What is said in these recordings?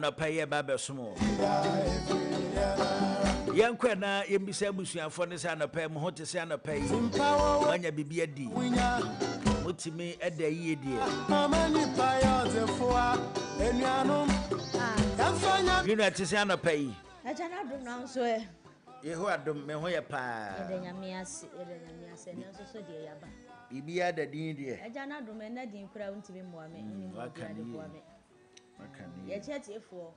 na paye baba sumo yankwa na yembisa busuafo ne sa na paye mo hote se na paye manya bibia di mutimi eda yie die amani paye zefoa enuanom yamfanya you know tese na paye aja na dum na so e yeho adom me ho ye pa ede nyame ase ne nso so de yaba bibia da din die aja na dum na din kura untimi moa me ni mo bia de boa me ye chetefo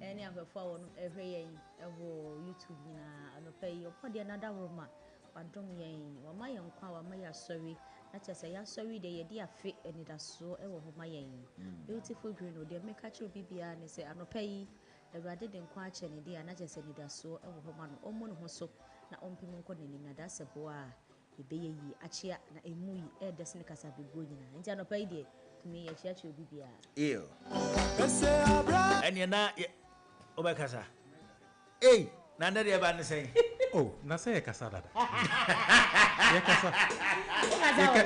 eni afefo wonu ehwe yen ewo YouTube nyina anopa yi opode another room wadom yen wa ma yen kwa wa ma ya sorry na chese ya sorry de ye dia fe enidaso ewo ho ma yen beautiful green o de make achi obibia ne se anopa yi ewade de nkwa ache ne dia na chese enidaso ewo ho ma no omo ne ho so na ompim nko ne nim na da sebo a ebeye yi achia na emu yi e de sene kasa bego nyina nti anopa yi de me ya chiachi obibia eyo eni na obekasa na ndere ya ba ne sei oh na say kasa dada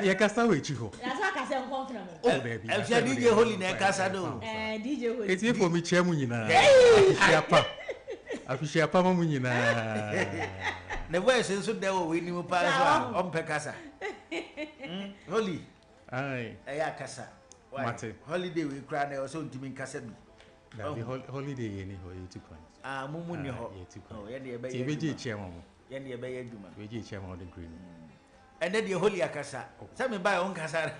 ye kasa we chi ho na so kasa nko funa mo oh baby e DJ Holy na kasa do DJ Holy eti for me chia mu nyina afishia pa mu nyina ne voice nso de wo we ni mu pa so on pe kasa Holy ai ya kasa Mate. Holiday we cry na so ntimi nkasa bi na the holiday ye ni ho 80 points mumu ni ho oh ye ne be ye be chairman mo ye ne be ye djuma we je chairman the green and then the Holy akasa say me buy on kasa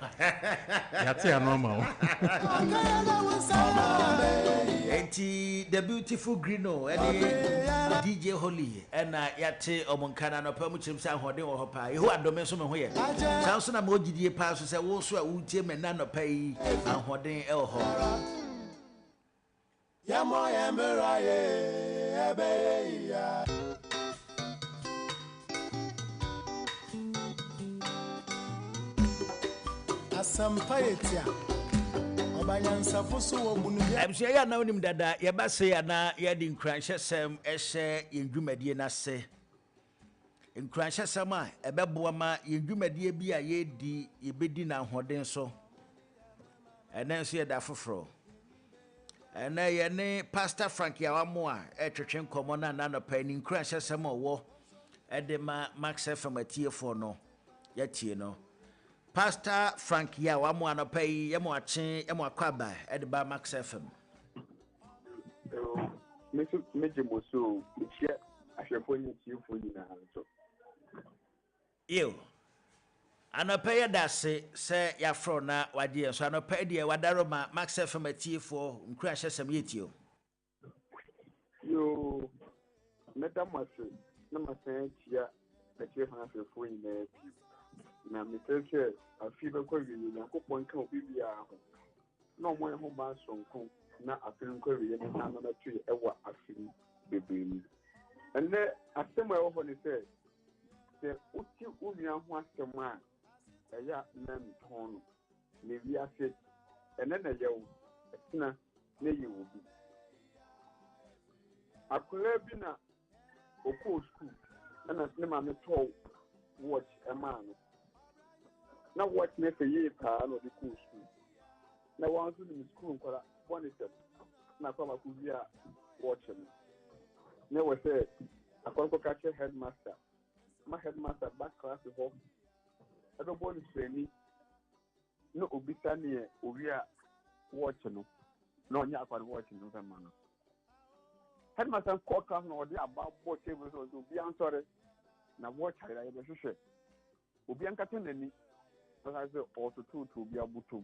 ya te normal enti the beautiful green o DJ Holy and ya te omonkana no pa mu chirim say ahode wo ho pa ehu adome so me ho ye san so na mo gidie pa so say wo so a wutie me na no pa yi ahode e wo ho ya mo ya mbera ye ebe ya asampayetia obanyansafo so wo bunu ya amsia ya na onim dada ye ba se ya na ye di nkranhye sem ehye yendwumadie na se nkranhye sem a ebeboa ma yendwumadie bi a ye di ye bedi na hoden so enen so ye da foforo ena ye ne Pastor Frank Yawamo a etwetwe nkomo na na no pa ni nkranhye sem owo edema Max FM atiefo no ya tie no Pastor Frank Yawamo anopai yemo ache yemo akwaba edeba Max FM meje moso mechia ahwefo ni tiefo ni na so yo anopai da se ya fro na wade so anopai de wadaro ma Max FM atiefo nkura hyesem yetio yo metamase na masan tia atiefo ahwefo ni na ti na meteke afi be kwa wi na kokon kan obibia ho na omo ho ba sonko na afi kwa wi na na na tu ewa afi bebree ene asem e ho ni se uti unia ho asem a eya na ntono ne wi ase ene na yewo etina na yewo bi akula bi na okọ school na ne ma me to watch emano na watch me for ye pa no the cool school na wan so the school nkola one step na kwa makuvia watch me na we say akwanko catch headmaster back class ho ado bonus training no obisa ne owi a watch no na onya akwa watch no fa ma no headmaster call class no odi about watch table so obi answer na watch ira ye be hwehwe obi ankata nani because also to be able to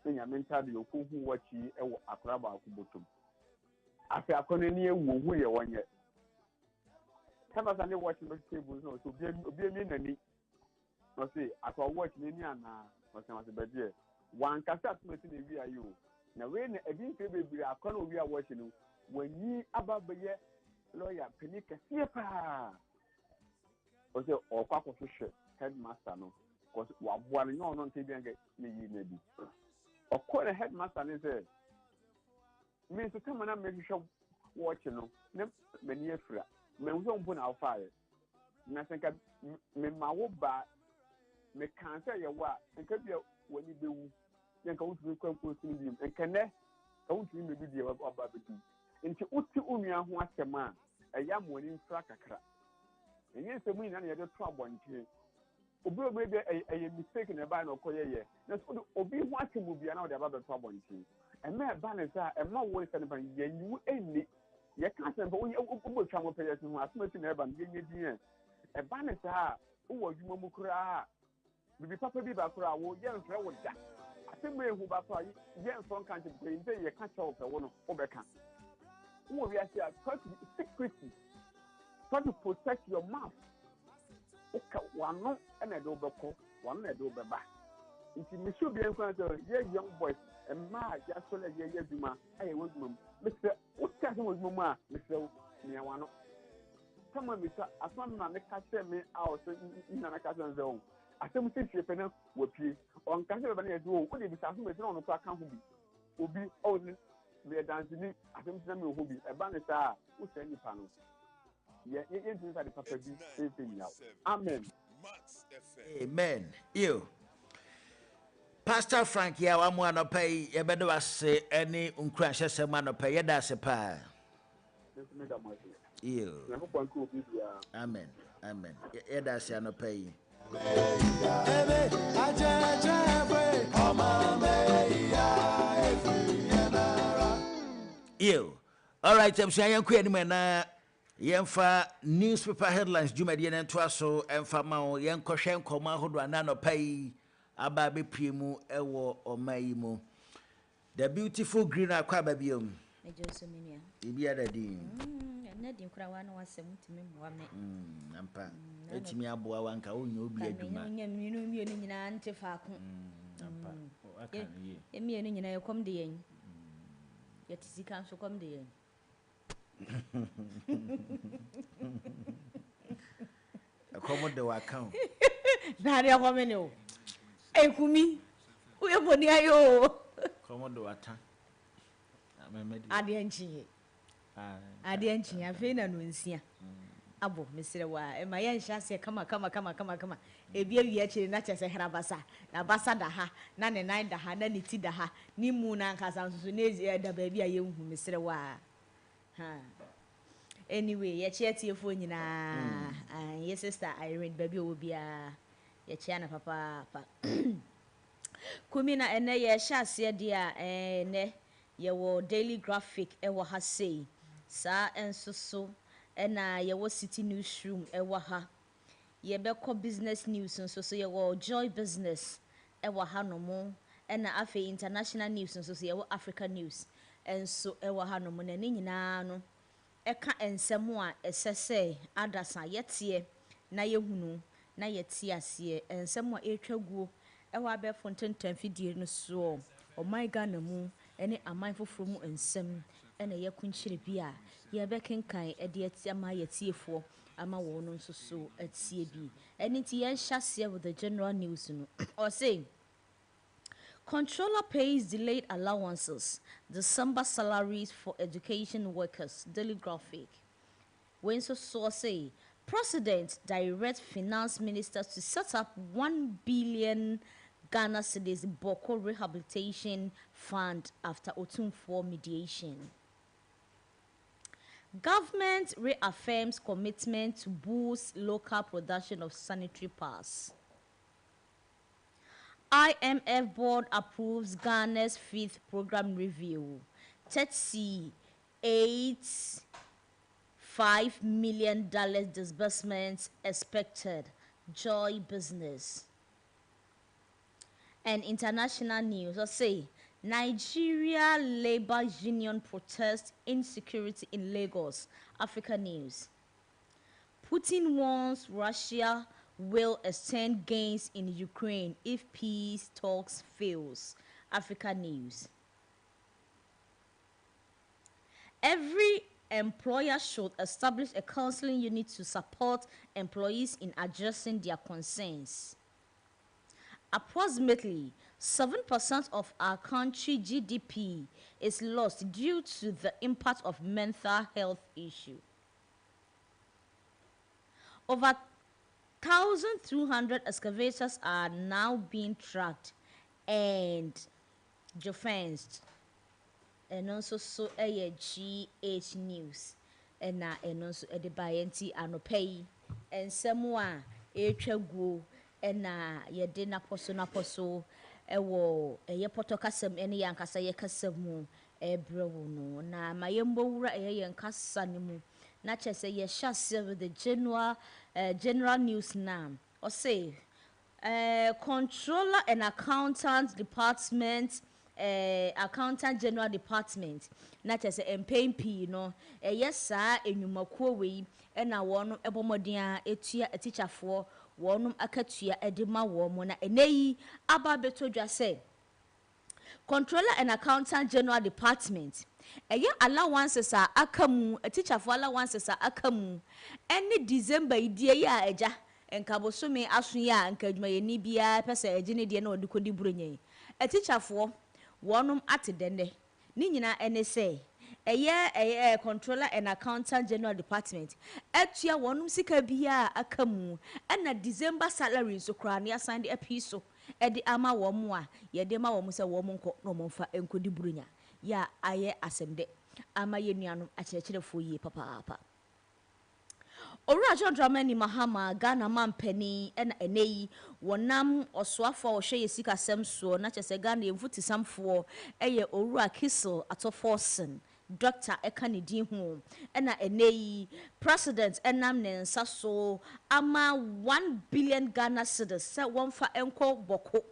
nya mental de okuhu wachi ewo akraba akubotum afi akonani ewu hu ye wonye kama sane watch no table so obi emi nani no say akwa watch nani ana no say mase bedie wan kasa tumeti na wi ayo na we na edin fe bebiri akona obi a watch no wanyi ababaye lawyer penika siepa o say okwa kohwehwe headmaster no because wabwane no no nte bianga me yi na bi okore headmaster ne say me so kama na me hwehwe watch no ne mani afira me hu so mpo na afaye na senka me mawo ba me kan say ye wa senka bia wani bewu senka wo tumi kwanko sin bi enka ne won't you maybe be about baby. Into Uti Umia who asked a man, a young one in Frakakra. And yes, the winner had a trouble one chain. Obi maybe a mistake in a ban or coyer. That's what Obi watching will be another about the trouble one chain. And my banners are a more worse than you any. You can't say, but when you travel players who are smashing ever and getting it. A banners are who was you Mukura. Bibi papa bi ba kura wo ye mfre wo da asem ehu ba pa ye mfro kan te pe nte ye ka cha wo pe wo no wo be ka wo wi asia try to be secrecy, try to protect your mouth okay wano na do be ko wano na do be ba nti me should be encourage ye young boys and ma ya so le ye duma aye wo duma mr what ka se wo duma mr me wano kama mr asma na me ka se me out so ina na ka se nzo asem se hwe pena wopie on ka se be na edu o de bi sa so me no no aka ho bi obi o ni me dance ni asem se na me ho bi e ba ne sa wo se ni pa no ye tin sa de papa bi se ni out amen amen you Pastor Frank ya wa mo anopai ye bedo wase ene nkran hyese ma anopai ye da se pa you amen amen ye da se anopai you all right I'm saying ku ani na yemfa newspaper headlines jumadi na to aso emfa ma o yenkohwe nkoma hodo ana anopai aba be piemu ewo omayi mu the beautiful green akwa babiom ejoso menua ibia dadi na di nkura wa na wasem timi mwa me ampa etimi aboa wanka onye obi aduma nya minu mienu nyina nte faako ampa aka ye emienu nyina yekom de yen yetisika so kom de yen akomo de wakao na ria kwa mene o ekumi uye boni ayo komo de wata amemedi ade anchi afi na no nsia abo mesere wa e ma ye nhya se kama ebi awi akire na chese herabasa na basa da ha na ne nine da ha na ne ti da ha ni mu na nkasa nso na da ba bi aye nhu mesere wa ha anyway ye che tiefo nyina ye sister Irene ba bi obia ye che na papa kumina ene ye hya se dia ne ye wo Daily Graphic e wo ha sei sa ensoso ena ye wo City Newsroom e wo ha ye beko business news nso so ye wo Joy Business e wo ha no mo ena afi international news nso so ye wo Africa News enso e wo ha no mo na ni nyina no e ka ensemo a esese adasa yetie na yehunu na yetie ase ensemo a etwaguo e wo abefo ntentan fidie no so o my God na mu ene aman foforo mu ensem ene yekunkyire bia ye bekenkan ede atia ma yetiefo ama wo no nso so atie bi ene ti yen hyase with the general news no or say Controller pays delayed allowances, December salaries for education workers, Daily Graphic. When so say, President directs finance ministers to set up 1 billion Ghana cedis Boko Rehabilitation Fund after Otumfuo mediation. Government reaffirms commitment to boost local production of sanitary pads. IMF board approves Ghana's 5th program review. $38.5 million disbursements expected. Joy Business. And international news, let's say, Nigeria Labour Union protests insecurity in Lagos. Africa News. Putin warns Russia will extend gains in Ukraine if peace talks fails. Africa News. Every employer should establish a counseling unit to support employees in addressing their concerns. Approximately 7% of our country GDP is lost due to the impact of mental health issues. Over 1,200 excavators are now being tracked and geofenced. ɛno nso so ɛyɛ GH News ɛna ɛno nso ɛde baeɛ nti anɔpa yi nsɛm a ɛretwa guo ɛna yɛde napɔso ɛwɔ ɛyɛ pɔtɔ kasam ɛne yɛn ankasa yɛ kasa mu ɛbrɛ wo no na ma yɛmbɔ wura ɛyɛ yɛn kasa ne mu na kyerɛ sɛ yɛhyɛ aseɛ with the general news now ɔse Controller and Accountant Department, Accountant General Department. Not as a MPP, no. Yes, sir, and you makuwe, and I want a bomodia, a teacher for one akatia, edema womona, and nay, ababeto just say. Controller and Accountant General Department. Allowances are akamu, a teacher for allowances are akamu. Any December, dear ya eja. Enkabosome asuya ankadwuma ye ni bia pese agine de na odikodi burenye a teacher for wonum atedene ni nyina ene se eye controller and accountant general department atua wonum sika bia akamu na December salary so kra ne asan de apiso e de ama wo mo a ye de ma wo mo se wo mo nko no mo mfa enkodi burenya ya aye asemde ama ye nuanom akyerɛkyerɛfo yie papa Owura John Dramani Mahama Ghana mampani ena eneyi wonam osoafo a ohwe yesika semso na kyese Ghana yemfuti samfo eye Owura Kisel Atoforsen Dr. Ekanidi hu ena eneyi president enam ne nsa so ama 1 billion Ghana cedis se wonfa enko boko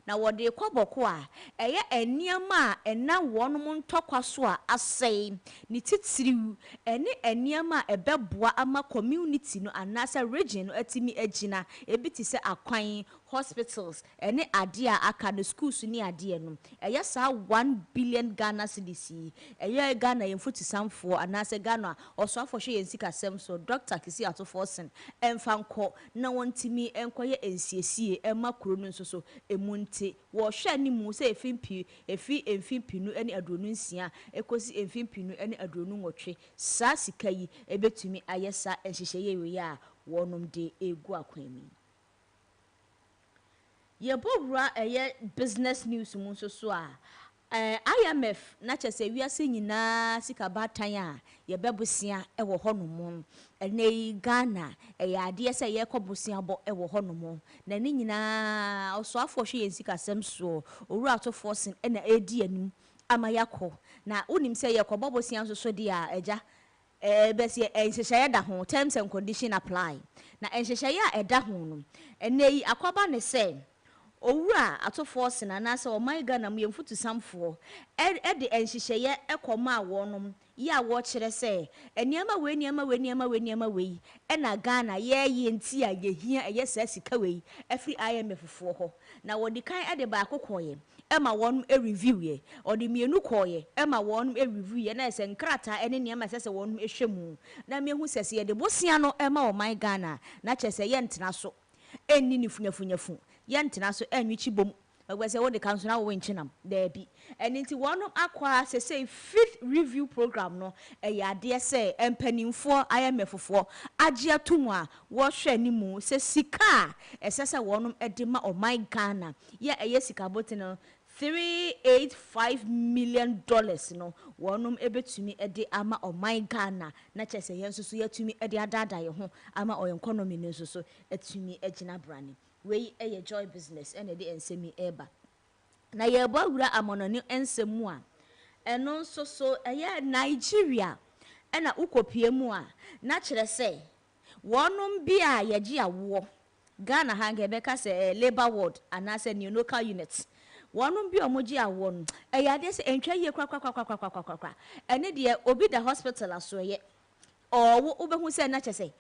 na wode kwaboko a eye eniama ena wonum ntokwa so a asai ni titiriw ene eniama ebeboa ama community no anasa region no atimi agina ebiti se akwan hospitals ene ade a aka no schools ni ade no eye sa 1 billion Ghana cedis eye Ghana yemfuti samfo anasa Ghana osoafo hwe yensika sem so Dr. Kisi Atoforsen emfanko na wontimi enkoye ensiesie ema kuro no nso so emunti wo hwe ni mu se efimpi no ene adronu nsia ekosi efimpi no ene adronu nwotwe sa sika yi ebetumi ayesa enhyehyeye we a wonom de egu akwami yebowura eye business news mu nso so a IMF na kyese wiase nyina sika batan a yebebosia ewo honom ene Ghana ade se ye kobosia bo ewo honom na ni nyina osoafo hwe yensika semso Owura Atoforsen ena edi anim amayako na unim se ye kobobosia nso so de a eja besi enhyehyeye da ho terms and condition apply na enhyehyeye a eda ho no ene akwaba ne se Owura Atoforsen anasa o my Ghana mu yemfutu samfo de enhyehyeye ekoma wonom ya wo kire se eniama we ena Ghana ye nti a yehia eye sika we afri IMF fo ho na wodi kan de ba akokoye ema wonum review ye odi mienu koye ema wonum review ye na se nkrata ene niama se wonum ehwemu na mehu sese ye de bosia no ema o my Ghana na chese ye ntena so enni ni funyafunyafu ye ntena so enwichi bom wese wo de kanso na wo nchinam there bi enti wonum akwa sese 5th review program no ade se empanimfo IMF fo age atumu a wo hwe animu se sika esese wonum edema o my Ghana ye eye sika botino $385 million no wonum ebetumi ede ama o my Ghana na chese yenso so yatumi ede adada ye ho ama o economy no so atumi agina brane we eye joy business ene de ensemi eba na ye bawura amononi ensemu a eno nso so eye Nigeria ena ukopie mu a na kire se wonum bia ye gi awo Ghana hange beka se labor ward anase new local units wonum bi omogi awo no ade se entwa ye kwa ene de obi da hospital aso ye wo obehu se na kire se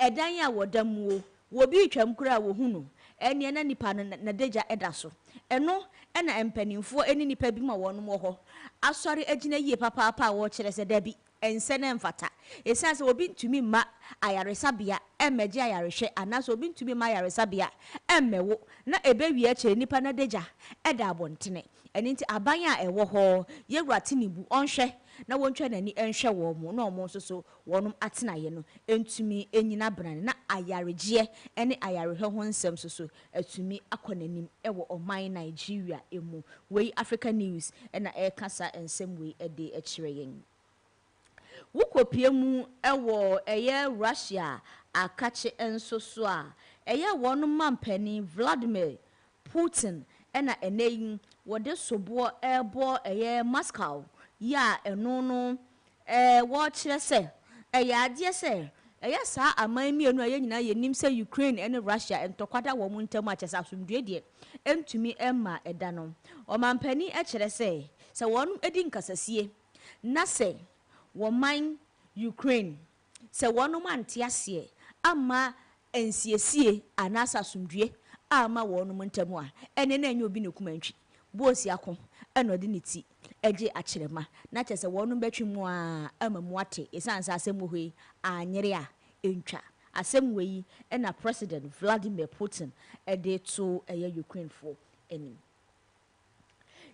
edan ya wodamuo wo bi twam kura wo hunu ene na nipa na deja edaso eno ena empanimfo eni nipa bi ma wonum ho asori agina yie papa wo kire se da bi ense na mfata esanse obi ntumi ma ayaresabia emeje ayarehwe anaso obi ntumi ma ayaresabia emmewo na ebewi a kire nipa na deja eda abontene eni nti aban a ewo ho yewura tinibu onhwe na wontwa nani enhwe wo mo na omo nso so wonom atenaye no entumi enyina brane na ayaregye ene ayarehwe ho nsem so atumi akonanim ewo oman Nigeria emu we Africa News na kasa ensem we de akire yen wukopie mu ewo eye Russia akache enso so a eye wonom mampani Vladimir Putin ena eneyin wode sobo ebo eye Moscow ya eno no wo kire se ade se eye sa aman mienu aye nyina ye nim se Ukraine ene Russia entokwada wo mu ntam achese asomdue de entumi emma eda no omampani e kire se wonum edi nkasasie na se wo man Ukraine se wonum ante ase ama ensiesie anasa asomdue ama wonum ntam a ene na enye obi ne kumantwi bosi akon eno de niti eje akirema na chese wonum betwi mu a ama mu ate esansa asem hoi anyere a entwa asem wei ena President Vladimir Putin ede to eye Ukraine for enim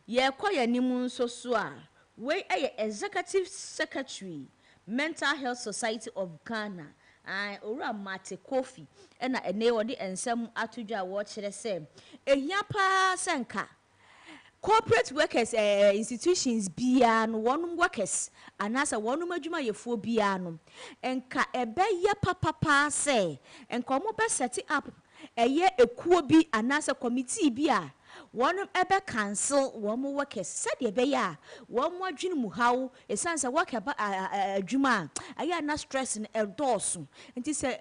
ye koya nimu nso so a we eye Executive Secretary Mental Health Society of Ghana ora Mate Kofi ena ene wodi ensem atudwa wo kire se ehia pa senka corporate workers institutions bia no wonum workers anasa wonum adwuma yefo bia no enka ebeye papa se enka omo be set up eye ekuo bi anasa committee bia wonum ebe cancel womo workers said ebe ya womo adwene mu hawo esansa worker ba adwuma aya na stress in eldoso nti se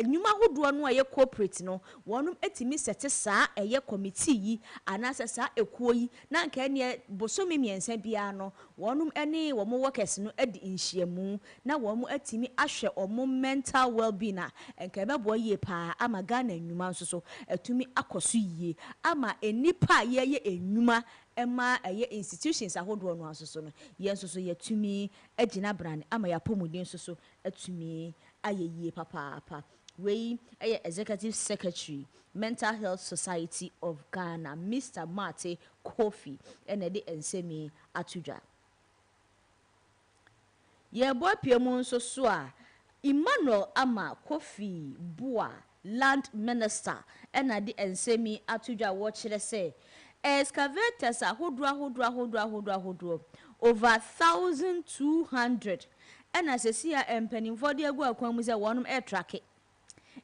nyuma hodo no aye corporate no wonum etimi sete saa eye committee yi anasa saa ekuo yi na nka ne bosomi miensa bia no wonum ene womo workers no edi nhyiamu na womo etimi ahwe omo mental well-being a nka bebo ye pa ama Ghana nyuma nso so etumi akoso yie ama enipa ye enyuma ema eye institutions ahodo no asoso no ye nso so yetumi agina brane ama ya pomuden nso so etumi ayeye papa we eye Executive Secretary Mental Health Society of Ghana Mr. Mate Kofi ene de ensemi atudwa ye boy piemu nso so a Emmanuel Ama Kofi Bua Land Minister ena de ensemi atudwa wo kire se excavators ahodo over 1,200 ena sesia empanimfo de agu akwan mu se wonum track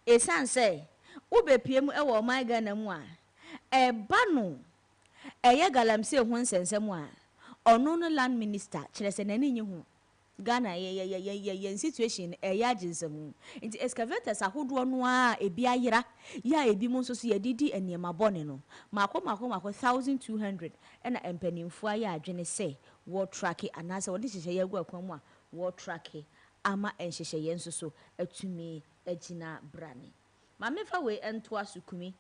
esan se ubepiem e wo my Ghana mu a eba no eye galamse ho nsensem a ono no land minister kire se nani nyi ho Ghana ye situation ya jinsem nti excavators ahodo no a ebi ayira ya ebi mu nso so ye didi eniema bone no mako 1,200 ena empanimfo aya adwene se wo track anasa wo de hyehyɛ ya gu akwan mu a wo track ama enhyehyɛ ye nso so atumi agina brane ma mefa we ento asukumi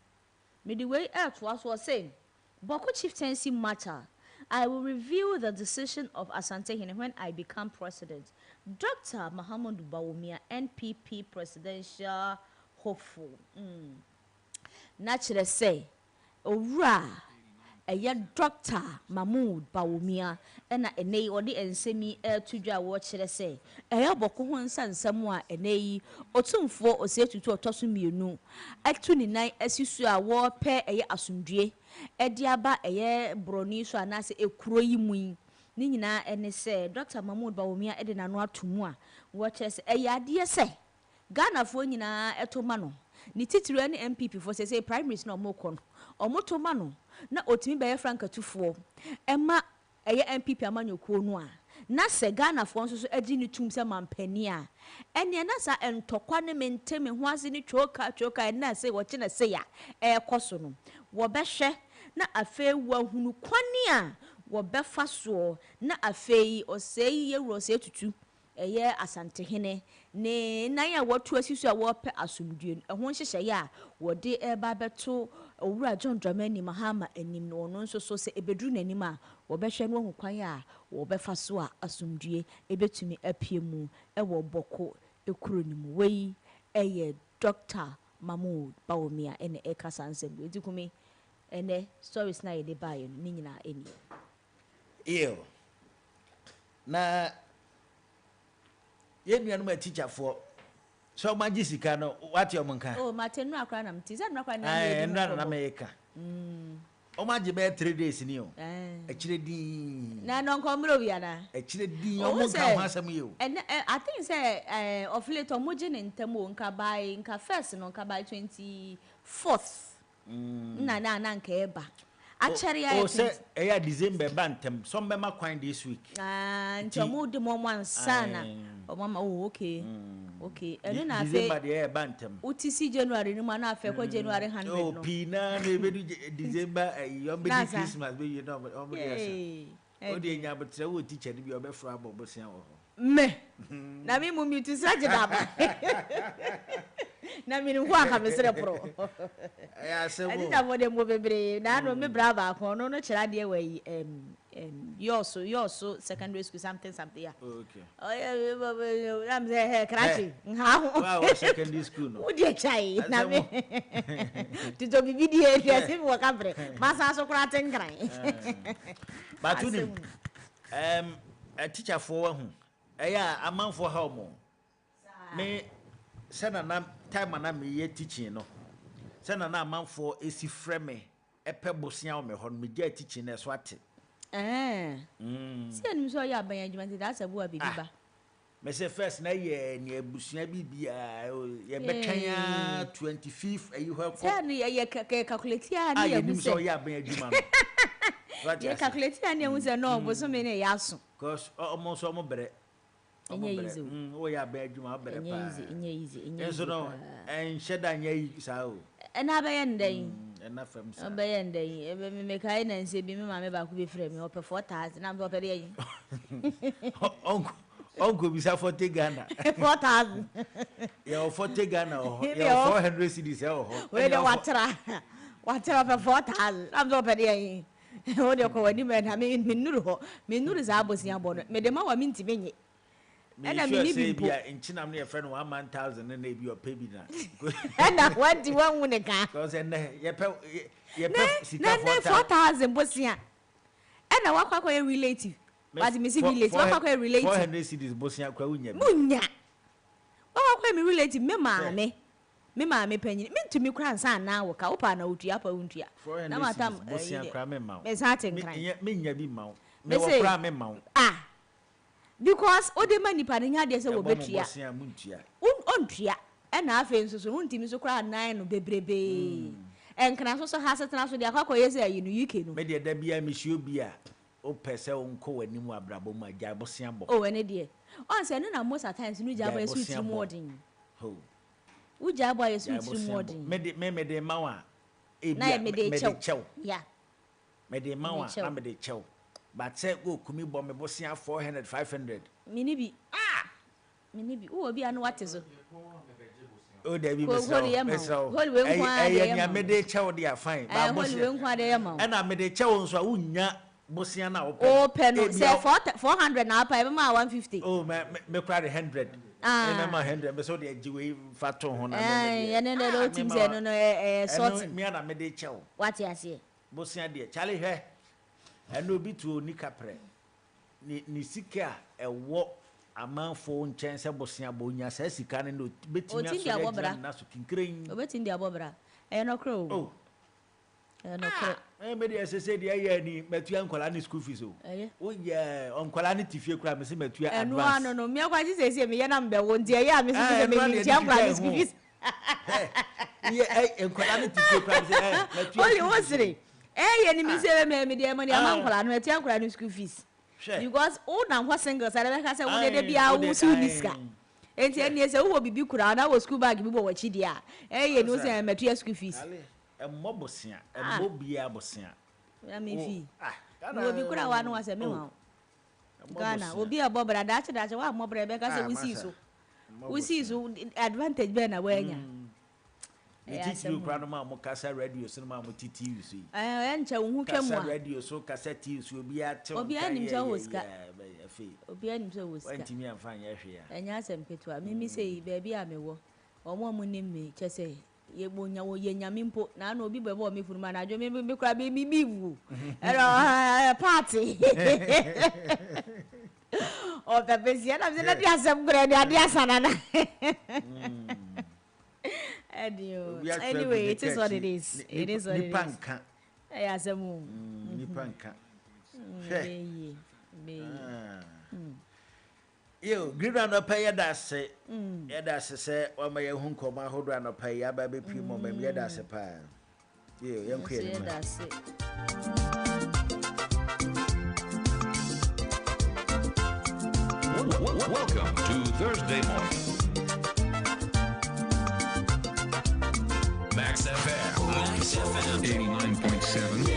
medi we to aso say Boko chieftaincy matter I will review the decision of Asante-Hene when I become president. Dr. Mahamudu Bawumia, NPP presidential hopeful. Naturally say, Ora, Dr. Mahmoud Bawumia, ena ene odi ensemi tudwa wo kire se boko ho nsansam ene otumfo osetutu otoso mienu atu ni nan asisu a wo pe asumdue edi aba broni so anase ekuro yi mu ni nyina ene se Dr. Mahmoud Bawumia ede nano atomu a wo kire se ade se Ghana fo nyina etoma no ni titire ne MPP fo se primaries na omoko no omotoma no na otimi beye frankatufo ema MPP amanyokuo no a na se Ghana fo nso so agi ni tum se mampani a ene na sa entokwa ne menteme ho ase ni twoka na se wo kina se ya ekoso no wo behwe na afe wahunu kwani a wo befa so na afe osei yewro se tutu Asante-Hene ne nan ya watu asisu a wope asumdue ho nhyehyɛ ya wode eba beto owura John Dramani Mahama anim no no nso so se ebedru nanim a wobɛhwɛ no hu kwan a wobefa so a asumdue ebetumi apie mu wo Boko ekuro nim wei Dr. Mahmoud Bawumia ene ekasa nsem edikumi ene stories na yede bae no ni nyina eni na ye nua no ma teacher for so ma gisika no what your monka oh matenu akra na mti ze nakra na eh na meka o ma je be 3 days ni o a kire din na no nkomro bia na a kire din o monka ho asam yo and I think say of late o moje ne ntamo nka by nka first no nka by 24th na nka eba actually I say eya December bantem some be ma kwan this week ntomo de mo ansana o mama oh okay eno na fe December de bantem utisi January ni ma na fe ko January 100 no oh pina na be December you be Christmas be you know o be yes o de nya betre wo teacher ni bi o be fra bobosia wo me na mi mu mi tu sa jidaba na mi nhu aka mesere pro ya se wo adi da mo de mo bebre na no me brava ko no kira de we yoso secondary school something yeah okay I'm say krachi ha wow secondary school no wo de chai na me ti to bi video e se wo ka bre masa so kura tenkran batuni a teacher for hu a man for how mo me sena na time na me ye teaching no sena na man for esi frame epe bosia o me ho me dia teaching na so ate see nim so ya ban adwuma that's a boa bibi ba me say first na ye ni abusia bibia ye bekan 25th ayi ho ko say ni ye calculate ya ni ye nim so ya ban adwuma no ye calculate ya ni hu say no bo so me ne ya so cause almost so mo bere easy o ya ban adwuma bere pa easy so no en sheda nya yi sa o na ba ye ndan na fam sa ba ye ndan me kai na nse bi me ma me ba ku be frame o pe 4000 na be o pe de yi onko bisa 40 Ghana 4000 ya 40 Ghana o ya 400 cedis ya o we de watra pe 4000 na be o pe de yi o de ko wani me na me nuru za abosia bo no me de ma wa minti menye ena me ni bi bia enchinam na friend 1000 na na bi o pe bi na ena wadi wanwu ne ka cause en ye pe sika 4000 bosia ena wakwa ye relative but me see relative wakwa ye relative 400 cedis bosia kwa unya munya wakwa me relative me maame panyin me ntumi kura nsa na wo ka opa na otua pa untua na matam bosia kra me mawo me sa tenkran me nya bi mawo me wo kra me mawo because ode manipa ne nya de se wo betua bosia muntua ontua na afa nsoso ntimi so kura nan no bebrebe enkra so hasetena so de akwa yese ayi no UK no me de da bia me hio bia o pese onko wani mu abrabo mu agya bosia bo o ene de on se no na most at times no jabo yesu tiri modern ho u jabo yesu tiri modern me de mawa e bia me de chew yeah me de mawa na me de chew but say go kumi bo me bosia 400 500 mini bi u obi anu watezo o de bi mesra ay nya me de chew de afine ba bosia holi we nkwa de yema na me de chew nso a unya bosia na open no say 400 na apa e ma 150 oh me cry 100 remember 100 me so de ajiwe fato ho na me ene ne do tim say no sort me na me de chew what you say bosia de chale he eno obi tu onika pre ni sika ewo amanfo nchen se bosia bonya sa sika ne no betimi aso na so kinkren obeti ndi abobra no kro oh no kro me de sse de aye ni matua nkola ni school fees o o ye onkola ni tifie kura me se matua advance no me akwa ji me ye na mbe wo ndi aye me se me tia nkola ni school fees ye nkola ni tifie kura me se matua only wosiri ye ni me se me de money amankola no matua nkola ni school fees because all na kwa single side be ka say wo de bia wo su niska enti eni se wo bibi kura na wo school bag bi bo wachi dia ye no se matua school fees emmo bosia emmo bia bosia na me fi wo bi kura wa no wa se me wa Ghana obi abobra dache wa mobra be ka se wusi so advantage be na wanya titi kura no ma mo kasa radio so no ma mo titi so encha wo hu twam kasa radio so kasa tv so obi ate obi anim so woska afi obi anim so woska wantimi amfa nya hwe ya enya asem ketua mimi sei baby amewo omo mu nim chese ye bonya wo ye nyame mpo na na obi bebo me furu ma na adwo me kura be mi wu party Oh, the busy. I'm saying that you have some great ideas, Anna. Anyway, it is what it is. It is what it is. Nipanka. Yes, a moon. Nipanka. Yo, green on a pay that say, Yada say, or my own coma hold on a pay, a baby primo, maybe that's a pile. You, young kid. That's it. Welcome to Thursday morning. Max FM. Max FM 89.7.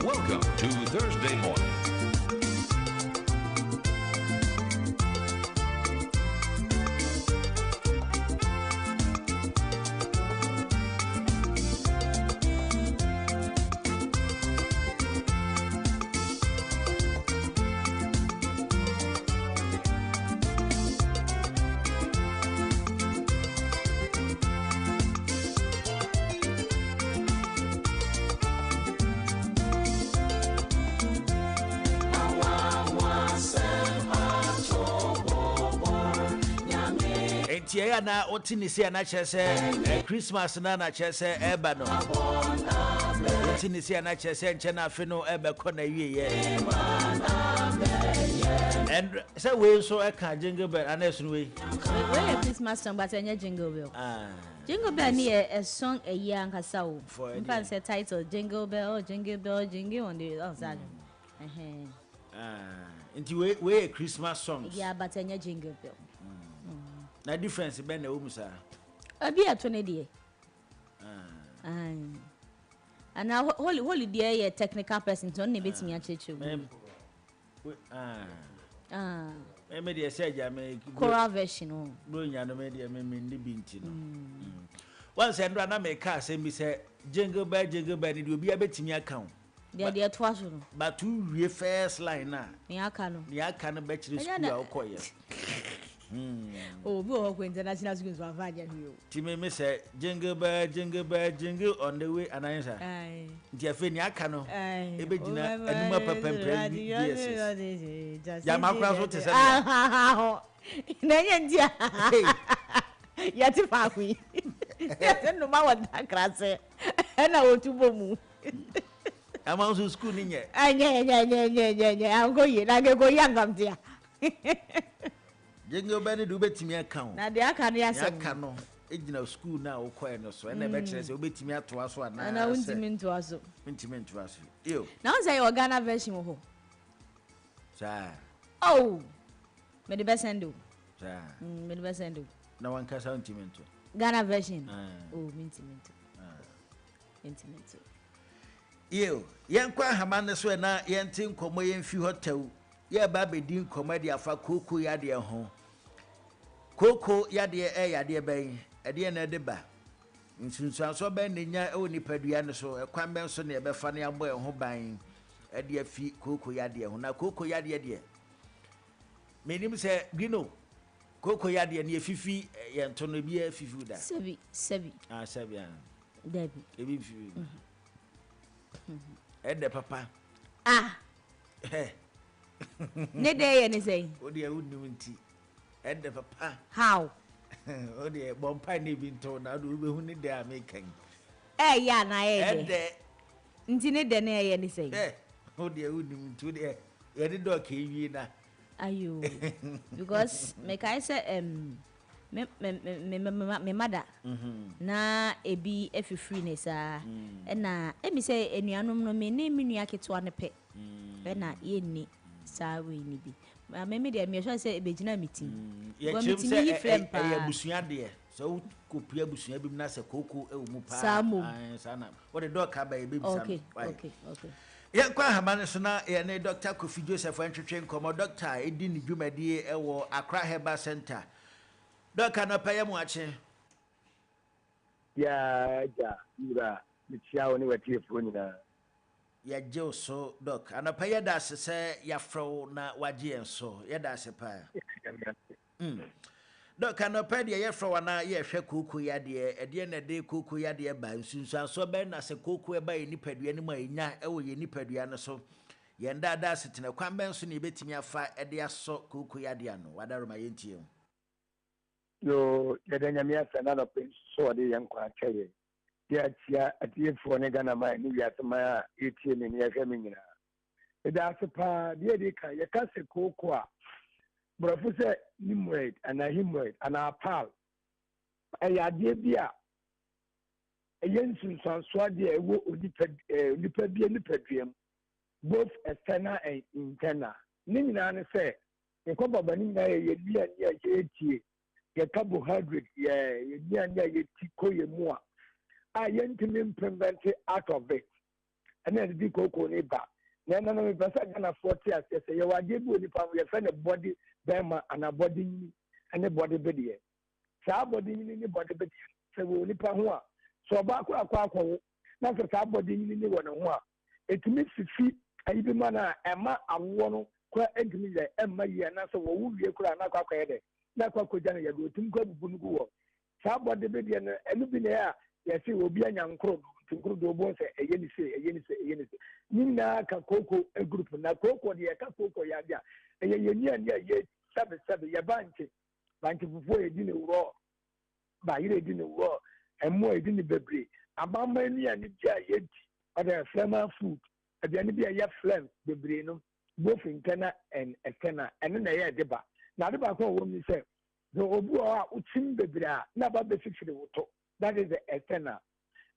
Welcome to Thursday morning. Tia na otinisi na chese Christmas na chese eba no otinisi na chese nche na afi no ebe ko na wiye and say we so e ka jingle bell anesu we Christmas song but enya jingle bell jingle bell ni a song a year ankasa o mpan say title jingle bell jingle on the outside into we Christmas songs yeah but enya jingle bell. Na difference be na omusa abi atone de and now holiday ye technical person to na betimi a chechu me de say ja me choral version o no nya no me de me ndi binti no once and na me ka say me say jingle bell ni de obi abetimi account de to aso no but you we first line na ni aka no be chiri school a ukoye oh, go international schools for Vadia. Timmy, me say jingle bell, on the way, and I answer. Aye, Jeffini, I cannot. Aye, Ebedina, and my papa and yes. Yamakras, what is that? Nayandia, yet if I we. No matter what that class, and I will to boom. I'm also schooling yet. Yeah, I'm going, I go young up there. Jingle bell do betimi account. Na de aka no yasem. Aka no ejina school na wo koe no so na be kire se obetimi atoa so na. Na untimi ntoa so. Untimi ntoa so. Yo. Na won say your Ghana version ho. Sa. Oh. Me de be send o. Sa. Me de be send o. Na wan kasa untimi ntoa. Ghana version. Oh, untimi ntoa. Untimi ntoa. Yo, yankwa hamane so na yenti nkomo yemfi hotel. Ye ba bedi nkomo de afa koko yade ho. Koko yade yade ben. Ede na de ba. Nsunsuan so ben nya e woni padua ne so ekwan ben so ne befa ne abo ho ban. Ede afi koko yade ho na koko yade de. Menim se bino koko yade ne fifi yento no bi afifi da. Sebi. Ah sebi an. Debi. Ebi fifi. Ede papa. Ah. Ne dey ye ne say. O de wunnim nti. Ede papa. How? O de bompa ne bi nto na do be hu ne de amekan. Ya na ye de. Ede. Nti ne de ne ye ne say. O de wunnim nti o de ye de do ka wi na. Ayo. Because me kai say me mother na ebi efifiri ne sa na emi say enuanom no me ne menua ketewa ne pe na ye ni sa we ni bi me de me sure say ebegina meeting go meeting ni flem pa ya busua de so kopia busua bi na se koko e wo mu pa sana what the dog ka ba e be bisa okay ya kwa hamane so na ye ne Dr. Kofi Joseph Antwetwe nkomo doctor edi ni dwumadie e wo Accra Herbal Center. Doka na paye mu ache. Ya ira mitia woni watiefo nyina. Ya je so dok. Ana paye da se ya fro na waje enso. Ya da se pa. Doka na paye ya fro na ye hwe kuku ya de na de kuku ya de ba nsunsu so be na se kuku e ba ni padua ni ma enya e wo ye ni padua no so. Ye nda da setena kwan ben so ni betimi afa e de aso kuku ya de ano. Wadaro ma yentie. Yo yadanya miasa na no pe so de yankwa cheye ya tia atiefo ne gana ma ni wiase ma etie ni ya hwemi nyina eda asepa de ka ya kase koko a brofu se hemorrhoid ana hemorrhoid ana pal ya de bia yensu sanso de ewo onipa bia ni paduam both external and internal ni nyina ne se ekoba bani na ye bia ni ya etie ye carbohydrate ye nyanya ye tiko ye mua yentimi prevent out of it and then the koko ni ba na na me pesa gana 40 as say ye wage bi oni pa ye fe ne body bema and body ni and body bedie sa body ni body bedie se wo oni pa ho a so ba akwa na sa body ni wo ne ho a etimi fifi ayi bi mana ema awo no kwa entimi ye ema ye na so wo wie kura na akwa ye de na kwa kojana ya do tim kwa bubu nugo wo sa body be de na enu bi na ya se obi anya nkro tinkro do bo se eye ni se ni na ka koko e group na koko de ka koko ya dia eye ni ye sabe ya banki fufu e di ne wuro ba yire di ne wuro emo e di ne bebre abamba ni ya ni dia ye di ada flema food ada ni bia ya flem bebre no both internal and external eno na ye de ba na de ba ko wo mi se the obu a utim bebra na ba be fifiri woto that is the external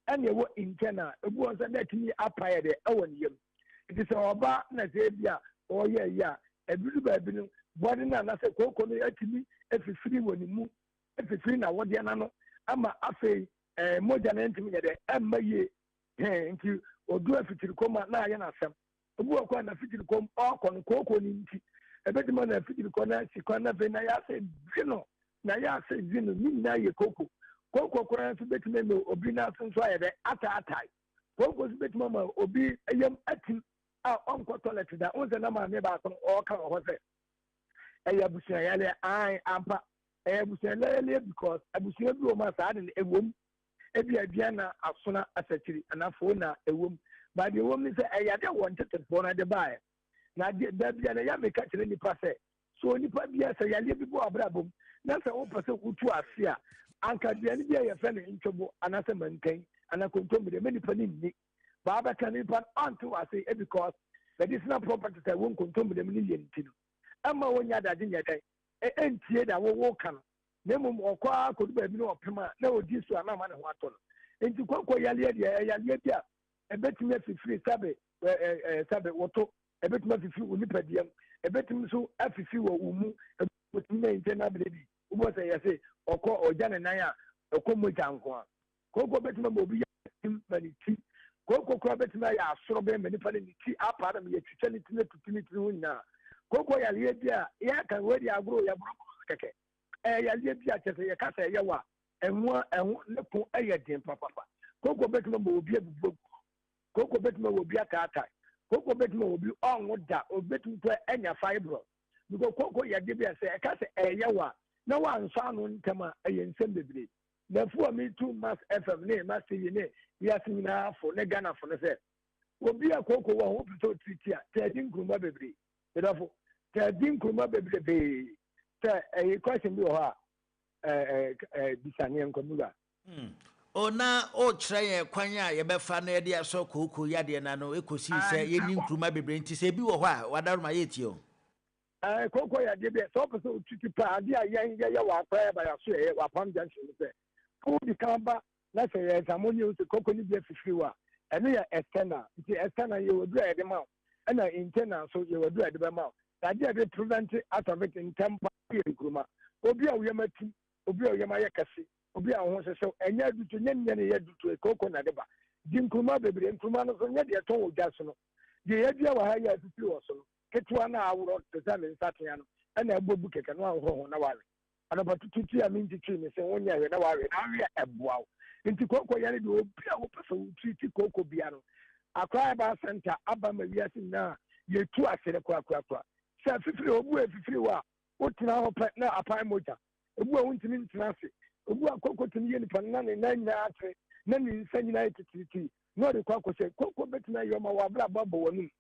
and ye wo internal obu on say that ni apaya de ewon yem it is oba na say bia o ye ya ebiru ba bi no body na na say koko no atimi efifiri woni mu efifiri na wode na no ama afei moja na ntimi ye de emma ye nti odu efifiri koma na ye na asem obu akwa na fifiri kom okon koko ni nti ebedima na fitiri kona sikona ve na ya se zino na ya se zino ni na ye koko kora so betima me obi na so aye de ata koko so betima ma obi eyam atim a onko toilet da onze na ma me ba so o ka ho se eya busia ya le ai ampa eya busia le because abusia bi o ma sa de ewom ebi adua na asona asatiri anafo na ewom ba de ewom ni se eya de won tete fo na de bae na da bia na ya meka kire nipa se so nipa bia se ya le bi bo abrabom na se wo pese kutu ase a anka bia ni bia ye fe ne ntwobo anase mankan anakontombe de nipa ni ni ba ba kan nipa anto ase because medicinal properties that won kontombe de ni yentino ama wonya dade nya dai entie da wo kan na mum okwa kodu ba bi no opema na odi so ana ma ne ho ato no enti kwakwa yale bia ebetime afifiri sabe woto ebetime afifiri onipadiam ebetime so afifiri wo umu ebetime internal bleeding ubo say yase okọ oja ne nan a okọ moja nko a koko betime mo obi yatim maniti Koko kura betuma ya asoro be me nipa ne ti apa na me yetwitwa ne tine tutuni hu nyina koko ya le bia ya kan we dia agro ya bro keke ya le bia chese ya kasa ya wa enwo ne ko den papa koko betuma mo obi ebubu koko betuma obi akata koko betuma obi onwo da obetum to enya fibro because koko ya de bia se e kasa ya wa na wa nso anu ntema nsem bebre na fu me too mass fm ne mass yi ne ya sinina fo ne Ghana fo ne se obi akoko wa ho pito triti a tedi nkruma bebre edafo tedi nkruma bebre be te question bi ho a bisane nkomula ona o kyerɛ yɛ kwan a yɛbɛfa na yɛde asɔ koko yade na no ekosi sɛ yɛni nkruma bebre nti sɛ bi wɔ hɔ a wadaroma yɛtio koko yade be so pese triti pa ade a yɛ wa akwa ba ya so yɛ wa pam junction se ko di kamba na sɛ yɛ zamoni o se koko ni bi afifiri wa ɛno yɛ external nti external yɛ wadu a yɛde ma ɛna internal so yɛ wadu a yɛde bɛ ma ade a yɛde prevent out of it in temper yɛ nkruma obi a woyɛ mati obi a woyɛ ma yɛ kɛse obi a ho sɛ ɛnyɛ dutu nyɛ ne yɛ dutu koko na de ba di nkruma bebre nkruma no so nyɛ de ɛtɔn wo gya so no de yɛ bia wa ha yɛ afifiri wɔ so no ketewa na aworo te sɛ me nsatea no ɛna ɛbɔbu kɛkɛ no ahoro ho na ware anabatu tutu a minti twi ne sɛ wonya hwɛ na ware na hwɛ ɛboaw nti koko yɛ de obi a wo pɛsɛ wo tutu koko bia no akwa ba center aba ma wiase na yɛtu asere kwa sɛ fifiri obu fifiri wa wotena ho pɛ na apan moja obu a wontimi ntena ase obu a koko tumi yɛ nipa na ne na nyinaa ate na ne nsa nyinaa tititi na ɔde kɔ akɔhyɛ koko betuma yɛ ɔma wabra bɔ wɔnum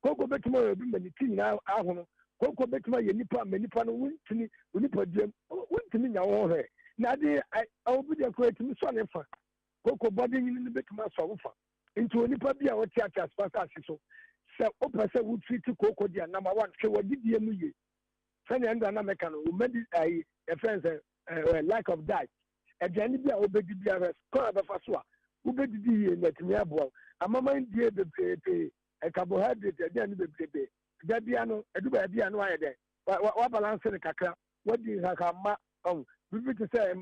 koko betuma yɛ obi ma ne ti nyinaa ahono koko betuma yɛ nipa ma nipa no wontimi onipa duam wontimi nya wo hwɛ na de obi de kɔ etimi so ne fa koko bɔde nyini ne betuma so wo fa nti onipa bi a wɔte ate asfasa ase so sɛ wopɛ sɛ wotriti koko dia number 1 hwɛ wɔdidie mu ye sɛnea ɛnda na mɛka no womadi a friend lack of diet aduane bi a wobɛdi biara kɔn a bɛfa so a wobɛdidi yie na atumi aboa amama ndie bebrebe carbohydrate aduane bebrebe da bia no aduba bia no ayɛ dɛ wa balance ne kakra wadi hakama bibi te sɛ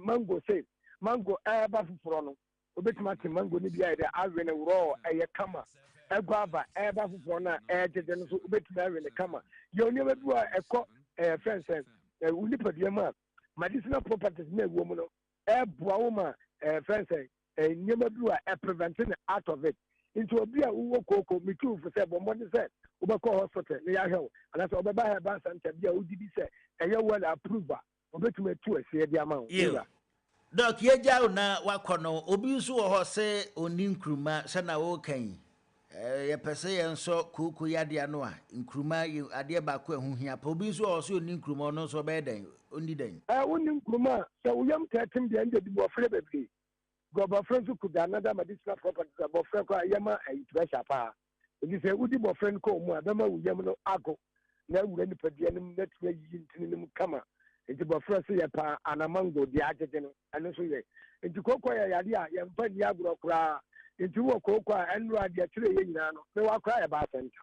mango ɛba foforɔ no wobɛtumi ate mango ne bi ayɛ dɛ awe ne raw ɛyɛ kama guava ɛba foforɔ no a ɛgyegye no so wobɛtumi awe ne kama yɛ onneɛma bi a ɛkɔ friend sɛ wo nipadua mu a medicinal properties na ɛwɔ mu no ɛboa wo ma friend sɛ nneɛma bi a prevent ne out of it nti obi a wowɔ koko metu fo sɛ bɔmmɔde sɛ wobɛkɔ hospital ne yɛahwɛ wo anaasɛ wobɛba herbal center bi a wodidi sɛ ɛyɛ well approved a wobɛtumi atu asie de ama wo Doc, yɛgya wo na wakɔ no obi nso wɔ hɔ sɛ ɔni nkruma sɛ na wɔkan yɛpɛ sɛ yɛn nso koko yadeɛ no a nkruma adeɛ baako ahuhia pa obi nso wɔ hɔ sɛ ɔni nkruma ɔno nso ɔbɛyɛ dɛn ɔni dɛn wonni nkruma sɛ woyam tɛtem deɛ nde di bɔfrɛ bebree gɔbɔfrɛ nso kuda another medicinal properties a bɔfrɛ kɔ a yɛma ayitibɛhyɛ paa nti sɛ wodi bɔfrɛ no kɔɔ mu a bɛma wo yam no ago na awura nipadua no mu na tumi ayiyi ntini no mu kama nti bɔfrɛ so yɛ paa anamango deɛ agyegye no ɛno nso yɛ nti koko yɛ yade a yɛmfa nni agorɔ koraa nti wɔ koko a ɛnoro adeɛ kyerɛ yɛ nyinaa no na wakora yɛ baa sɛnta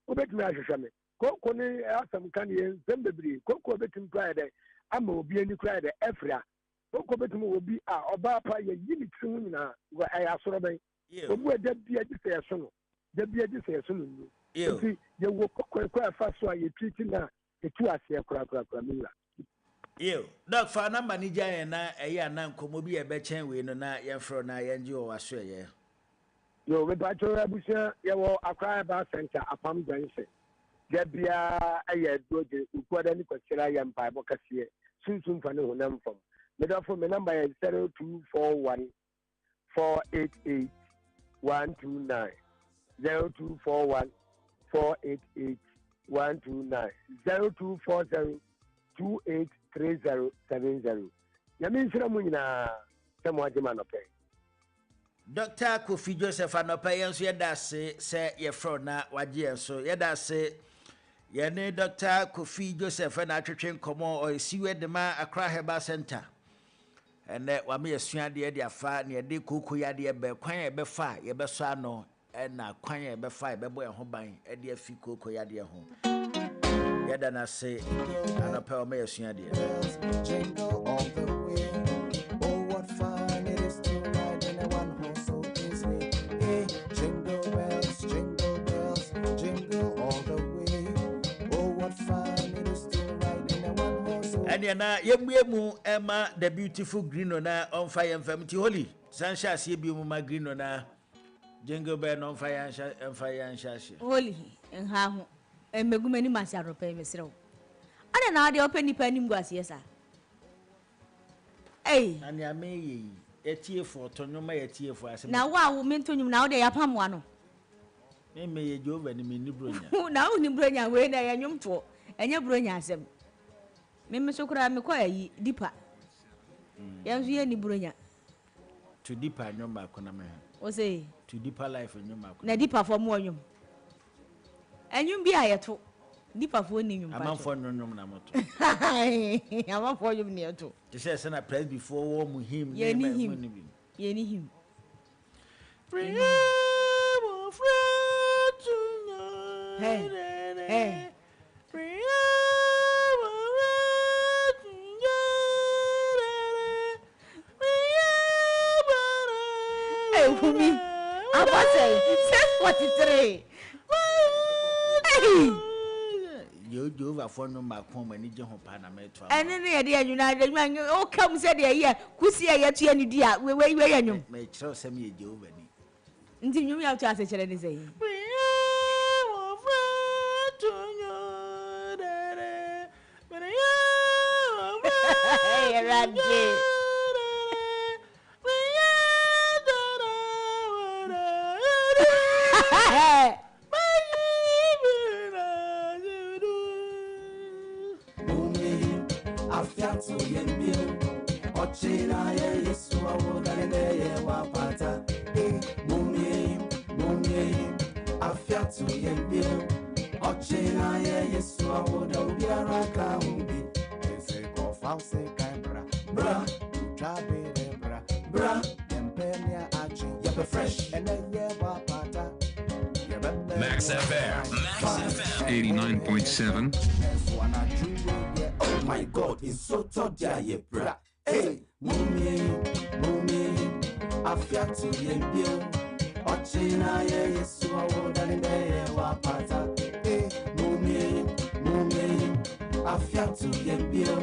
wobɛtumi ahwehwɛ me koko ne asɛm ka ne yɛ nsɛm bebree koko wobɛtumi koraa yɛ dɛ ama obi ani koraa yɛ dɛ ɛfiri a koko wobɛtumi wɔ bi a ɔbaa pa yɛyi ne tiri ho nyinaa ɛyɛ asoro bɛn obu a da bi agye sɛ yɛso no da bi agye sɛ yɛso no nnu nti yɛwɔ koko kɔ ɛfa so a yɛtwiti no a ɛtu aseɛ korakorakora me wura Doc, for number ni jaya na eya na nkomo bi ebechen we no na yemfro na yenji o waso ye. Yo, we ba to abusia ye wo Accra Herbal Center apam Junction. There bia aye doje ukwada ni kwakira ya mpa bo kase. Sunsun fa ne honam fam. Me da for me number is 0241 488 129. 0241 488 129. 0240 283070. Yamin sira mu nyina temo adema no pe. Dr. Kofi Joseph anopa yenso yeda se ye fro na wagye yenso yeda se ye ne Dr. Kofi Joseph na atwetwe nkomo o siwe de ma Accra Herbal Center. Ene wa me yesua de de afa ne de koko yade be kwan ye be fa ye be so ano na kwan ye be fa ye be bo ye ho ban e de afi koko yade ho. Yada na say anapa o me yesua de jingle all the way. Oh, what fun it is to ride in a one horse open sleigh. Hey, jingle Anya na yemu Emma the beautiful green na on fire family holy. Sunshine see bi mu ma green na jingle bell on fire and fire and shashi. Holy and ha ho. Megumani masaro pe mesrew. Ana na de open nipa nim guase yesa. Eh. Anya me etie for tonoma etie for asem. Na wo mentonyum na wo de yapam wa no. Me ye Jehova ni me ni bronya. Na wo ni bronya we na yanyum to. Enye bronya asem. Me mesokura me kwa yi dipa. Yanzu ye ni bronya. To deeper nyoma akona me. O say to deeper life nyoma akona. Na deeper for mo nyum. Enyum bi ayeto. Deeper for ni nyum pa. Amanfo nyum na moto. Amanfo nyum ni eto. They say na press before war mu him. Ye ni him. Hey. Wumi, Abba say 643. Hey, you Jehova for no ma come ani je ho pa na me to. Ene ne ye de anyuna de o kam se de ye kusi ye to ani dia we anyum. Me kire se me Jehova ni. Nti nyum ya to ase kire ni say. Hey, Randy. Ochina ye Yesu awodale ye wapata mumye afiatu ye bio Ochina ye Yesu awoda ubiara ka umbi ese ko false kabra bra trabe bra empenia achi ye fresh and ye wapata Max FM 89.7. Oh my God, it's so tough, yeah, bra. Hey, mummy, afiatu ye bio. Ochina ye Yesu awodale ye wapata. Hey, mummy, afiatu ye bio.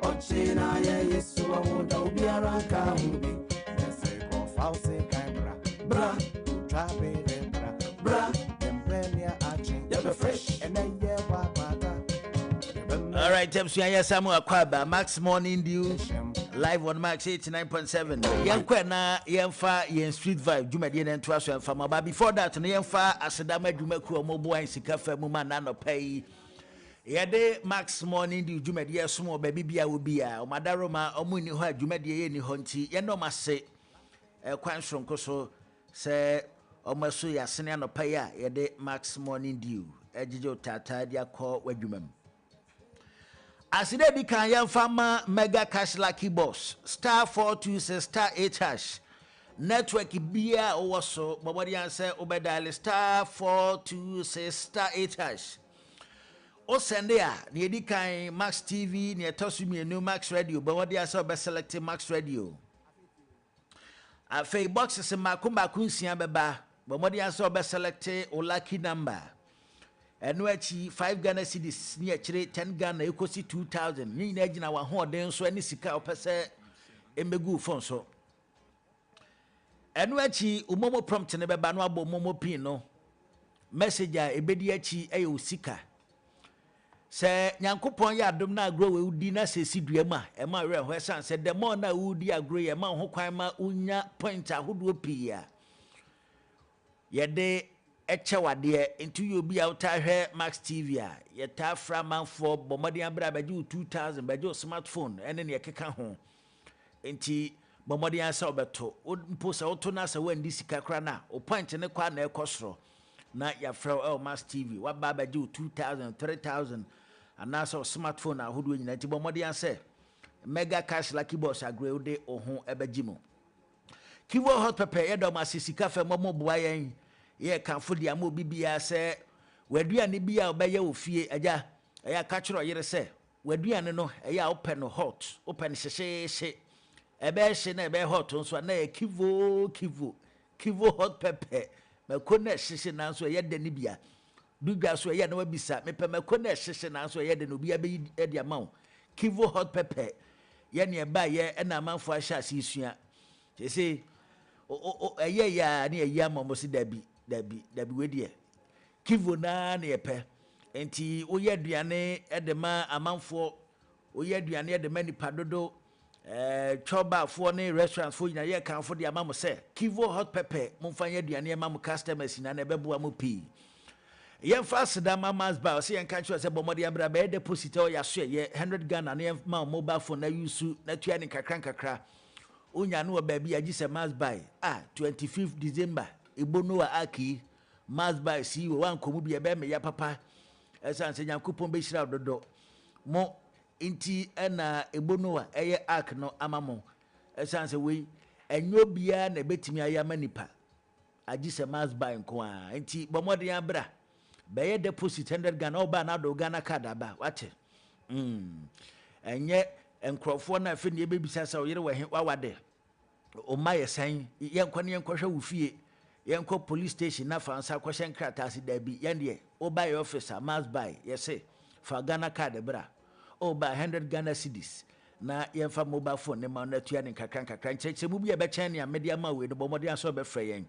Ochina ye Yesu awoda ubiara ka umbi. Ese ko false kabra, bra, trabe bra, empenia achi, ye fresh and ye wapata. All right, Tepsu ya Samu Akwaba, Max Morning Dew, live on Max 89.7. Yankwe na yemfa yen street vibe, Jumadi and Twasso and Fama. But before that, yemfa Asadama Jumeku, Mobo and Sikafa Muma Nano Pay. Yade Max Morning Dew, Jumadi, Sumo, baby, Bia will be a Madaroma, Omuni, Jumadi, any Honti, Yanoma say, a Quanstrom Coso, say, Omasu Yasiniano Paya, Yade Max Morning Dew, Ejijo Tata, dia call Wedumem. As it be can young farmer mega cash lucky boss star 426 star 8 hash network beer or so but what you answer obedial star 426 star 8 hash o send there near the kind Max TV near Tosumi new Max Radio but what you answer be select Max Radio a fake boxes in Makumba Kunsia beba but what you answer be select o lucky number. And wachi 5 Ghana cedis near 10 Ghana equals 2,000. Ni na gina wa ho den so ani sika opese emegu phone so. And wachi umomo prompt ne beba no abo momo pin no. Message a ebedi achi ayo sika. Se nyankopon ya adom na agro we udi na se sidua ma e ma we ho san se the more na udi agro ye ma ho kwan ma unya point ahodo pia. Yede echewade into you be out here Max TV ya ta framan for bomadi ambra baji 2000 baji smartphone ene ne keka ho enti bomadi ansa obeto mposa oto na sa wandi sika kra na o point ne kwa na ekosoro na ya fra Max TV wa ba baji 2000 3000 anasa smartphone ahodo nyina enti bomadi ansa mega cash lucky boss agree de ohun ebagimo kiwo hot pepper ye do ma sika fa momo boa yen ye kan fodi am obi bia se waduane bia obeye ofie aja ya ka kiro yere se waduane no ya open no hot open hye ebe hye na ebe hot nso na ya kivo hot pepper mako na hye na nso ye de ne bia dugwa so ye na wabisa mepe mako na hye na nso ye de no bia be e dia mawo Kivo hot pepper ye ne ba ye na amanfo ahya asisua they say eye ya na ye amamo si dabi we de Kivo na ye pe enti wo ye aduane de ma amanfo wo ye aduane de ma nipa dodo choba for ne restaurants for ye kan for de amamo se Kivo hot pepper momfa ye aduane ma mo customers na na bebo am pi yen fast da mama's bar say yen catch say bomodi abra be deposit o ya so ye 100 Ghana na ma mobile phone na use na tua ni kakra onya no ba bia gi say mass buy 25th December ebono wa aki mass buy si we wan komu bia be me ya papa esan say yankopon be hira dodo mo inti na ebono wa eye ark no amamo esan say we enyo bia na betimi ayama nipa agi say mass buy nko a inti bomodi abra Baye deposit 100 Ghana oba na do Ghana card aba wate enye enkrofo na afi ne bebisa sa oyere we wawade o maye san yenkwa ne yenkwohwe wo fie yenkwa police station na fansa kwhye nkrata ase dabi yende oba your officer must buy yese fa Ghana card bra oba 100 Ghana cedis na yemfa mobile phone ne ma na tua ne kakra ncheche mu bia be chen ne media ma we no bomode aso be frɛ yen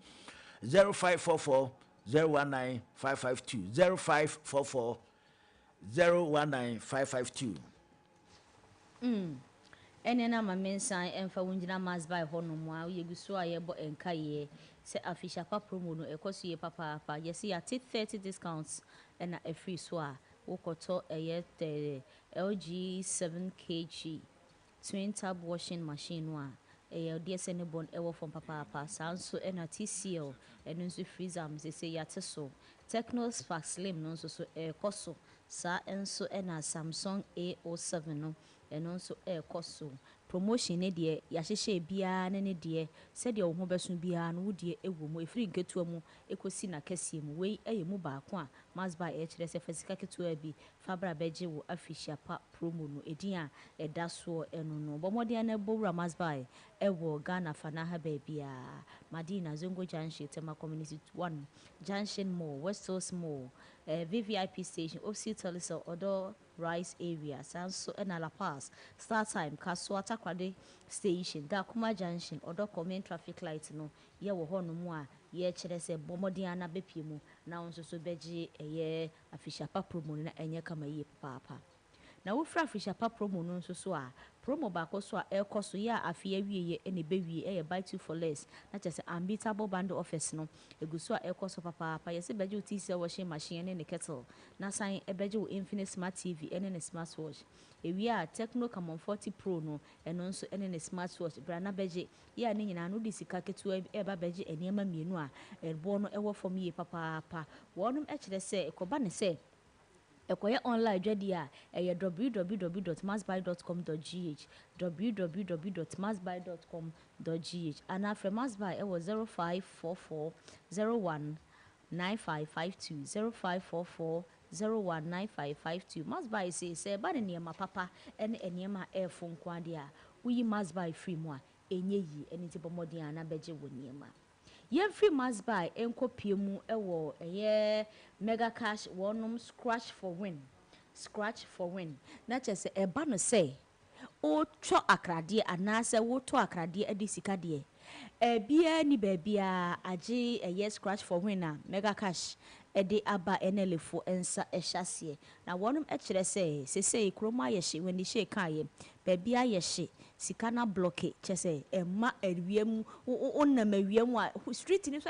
0544 019552 0544 019552 ene na mamensan emfa wunjina mass by hono mu a yeguso a yebo enkaye se official pa promo no ekoso ye papa yesi ya 30 discounts na a free so a wokoto eye LG 7kg twin tab washing machine wa DSN bond ewo from papa sanso na TCL eno nso freezer am se ya teso Technos Spark Slim no nso so koso sa enso na Samsung A07 no eno nso koso promotion ne de ya hyehye bia ne de se de wo ho beso bia no wo de ewo mu efiri nketua mu ekosi na kasie mu wei mu baako a masba kire se fasika ketua bi fabra beje wo official pa promo no edin a eda so eno no bomode na bowra masba ewo Ghana fana ha ba bia Madina Zongo Junction Tema Community 1 Junction Mall West Coast Mall VVIP station OC Telecel Odo Rice area Sanso na La Paz start time Kaswata Kwade station Dakuma Junction Odo Common traffic light no ye wo ho no mu a ye kire se bomode ana bepie mu na won so beji official pa promo na enye kama ye papa na wo fra official pa promo no so a promo ba ko so a ekoso ya afia wieye ene bewie buy two for less na chese unbeatable bundle office no eguso a ekoso papa yese beje TCL washing machine ne kettle na san ebeje wo Infinix Smart TV ene ne smartwatch ewie a Tecno Camon 40 Pro no eno nso ene ne smartwatch bra na beje ya ne nyina no disika ketu ba beje enema mienu a ebo no ewo fom ye papa wonum kire se ekoba ne se ekoye online dwadi a www.masbuy.com.gh www.masbuy.com.gh ana from masbuy 0544 019552 0544 019552 masbuy say ba ne ma papa ene enema efo nkwade a uyi masbuy free mu a enye yi eni ti bomodi ana beje wo niema yen free masbuy enkopie mu ewo mega cash wonum scratch for win na chese eba no say o twa akrade anase wo to akrade adi sika de bia ni bia age scratch for win na mega cash edi aba enelefo ensa ehyasie na wonum kire say sesei kroma yehye when di she kan ye bia yehye sika na block chese emma awiem onnam awiem a street ni so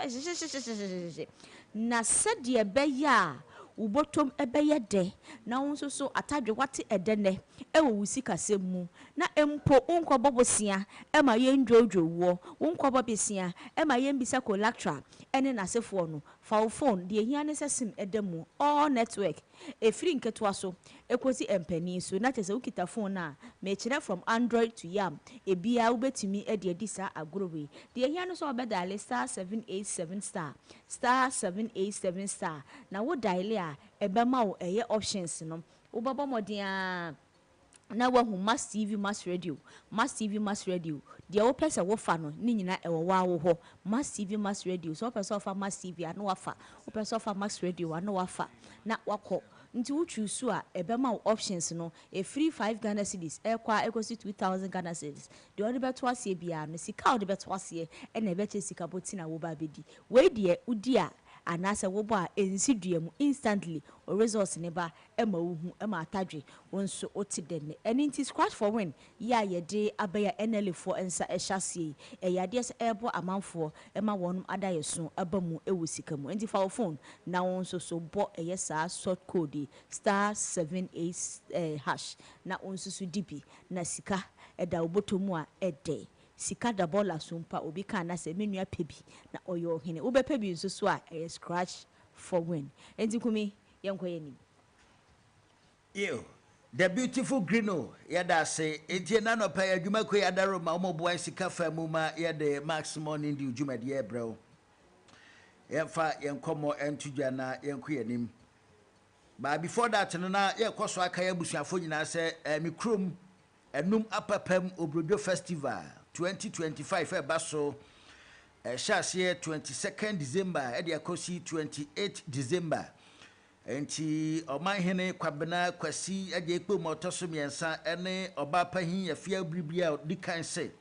na sede beya ubotom ebeye de na wonso so atadwe wate edene ewo wusika semu na empo unko bosia ema ye ndwodwo wo unko bobesia ema ye mbisa collateral ene na sefo no fa phone de hia ne sesim edemu all network efiri nketo aso ekosi empani so na chese ukita phone na me kire from Android to Yam ebia ubetimi ede edisa agorowe de hia no so obedale *787*787* na wo dial a ebema wo options no wo babo modern na wahu Mass TV Mass Radio de wo pese wo fa no ni nyina ewo wa wo ho Mass TV Mass Radio so pese ofa Mass TV ano wafa wo pese ofa Mass Radio ano wafa na wako nti wo choose a ebema options no e free 5 Ghana cedis ekwa ekosi 2000 Ghana cedis de odi beto ase bia no sika odi beto ase e na ebeche sika botina wo ba bedi we de udi a anase wo bo a ensidua mu instantly o results ne ba ema wo hu ema atadwe wonso otidenne eni nti scratch for win ya ye de abaya NL for ensa ehyasie e yade se ebo amanfo ema wonum ada yeso abamu ewo sika mu nti fa wo phone na wonso so bo eye sa short code *78 hash na wonso so dibi na sika eda obotomu a ede sika da bola sumpa obi kan na se menua pebi na oyo hene wo be pebi nso so a scratch for win enti kumi yenkoye ni yo the beautiful grino yada say enti na no pa adwuma ko yada ro ma omo boy sika fa mu ma yada maximum ndi adwuma de ebrɛw yemfa yenkomo entudwa na yenkoye nim but before that no na yekoso aka ya busuafo nyina se mi krom enum apapam obrodo festival 2025 baso shasiye 22nd December edi akosi 28 December enti oman hene kwabena kwasi edi ekpo motoso miensa ene oba pahin afia bribia dikan se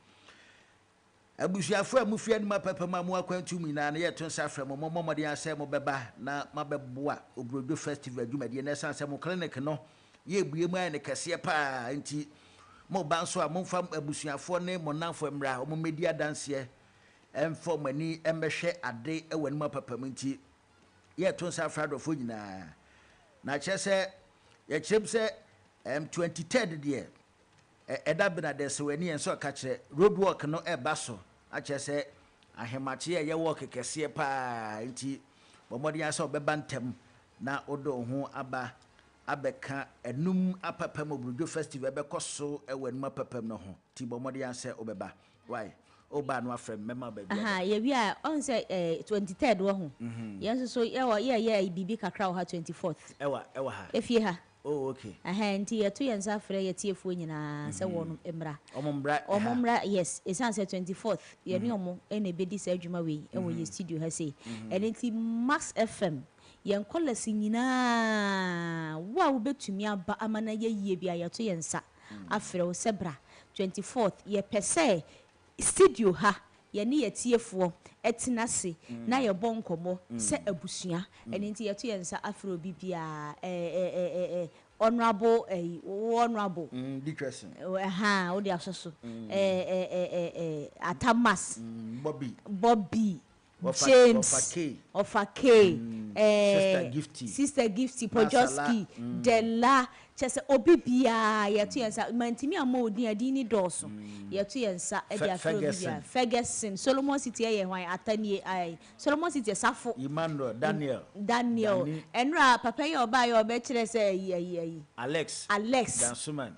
abusuafo amufia numa papam amu akwantu mina na yeto nsa frem momodi ase mo beba na mabeboa obrodo festival adwumade na sanse mo clinic no ye ebue mu ane kase pa enti mo banso a momfa abusuafo ne monanfo mra o media dance emfo mani embehwe ade ewani mapapam nti ye to nsa fradofo nyina na chese ye chimse 23rd de eda bena dese wani enso ka kire roadwork no ebaso a chese ahemache ye work kese pa nti bomodi asa obeba ntem na odo ho aba abeka enum apapam obrujo festival bekoso ewanum apapam no ho ti bomodi asa obeba why oba no afrem mema ba bia ye wi a on say 23rd wo ho yes so ye bibi kakra wo ha 24th ewa ha efie ha oh okay nti ye to yensa afre ye tiefuo nyina se wonum emra omomra yes esan say 24th ye ne omo ene bedi sa adwuma we ewo ye studio ha say enti Max FM yen kolasi nyina wa wo betumi aba amana ye yie bia ye to yensa afre wo sebra 24th ye pese studio ha ye ne ye tiefuo etinase na ye bonkomo se abusua enti ye to yensa afre obi bia honorable dickerson o de asoso Atamas Bobby James of a K Sister Gifty Pojoski Della chese obi bia ye to yensa mantimi amodi adini doso ye to yensa e dia Afrobia Ferguson Solomon City ye hwan atanie ai Solomon City safo Emmanuel Daniel enra papa ye oba ye oba kire se yi Alex Dansuman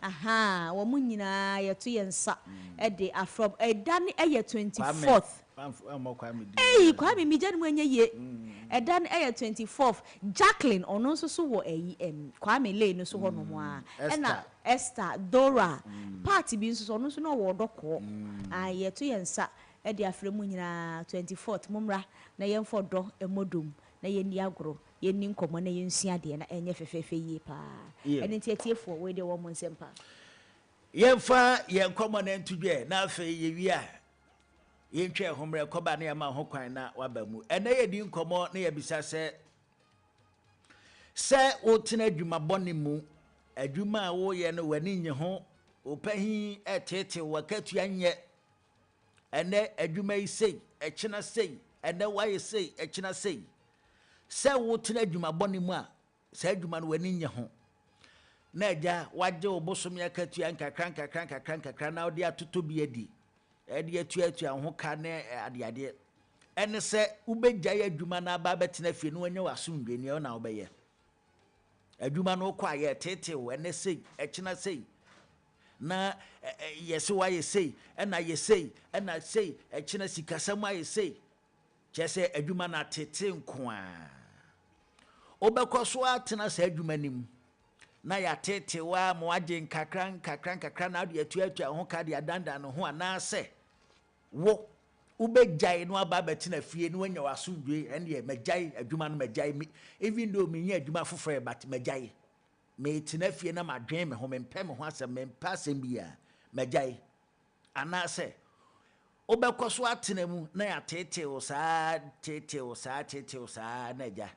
wo mu nyina ye to yensa e de Afro dan e ye 24th Kwame Mijani mwenye ye edan eye 24th Jacqueline ono nso so wo Kwame Lay no so hono mo a na Esther Dora party bi nso so ono nso no wo doko ye to yensa e de afremu nyina 24th mumra na yemfo do emodom na yeni agro yeni nkomo na yensua de na enye fefefe yie pa ene tietiefo we de wo mo nsempa yemfa yenkomo na ntudwe na afa yewia yentwe homre koba na yama ho kwan na wabamu ene ye di nkomo na ye bisa se wotena adwuma bone mu adwuma a wo ye no wani nye ho opahi etete wakatu anye ene adwuma yi sei echina sei ene waye sei echina sei se wotena adwuma bone mu a se adwuma no wani nye ho na agya waje obosom yakatu ankakran na odi atoto bi adi edi atu ho ka ne ade ene se ubegya ya adwuma na aba betena fie no wanya wasomdwe ne na obeye adwuma no kwa ye tete ene sei echina sei na yesi wa ye sei ena ye sei ena sei echina sikasam aye sei chese adwuma na tete nkoa obekoso atena sa adwuma nim na ya tete wa mo agye nkakran na ade atu ho ka de adanda no ho anase wo ubegyae no aba betina fie no wanya wasomdwe ene ye magyae adwuma no magyae even though me nya adwuma foforo but magyae metena fie na madwen me ho mempɛ me ho asɛm mempɛ asɛm bi a magyae anaasɛ wobɛkɔ so atena mu na yɛatetew saa na agya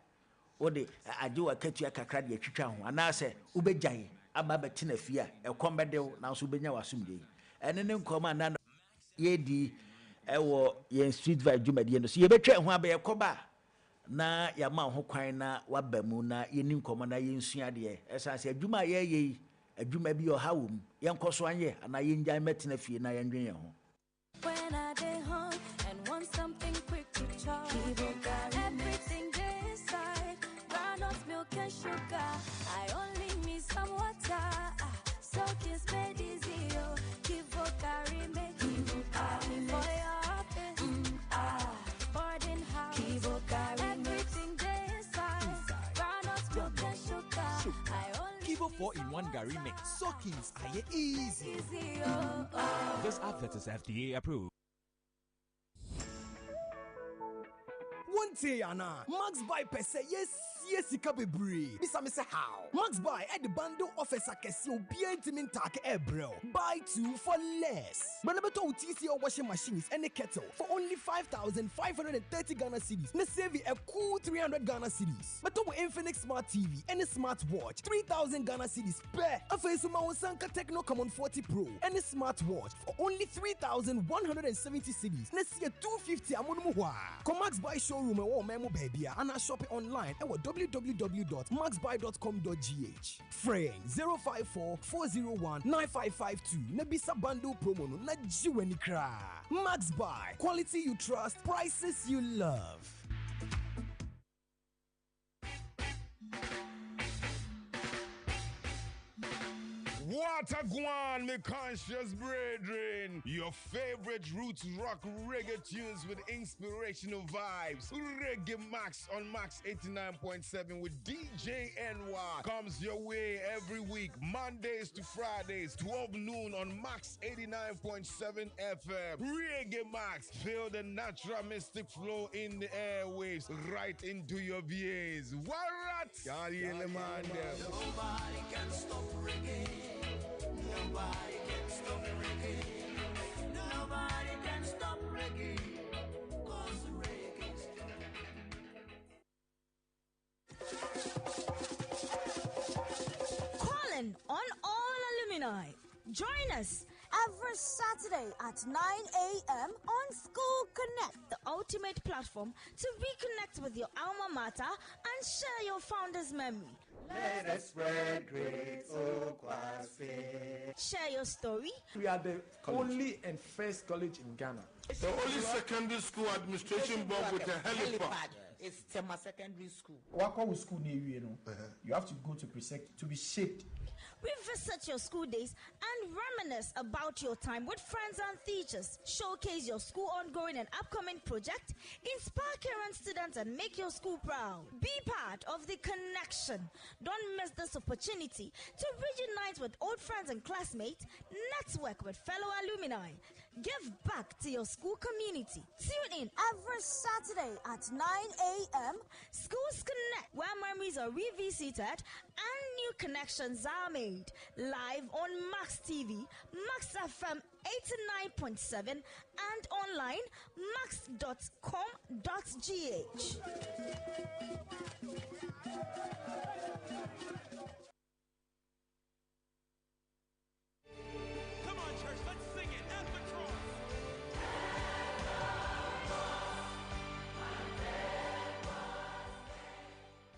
wode agye wakatua kakra de atwitwa ho anaasɛ wobɛgyae aba bɛtena fie a ɛkɔm bɛdew nanso wobɛnya w'asomdwe ɛne ne nkɔm a na yɛdi ɛwɔ yɛn street vibe dwumadie no so yɛbɛtwa ho abɛyɛ kɔba na yɛama ho kwan na waba mu na yɛni nkɔmmɔ na yɛnsua deɛ ɛsan sɛ adwuma a yɛyɛ yi adwuma bi ɔha wɔ mu yɛnkɔ so anyɛ anaa yɛngyae mɛtena fie na yɛndwen yɛn ho. When I dey home and want something quick to chop, everything dey inside, groundnut milk and sugar. I only need some water, soak is made easy. Oh, Kivo carry make Kivo carry for your office, boarding house. Kivo carry everything dey inside, groundnut milk and sugar. I only Kivo 4-in-1 Gary Mix. Soakings are easy. This advert is FDA approved. One day, Anna, Max Buy per se, yes, sika bebree. Bisa me say how? Max Buy at the bundle offers a kesi obi entimin tak ebro. Buy 2 for less. Benebeto TC or washing machines and a kettle for only 5,530 Ghana cedis. Na save a cool 300 Ghana cedis. Beto Infinix Smart TV and a smartwatch 3,000 Ghana cedis per. Afesuma Sanka Techno Common 40 Pro and a smartwatch for only 3,170 cedis. Na see a 250 amonumuwa. Come Max Buy showroom or memo baby and shop it online at www.maxbuy.com.gh. Frame 054 401 9552. Nebisa bundle promo no na jiweni kra. Max Buy, quality you trust, prices you love. What a guan, me conscious brethren. Your favorite roots rock reggae tunes with inspirational vibes. Reggae Max on Max 89.7 with DJ NY comes your way every week, Mondays to Fridays, 12 noon on Max 89.7 FM. Reggae Max, feel the natural mystic flow in the airwaves right into your ears. What? Nobody can stop reggae. Nobody can stop reggae. Nobody can stop reggae. 'Cause reggae is Calling on all alumni. Join us every Saturday at 9 a.m. on School Connect, the ultimate platform to reconnect with your alma mater and share your founder's memory. Let us spread great Okwasi. Share your story. We are the only and first college in Ghana. The only secondary school administration board with a helipad. It's Tema Secondary School. What school near you know? You have to go to Presec to be shaped. Revisit your school days and reminisce about your time with friends and teachers. Showcase your school ongoing and upcoming project. Inspire current students and make your school proud. Be part of the connection. Don't miss this opportunity to reunite with old friends and classmates. Network with fellow alumni. Give back to your school community. Tune in every Saturday at 9 a.m. Schools Connect, where memories are revisited and new connections are made. Live on Max TV, Max FM 89.7 and online max.com.gh. Come on, church, let's sing it at the cross.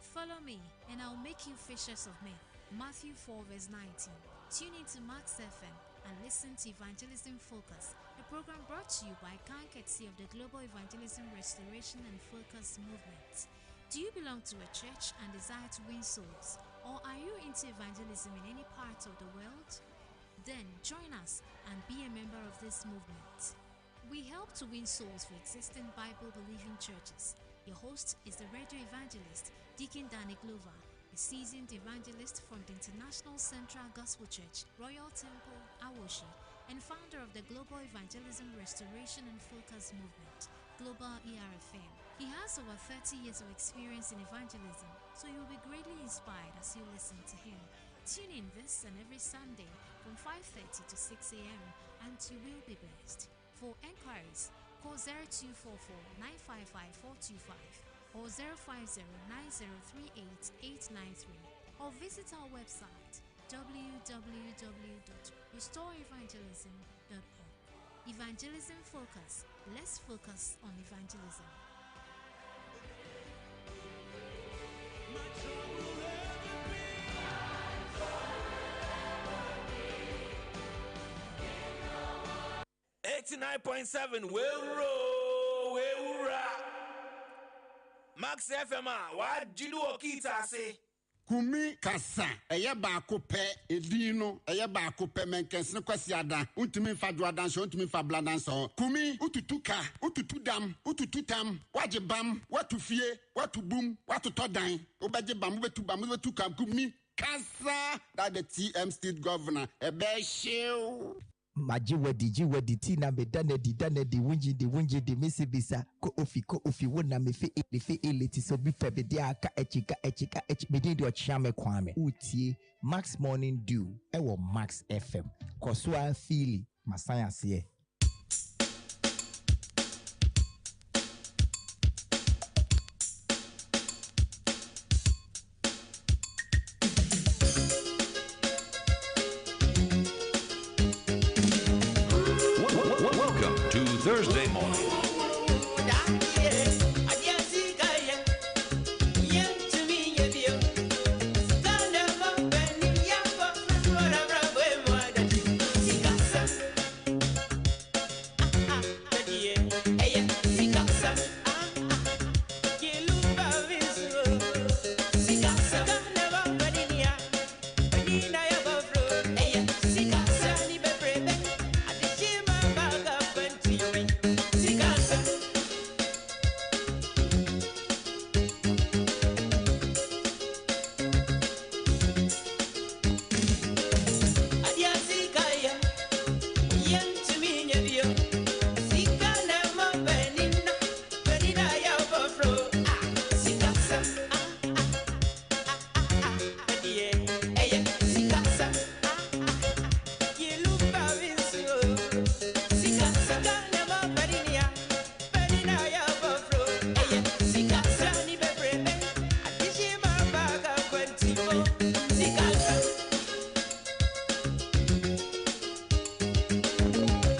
Follow me, and I'll make you fishers of men. Matthew 4 verse 19. Tune into Max FM and listen to Evangelism Focus, a program brought to you by courtesy of the Global Evangelism Restoration and Focus movement. Do you belong to a church and desire to win souls? Or are you into evangelism in any part of the world? Then join us and be a member of this movement. We help to win souls for existing Bible-believing churches. Your host is the radio evangelist, Deacon Danny Glover, a seasoned evangelist from the International Central Gospel Church, Royal Temple, Awoshi, and founder of the Global Evangelism Restoration and Focus movement, Global ERFM. He has over 30 years of experience in evangelism, so you'll be greatly inspired as you listen to him. Tune in this and every Sunday from 5:30 to 6 a.m. and you will be blessed. For enquiries, call 0244 955 425 or 050 9038 893 or visit our website www.restoreevangelism.org. Evangelism Focus. Let's focus on evangelism. $89.7 Max FM wa jidu okita se Kumi kasa eye baako pɛ edin no eye baako pɛ menkens ne kwasi ada untumi fa dwadan so untumi fa bladan so kumi ututu ka ututu dam ututu tam waje bam watu fie watu bum watu todan obaje bam betu ka kumi kasa that the TM state governor ebe shew Maji wedi ti na me dane di wunji di misi bisa ko ofi wona me fe ele ti so bi pebe de aka echika me di ochame kwame utie Max Morning Dew ewo Max FM koso an fili masaya se Thursday morning.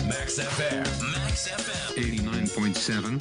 Max FM 89.7.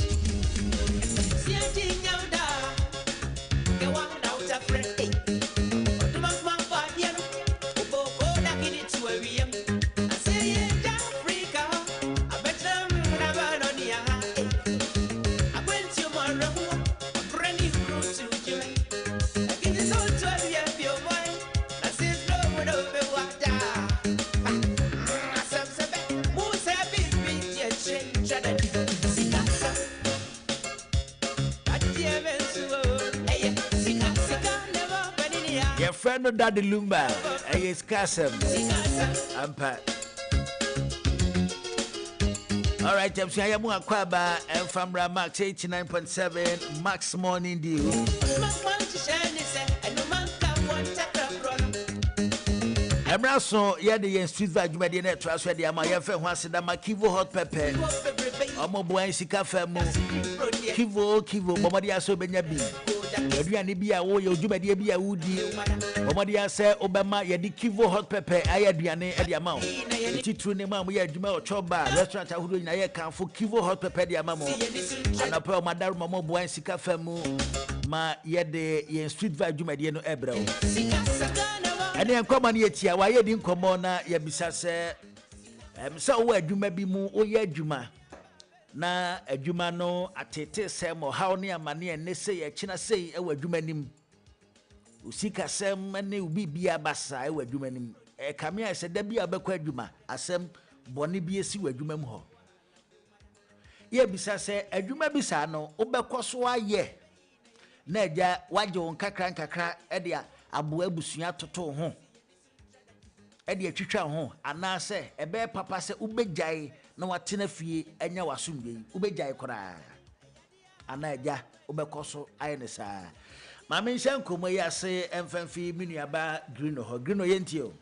Your friend of Daddy Lumba, is Kassam. All right, I'm saying I'm going to and from Max 89.7 Max Morning Dew. I'm also the street value medina transfer the Amaya once the Kivo hot pepper. Omo boy sika femu. Kivo, Momadia so benyabi. Aduane bia wo ye odwumade bia wudi omade ase obema ye di Kivo hot pepper ayaduane e dia ma wo titru ne ma mo ye adwuma ochoba restaurant ahudo nyina ye kanfo Kivo hot pepper dia ma mo anapa o madaru mo boan sika famu ma ye de ye street vibe adwumade no ebra wo ene enkwama ne yetia wa ye di nkomo na ye bisa se se wo adwuma bi mu o ye adwuma na adwuma no atete sem how ne amane ne se ye kina sei e wadwuma nim usika sem ne ubi bia basa e wadwuma nim e kamia se da bia bekwa adwuma asem bone bi esi wadwuma mu ho ye bisa se adwuma bisa no obekwaso aye na agya waje won kakra e dia abo abusua toto ho e dia twitwa ho anase ebe papa se ubegyae na watena fie enya wasumbe ubegyae kora ana agya obekoso aye ne saa Mama nshan komo ya se emfanfi minuaba Grino ho. Grino yenti o.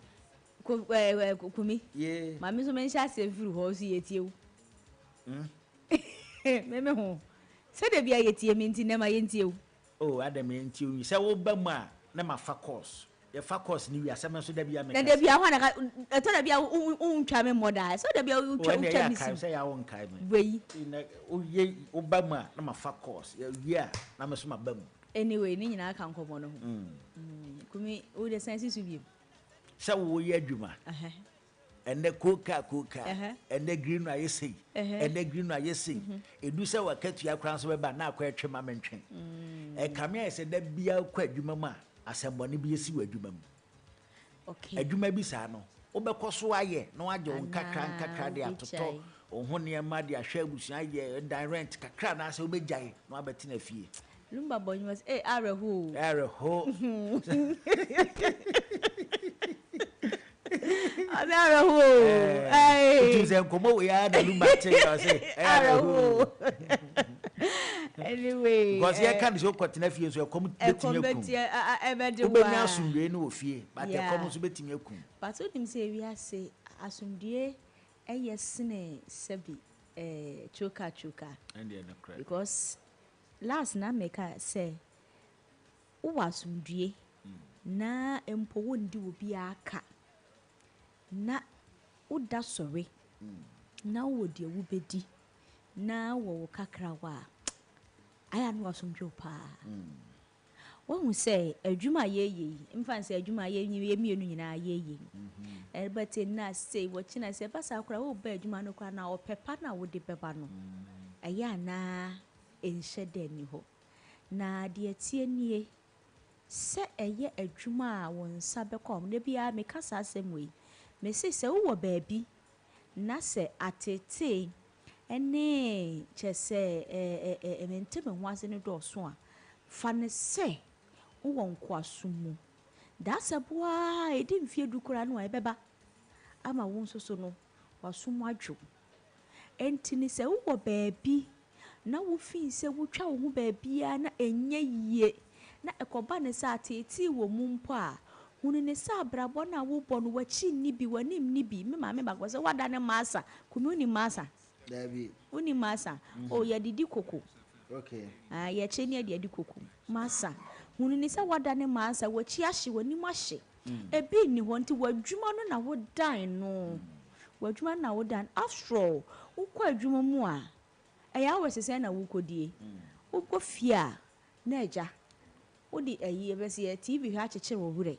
Kumi. Yeah. Mama so mensha se furu ho so yeti o. Meme ho. Se de bia yeti menti na ma yenti o. Oh, Adam yenti o. Se wo ba mu a na ma fa course. Ye fa course ni wi asem so da bia me. Na da bia ho na to da bia untwa me moda. So da bia utwa mi si. Se ya won kai me. Weyi. Na o ye wo ba mu a na ma fa course. Ya wi a na me so ma ba mu. Anyway, ni nyina kan komo no ho. Kumi o de sense su bi. Se wo ye adwuma. Ene koka ene green na yesi ene green na yesi edu se wakatua kran so beba na akwa etwe ma mentwen kame ese da bia kwa adwuma ma asembone bi yesi wa adwuma mu okay adwuma bi sa no obekoso aye na waje on kakra de atoto ohone ma de ahwa abusu aye direct kakra na se obegyae na abeti na fie lumba boy was areho Araho. Hey. It is komo we are the lumate say. Araho. Anyway. Because here can so kwatena fie so kom betimi akun. Ebede wa. Obenya asumdue na ofie, but e kom so betimi akun. But so dim say we ase asumdue eyesene sebi choka. And the cry. Because last na make say wo asumdue na empo wondi obi aka. Na uda sori na wo de wo bedi na wo kakra wa aya no asomdwo pa wo hu say adwuma ye mfa say adwuma ye mienu nyina ye elbete na say wo china say basa akra wo ba adwuma no kwa na opepa na wo de beba no aya na enhyede ni ho na de tie nie se eye adwuma wo nsa bekom na bia me kasa asemwe me say se wo baabi na se atete ene chese menteme ho ase ne do so a fa ne se wo nko asumu da se boa edi mfie dukura no e beba ama wo nsoso no wasumu adwo enti ni se wo baabi na wo fi se wo twa wo baabi a na enye yie na ekoba ne sa atete wo mu mpo a hunu ne sa brabo na wo bo no wachi ni bi wanim ni bi me ma me ba kwase wada ne masa kumi masa David uni masa o ya didi koko okay ya cheni ya didi koko masa hunu ne sa wada ne masa wachi ahye wanim ahye ebi ni ho nti wadwuma no na wo dan no wadwuma na wo dan after all ukwa adwuma mu a eya wesese na wo kodie ukwa fia na eja odi ayi ebese TV hwa chechire wo hure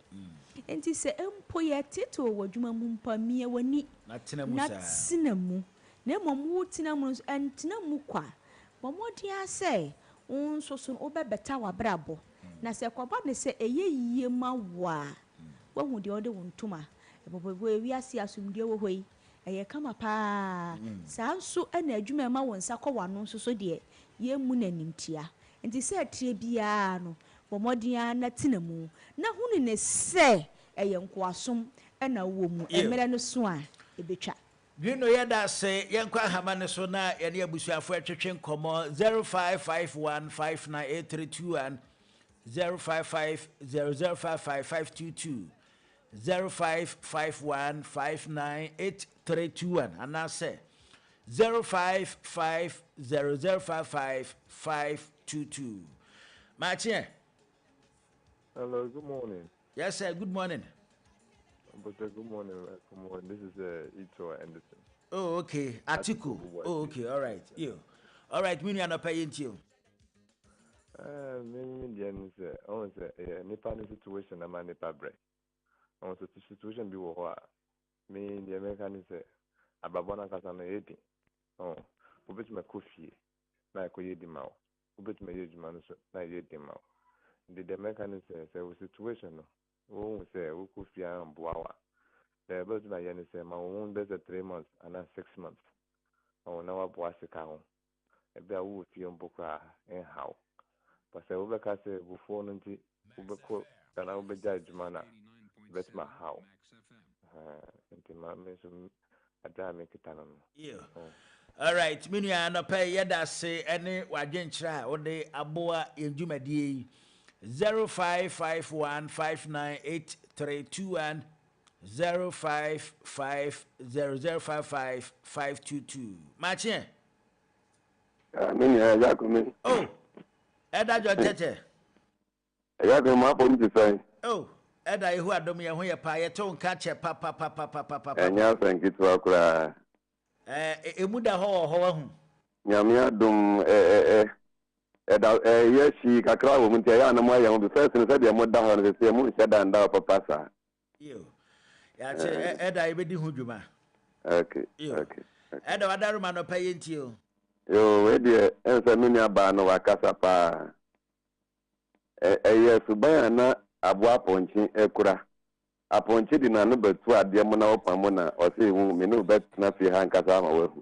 enti se empo ye tito wadwuma mu mpamie wani na tena mu na momu tena mu entina mu kwa bomodi ase unsoso obebeta wabrabo na se kwaba ne se eye yie ma wa wahu de ode wontuma ebobo wi ase asumdie wo hoi eye kama pa sanso na adwuma ma wonsa kwa wano nsoso de ye mu nanimtia enti se atie bia no bomodia na tinamu na hunu ne se eye nkoasom na wo mu emere no so a ebetwa Grino yeda se yenkwa hama ne so na ye ne abusuafo atwetwe nkomo 0551598321 0550055522 0551598321 anase 0550055522 Machie. Hello, good morning. Yes, sir. Good morning. Good morning. This is Ito Anderson. Oh, okay. Atiku. Oh, okay. All right. You. All right. Me no pay you. Me say, I want to say, Nepal situation am Nepal break. I want to situation be wo me the American say, ababona kasa na yedi. Oh, ubet me kofi na ko yedi ma. Ubet me yedi ma na yedi ma. The American say situation no. Won say we could fear and boawa. The birds my yen say my own better 3 months and 6 months. Oh now boasika home. A bear would feel bookra and how. But say Ubeka say before Nanti Ubeko than I will be judge mana. Bet my how. Into my mission a damn it. All right, Minia no pay yada say any wagentra or the aboa in Jumadi. 0551598321 0550055522. Machine. Oh, Eda John Tete. Oh, Eda, who had me when you pay a tone catcher, papa. And yes, thank you to our cry. Emuda ho. Yamia dum, yes, she can cry woman. I am the first and said, I'm down the same moon, said, and our papa. You. Eda, I bid you, okay. Eda, what are man paying to you? Yo, dear, answer me about no Casapa. Yes, Subayana, Abua Ponchi, Ekura. A ponchi in a number 2 at Diamona Pamona, or say, we know better not see Hankasama.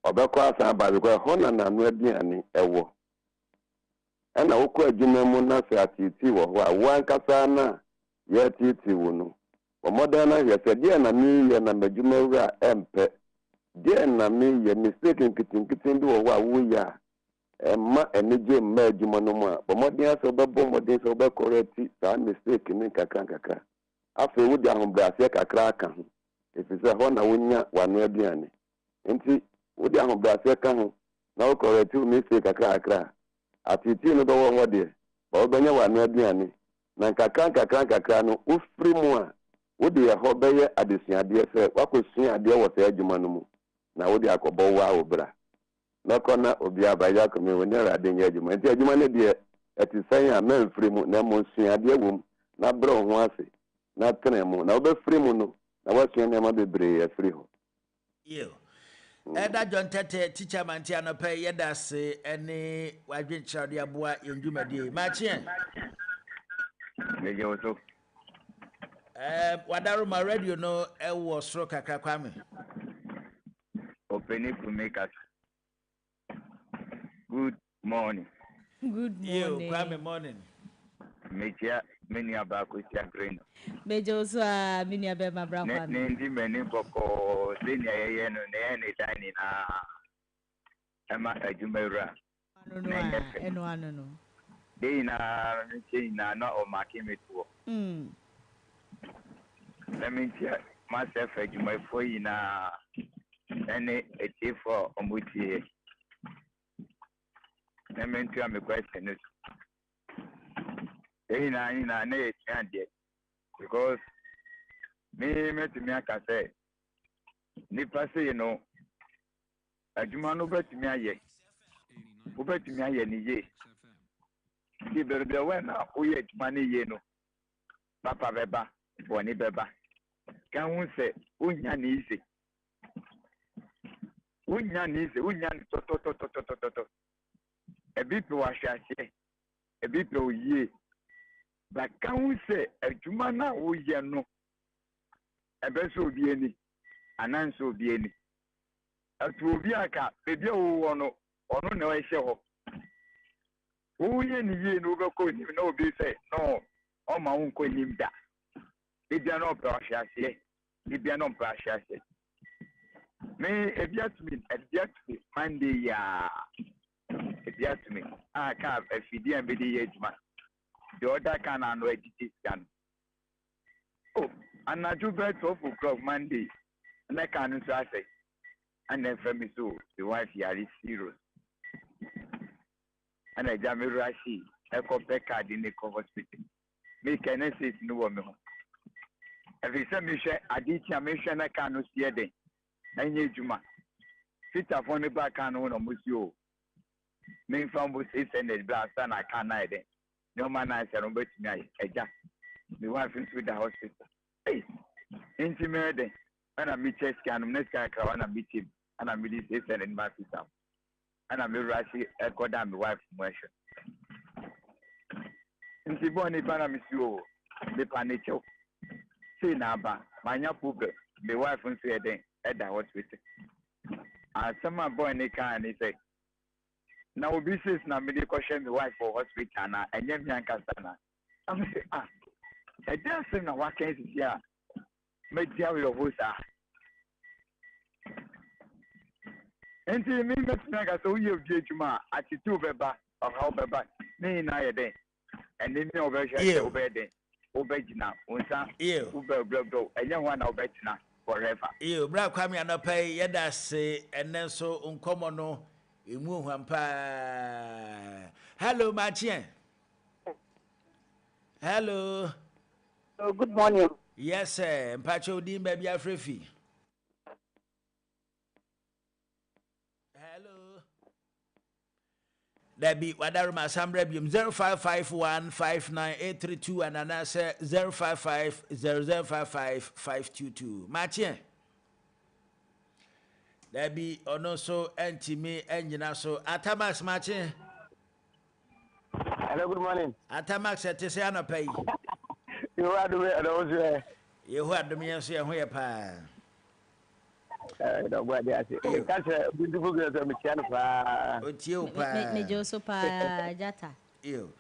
Obekwa Samba, because Hona and Rediani, Ewo. And I will call Jimena Sati, one Casana, yet it will. For Moderna, yes, again, a million and the Jumera Empe. Dear na me, ye mistaken kitchen do what we are. Ma and the gym merge monoma, but more than so babo, more than so be correct, I'm mistaken in Kakaka. After would the home brasica cracken. If it's a Hona Winya, one way behind. And see, would the home brasica now correct two mistake a cracker. At it, you know what dear. But when you are near behind, Nanka crano, who free more. Would be a hobby at the same idea, sir. What could see idea was a Jumanumu? Now, would you have a bra? No corner of the Abayaka me when you're adding your Juman. Jumani dear, at the same a man free moon, no more see a dear womb, not brown once, not Tenemo, now be free moon. Now, what's your name of the bray a free home? You. Eda John Tete, teacher Mantiano pay Yedase, any Wajin Chardia Bois in Jumadi. Machine. Wadaruma radio no was stroke a crackame. Open it to make us. Good morning. Good morning. You, Kwame morning. Major, many about Christian Green. Major also, many about my brother. Nindi many boko, senior, and any dining. Emma Jumera. No. They are not on my chemical. Let me tell myself, my phone any a chief for Omuti. Let me tell me question. In a net, because me, I can say, Nipa say, you know, a Juman over to me, over to me, ye. See, the when we had money, you know, Papa Beba, Bonnie Beba. Can we say, Unyan easy? Unyan toto. A bit was a bit of ye. But can we say, a Jumana, we no, a vessel be any, an answer be any. As will be a cat, baby, or no, I show. Who ye no go, no be say, no, on my own coin him that. If they are not precious, if they are not precious, may adjust me, Monday, adjust me. I can't a feed and be the age man. The other can unread it done. Oh, and I do bed 12 o'clock Monday, and I can't say, and then from me so, the wife here is serious. And I jam Rashi, I call Pekard in the hospital. Make an essay no woman. Every time I did a mission, I can't see a day. And ye, Juma. Sit up on the back and on a monsieur. Main from was 600 blast, and I can't hide it. No man, I said, but me, I just. The wife is with the hospital. Hey, intimate. And I meet Cheska and next guy, and I meet him, and I meet his 600 my system. And I'm Rashi, I call down the wife from Russia. In the bonnet, Panamisio, the Panicho. Say now, my young poop, the wife from Sweden at the hospital. And some boy in the car and he said, now this is now me question the wife for hospital and young Castana. I'm saying, I just say now what can you see? Make your voice. And see me, make so you get Juma at the 2 Beba of how Beba. ne na ye den ene ne obehwe obeden obegina unsa ubebrebdo enye ho na obetina forever bra kwame anopai yeda se ene so nkomo no emu hwampa. Hello Machien. Hello. Good morning. Yes sir, mpacho din baby afrefi. Debbie, whatever my sambrabium 05515982 and anasa 0550055522. Matien. Debbie, ono so entime engina so Atamax Matien. Hello, good morning. Atamax at Tiziano pay. You are the you had the means here where pa. No, what they are saying. That's a beautiful girl to Michiana. Mejoso pa Jata. You.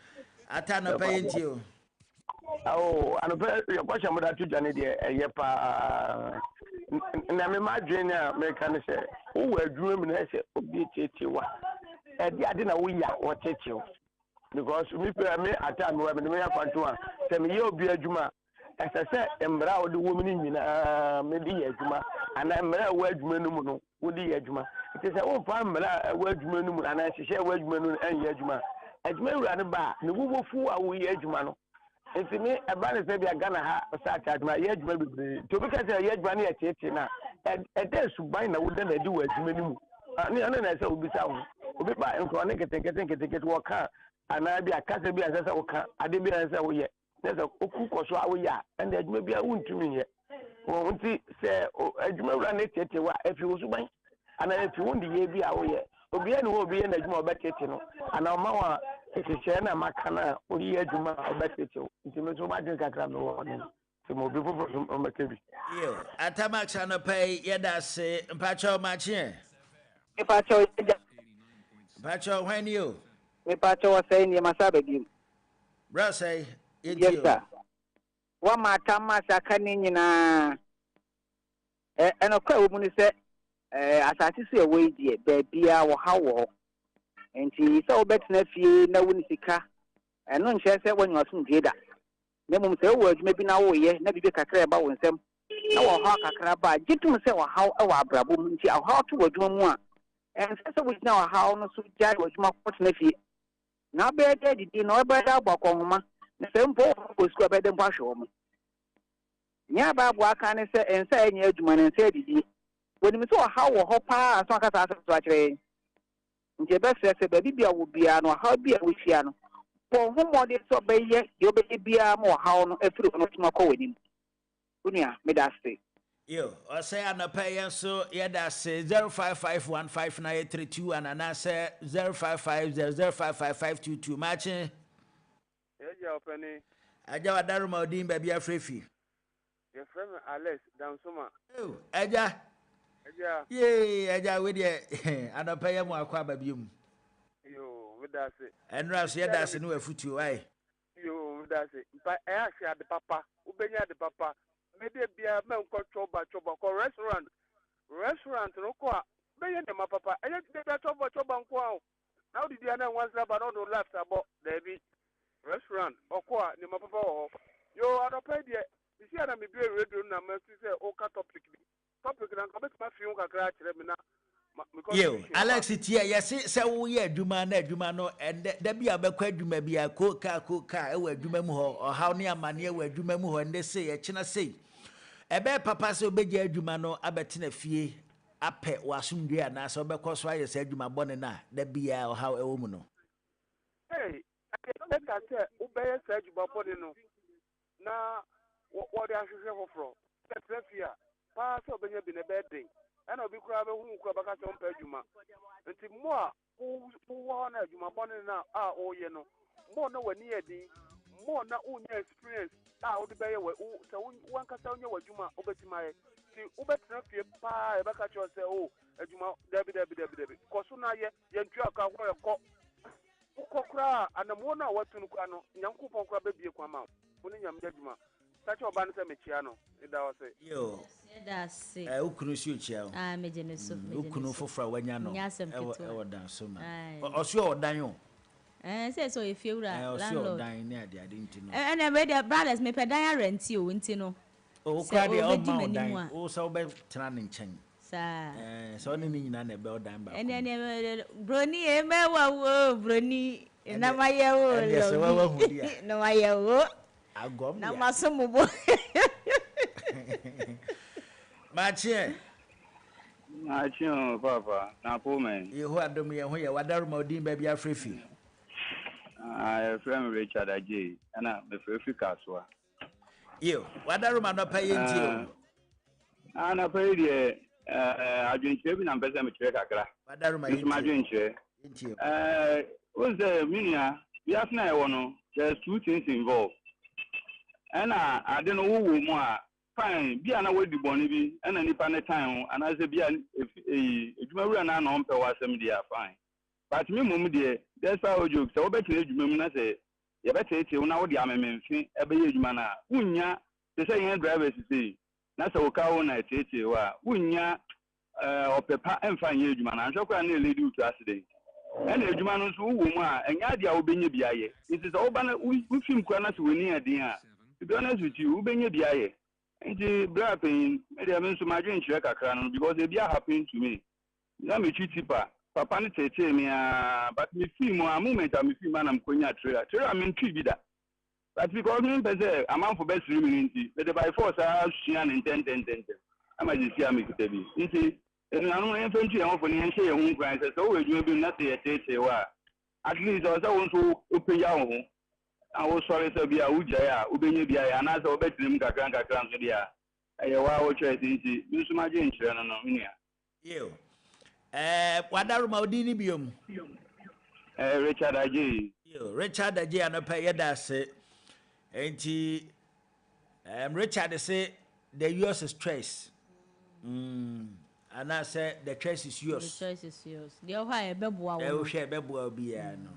Atana paying you. Oh, and your question about to Johnny dear, yepa. Name my junior mechanic say, who were dreaming as a BTT. I didn't know we are what it you. Because me at time when we are going to tell me you'll be a Juma. As I said, embrow the woman in maybe a Juma, and I'm a word menum, would the Ejuma. It is a old farm, a word menum, and I share word menum and Yejuma. As may run about, the woo fool are we Ejumano. It's me a banner baby, I'm gonna have such as my Yejma to look at a Yejmani at Yetina, and there's to bind a wooden do as menum. And I said, will be sound. Will be by and chronic and get work car, and I be a category as I will, I didn't be as I will yet. There's a cook or so our ya, and there may be a wound to me yet. Won't see, say, as you may run it if you was mine, and if you want the year be our yet, Obian will be in a more better, and our Mawa, if you share a macana, or year Juma or better, it's much as I can know. So more people from my TV. You, Atamax and a pay, yada say, Pacho Machine. If I chose Pacho, when you, if Pacho was saying you must have a game. Brassay. Yes, sir. One more time, I can in and of course, when you say, as I see a way, dear, baby, our how, and she saw better nephew, no one is a car, and none shall say when you are soon did. Never say words, maybe now, yeah, never be a cry about them. No, how a crab, get to say how our bravo, how to a doing one. And so we know how no so judge was my nephew. Now, bear daddy, no better about Conma. The same boy was better than Basham. Near Baba can say and say, Edgeman and said, when we saw how a hopper as long as I was train. The best says a baby would be an or how be a Luciano. For whom more they saw by yet, your baby more how a fruit not smoke with him. Unia, made us say. You, or say I'm a payer, so yeah, that's 05515932 and an answer 0550055522. Matching. Yeah, Penny. I got a Daruma Dean baby a free fee. Your friend Alex down summer. Oh, Aja. Yay, Aja with you. And I pay him more quabab you. You, with that. And Ross, yeah, that's a new foot you, eh? You, that's it. But I actually had the papa, Ubenya the papa. Maybe be a man called Choba restaurant. Restaurant, no qua. Bayan my papa. I just did that Choba Choba. Now did the other ones about all the left about Debbie restaurant or qua, near my papa. You are not paid yet. You see, I'm a very radio number to say, okay, topic. Topic, and I'm my few crack. You, Alex, here, yes, so we are Dumana, Dumano, and there be a backward, maybe a coca, where Dumemo, or how near Mania, where Dumemo, and they say, a China say. A bear papa so big Dumano, Abertina fee, a pet was soon dear, and I saw because I said, my bonnet, that be how a woman. Hey, I said, Ubay said you bought now, what they are from? That's here. Pass over here in a bad day. And I'll be crying who come back on Pejuma. Until more who want to do my bonnet now, oh, you know, more no one near the more not own experience. Now, the bay away, so one can tell you what you might over to my see, Uber Traffic, pie, back at you say, oh, Juma, Debbie. Cosuna, Yantua, where a cock, Ukokra, and the more now what to Nucano, Yanku Pokra baby, come out, putting your Juma. Such a banner, Michiano, it was it. Yo. That's it. Ukunu Suchel. Ah, Major, Ukunu for Frawanyano. Yes, I dance so much. Or sure, Daniel. Say so if you are landlord. Dying near the identity. And I made their brothers may pay rent you, Wintino. Oh, quite the old man. Also, about turning chain. Sir, so only none about dime. And then Brony, Brony, and now my year. No, I year. I'll go now, my son. Match. Papa, now, poor man. You had to me and where what are my dear baby are free. I have friend Richard Ajay, and I'm the free castle. You, what are my not paying you? And I paid I've been shaving and better material. What are my drink? Was the Minia? Yes, no, there's two things involved. And I don't know who more. Fine, be an away the bonny and any panel time, and as a be a Jumaru and an per was some dear fine. But me, mum, dear, that's our joke. So better age, Mumna say, you better take you now the armament, every age manner. Unya, the saying drivers say, that's a cow night, Unya, or Peppa and fine age man. I'm sure I nearly do to us today. And the Jumanus who woman, and Yadia will be near Biaye. It is all banner with him, Quanas, we near dear. To be honest with you, who be near Biaye. And the black pain, maybe I mean to my drink check a crown because they be happening to me. Let me cheat Papa, tell me, but me feel more moment. I'm a few man. I'm going to trailer. I mean, tree that. But because me, I'm out for best community. But by force, I have seen and 10. I might just see I'm to tell you. You see, and I'm not infantry and for the and share home crisis. So we will be not the at least I was also open your home. I was sorry to be a Ujaya, Ubenia, and as I bet him Granka Transia. I will try to use my drink. You. What are Maudini Bium? Richard Ajay. Richard Ajay, and a pay that's it. Ain't he? Richard say the yours is trace. And I said the trace is yours. The choice is yours. The Ohio Bebwa will share Bebwa Biano.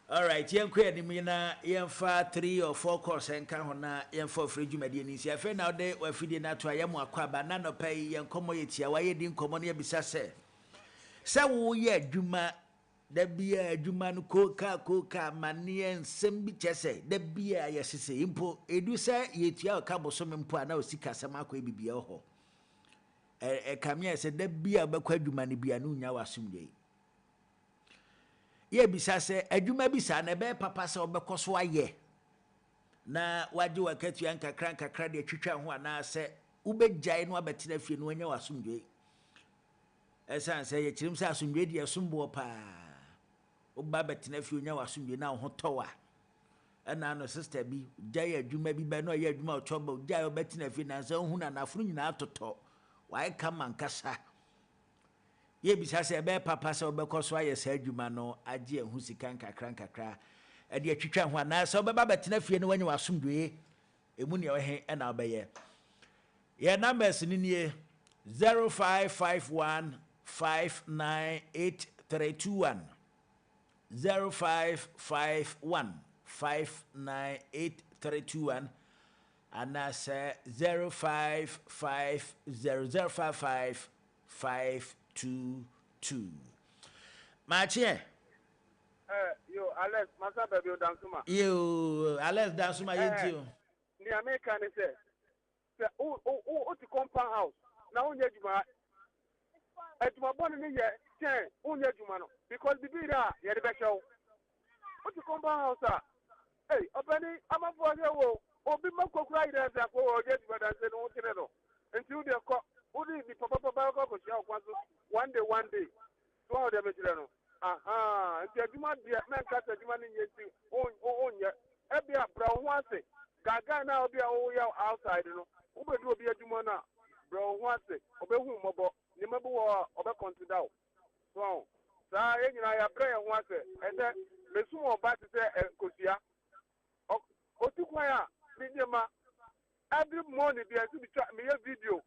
All right, young queer, Mina, young far 3 or 4 course and Kahona, young for free Jumadianis. I found out they were feeding out to a Yamua Quaba, none of pay young commodity, why you didn't come on here beside say. So, yeah, Juma, the beer, Juman coca, mania, and Sembi Chesse, the beer, yes, say, impo, edu say, yet your cabo some impo, now sika samako be oho. A camia said, the beer, but quite Jumani be a new assume day. Ye bisa se adwuma bisa na be papa se obekoso aye na waje wakatu yanka kranka de twitwa ho ana se ubegyae no abetena fie no anya wasomdwe esan se ye kirim se asomdwe de asombo pa oba betena fie nya wasomdwe na ho towa ana no sister bi gyae adwuma bi ba no ye adwuma otoba gyae obetena fie na se hu na nafuru nyina atoto wai kama nkasa ye bisa se be papa se obekoso aye se adwuma no agye ehu sika nkakra e de atwitwa ho ana se obeba betena fie no wanya wasomdwe emu ne ohe e na obeye ye numbers ni nie 0551 598321 0551 598321 ana se 0550055522 Machie yo Alex masa baby dansuma yo Alex dansuma yenti ni America ni say o ti compound house na onye juma etuma boni ni ye ten onye juma no because the bill da ye de be show o ti compound house hey obani amafo ye wo obi makokura ire se ko oje juma dan se no tine no until they ko odi ni papa ko sia okwaso one day so how they make no aha nti juma dia men ka ta juma ni yeti onye ebi abra ho ase gaga na obi a wo ya outside no ubedu obi adwuma na bro ho ase obehu mobo ni mabu wo obe consider so sa enyina ya bra ya ho ase ende mesumo oba te se kosia otukwa ya ninyema every morning bi asu bi me ya video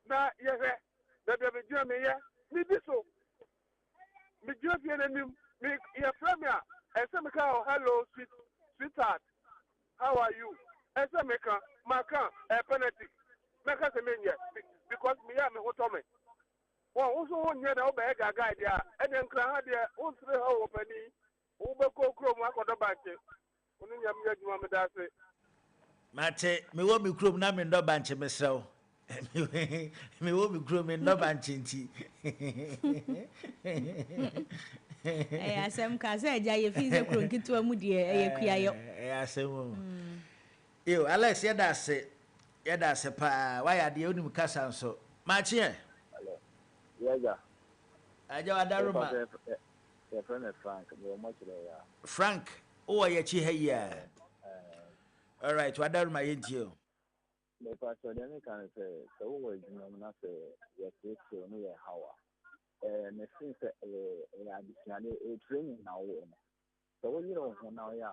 na yehe da bi me me ye mi bi so mi jua bi na nim mi ya premier ese me ka hello sweetheart how are you ese me ka maka penalty meka se menye because me ya me hotome Well, also one year over a guy there, and then Krahadia, who's the whole opening, Ubeko Chrome, Wakodabache. Only you want me that say. Mate, me wo me krom na me ndo banche mesrew. Me wo me krom me ndo banche nti. Asem ka say ja ye fi se krom kitu amu de ye kuayo. Asem. Yo Alex yeda se pa why ade onim kasa nso. Machi e. Yeah. Aja wadaruma. Your friend Frank, we much there. Frank, oh ye chi ha all right, wadaruma yentio. Me pastor dem kan say so we adwuma na say ye take no ye hawa. Me sin say additional training now. So we know now ya.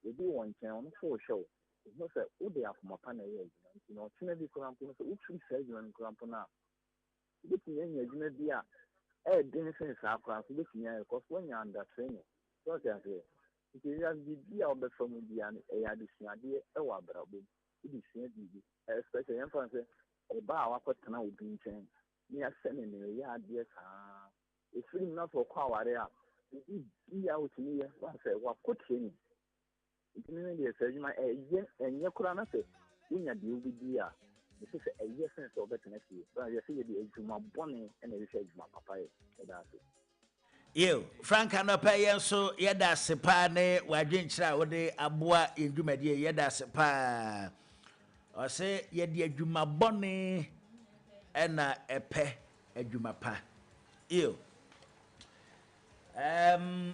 We do one thing on for show. It's not say who they are from a panel here. You know, tena bi kurampo so who treat say you and kurampo na. This is any adwuma bia den say sa kurampo this is because when you under training. So say it is just be out the from the additional idea or brabo. It is same especially in France. A bar what can I be chain. Near sending the yard, yes, it's really not for quite area. Be out to me, once I was put in. It's meaning the surgeon, yes, and your corona say, in a deal with dear. This is a yes sense of better next year. But I see the age of my bonnet and the age of my papa. Yo, Frank anopa so yeda sepa ne wadwenkyira wode aboa endwumade yeda sepa. O se yede adwuma bone ena epe adwuma pa. Yo.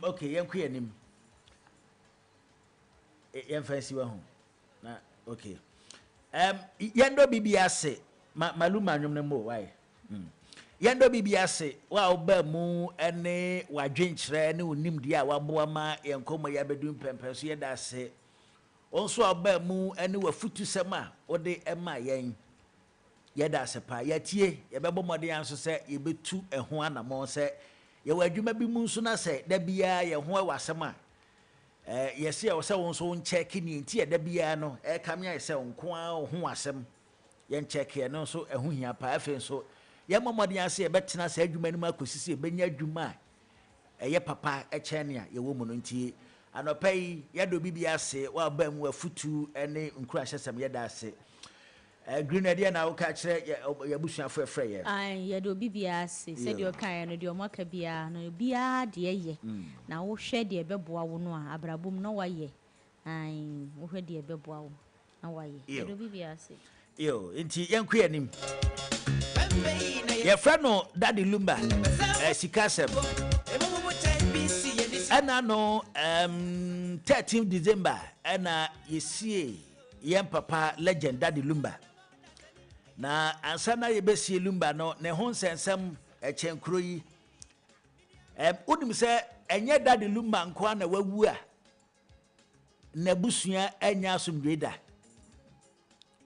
Okay, yenku yanim. Yenfansi wa hu. Na okay. Yendo bibia se maluma nwom ne mo why. Yendo bibia se wa oba mu ene wadwenkyere ne onimdi a waboa ma yenkomo ya bedum pempeso yeda se onso oba mu ene wafutu sema ode ema yen yeda se pa yatie yebebo mode anso se yebetu eho anamo se ye wadwuma bi mu nso na se da bia ye ho wasema yesi ye se wonso ncheck ni nti ye da bia no kamya se nko a ho asem ye check ye no so eho hia pa afen so ye momode ase ye betena se adwuma ni makosisi benya adwuma ye papa echenia ye wo mu no nti anopai ye do bibia ase wa ba mu afutu ene nkura hyesem ye da ase grenadier na wo ka kire ye busuafo efre ye ye do bibia ase se de o kan no de o maka bia no bia de ye na wo hwe de beboa wo no a abrabom no wa ye wo hwe de beboa wo na wa ye do bibia ase yo nti yenku yanim ye friend no Daddy Lumba sikasem ana no 13 December ana yesie yem papa legend Daddy Lumba na ansana yebesie Lumba no ne ho nsensem echenkro yi unim se enye Daddy Lumba nko na wawu a na busua anya asomdweda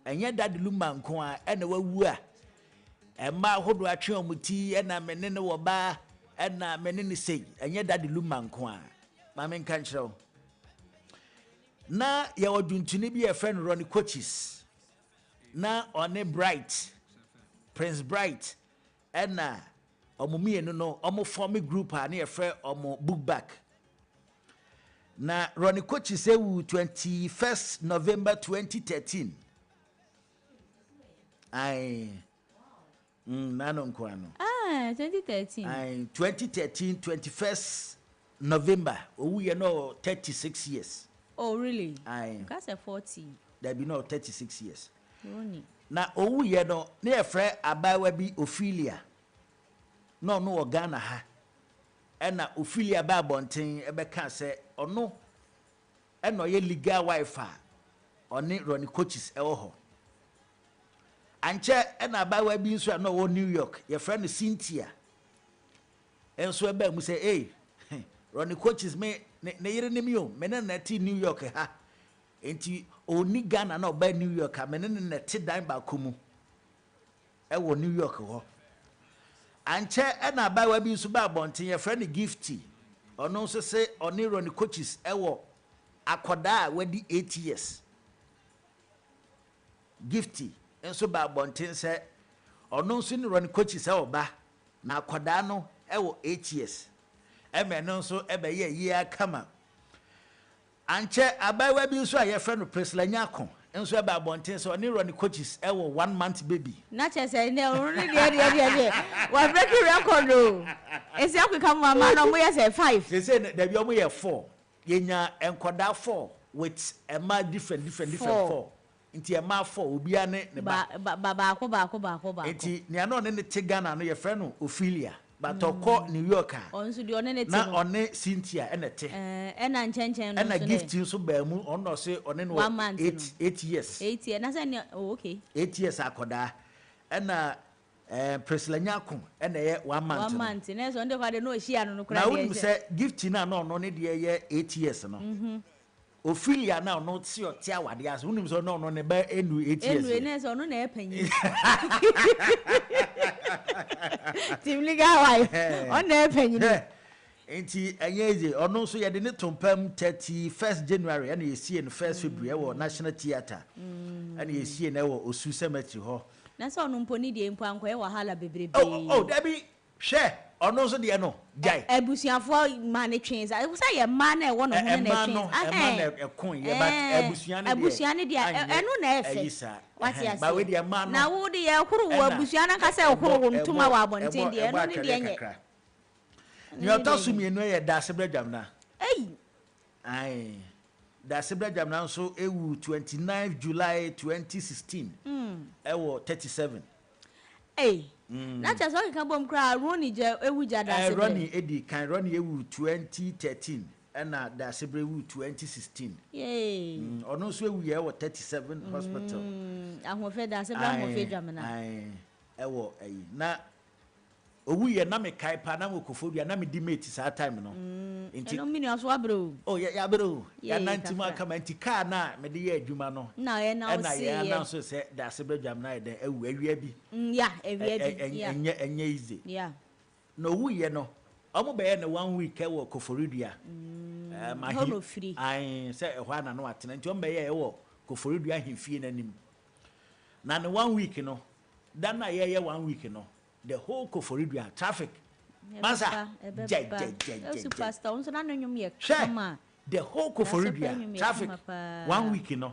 enye Daddy Lumba nko a na wawu a emma hodo atwe omuti ena menene wo ba ena menene sei enye Daddy Lumba nko a ma men kan kyerɛw na ye woduntuni bi e friend Ronnie Coaches na one Bright Prince Bright ena omumienu no omo form group a na ye frɛ omo book back na Ronnie Coaches ewu 21st November 2013 ai nano nkwano 2013 2013 21st November owu ye no 36 years. Oh really? Aye. That's a 40. There be no 36 years. Only. Na owu ye no na efre abawa bi Ophelia. No Ghana ha. Ena Ophelia ba bonten ebeka se ono eno ye legal wife a oni Ronnie Coaches ewo ho. Anche ena abawa bi nso na wo New York ye friend Cynthia. Enso eba mu se eh Ronnie Coaches me ne yire nim yo me na ti New York ha enti oni Ghana na oba New York ha me ne ti dan ba komu e wo New York ho anche e na ba wa bi nso ba bonten ye friend Gifty ono nso se oni Ronnie Coaches e wo akoda a wadi 8 years Gifty enso ba bonten se ono nso ni Ronnie Coaches e wo ba na akoda no ewo 8 years eme no so ebe ye yia kama anche abawa bi so aye friend Priscilla Nyako nso ebe abonten so oni run coaches ewo 1 month baby na chese ne oruni de wa break record o esi akweka mama no mo yes 5 they say there be omo ye 4 yenya enkoda 4 with a ma different 4 nti e ma 4 obi ane ne ba nti ne ano ne te Ghana no ye friend no Ophelia but okọ New York onso de one ne te na one Cynthia ene te ena nchenchen no ena gift nso ba mu ono se one no 8 years 8 years na say okay 8 years akoda ena Priscilla Nyako ena ye 1 month 1 month na so ndekwa de no ohia no kura de na we say gift na no ne de ye 8 years no Ophelia na no ti o ti awade as unim so no ne ba enu 8 years enu ne so no na epanyi timliga wai on na epanyi enti enyeje ono so ye de ne tompam 31st January and ye see in 1st February wo National Theatre and ye see na wo Osu Cemetery ho na so no mponi de mpo anko ye wahala bebrebe oh Debbie share ono so de no jai ebusuafo ma ne twins I say ye ma na e wo no ho na twins na ekon ye but ebusuane de enu na efe what you say na wo de ye kuru wo ebusuane ka say kuru wo ntuma wa abonten de enu ne de enye ni otasumi enu ye da sebra jamna ai da sebra jamna nso ewu 29 July 2016 ewo 37 na chaso ka bom kra Ronnie je ewu jada sebra Ronnie edi kan Ronnie ewu 2013 na da sebra ewu 2016 ono so ewu ye wo 37 hospital ahofe da sebra ahofe jamna ewo na owu ye na me kai pa na Okofodua na me di mate sa time no enti no mini aso abro ya bro ya nanti ma kama enti ka na me de ye adwuma no na ye na o se ye na so se da sebra dwam na de ewu awia bi enye easy no owu ye no omo be ye na 1 week e wo Okofodua ma hi ai se e hwa na no atena enti omo be ye wo Okofodua himfie nanim na ne 1 week no dan na ye 1 week no the whole Okofodua traffic masa superstar unso na nyum ye kama the whole Okofodua traffic 1 week no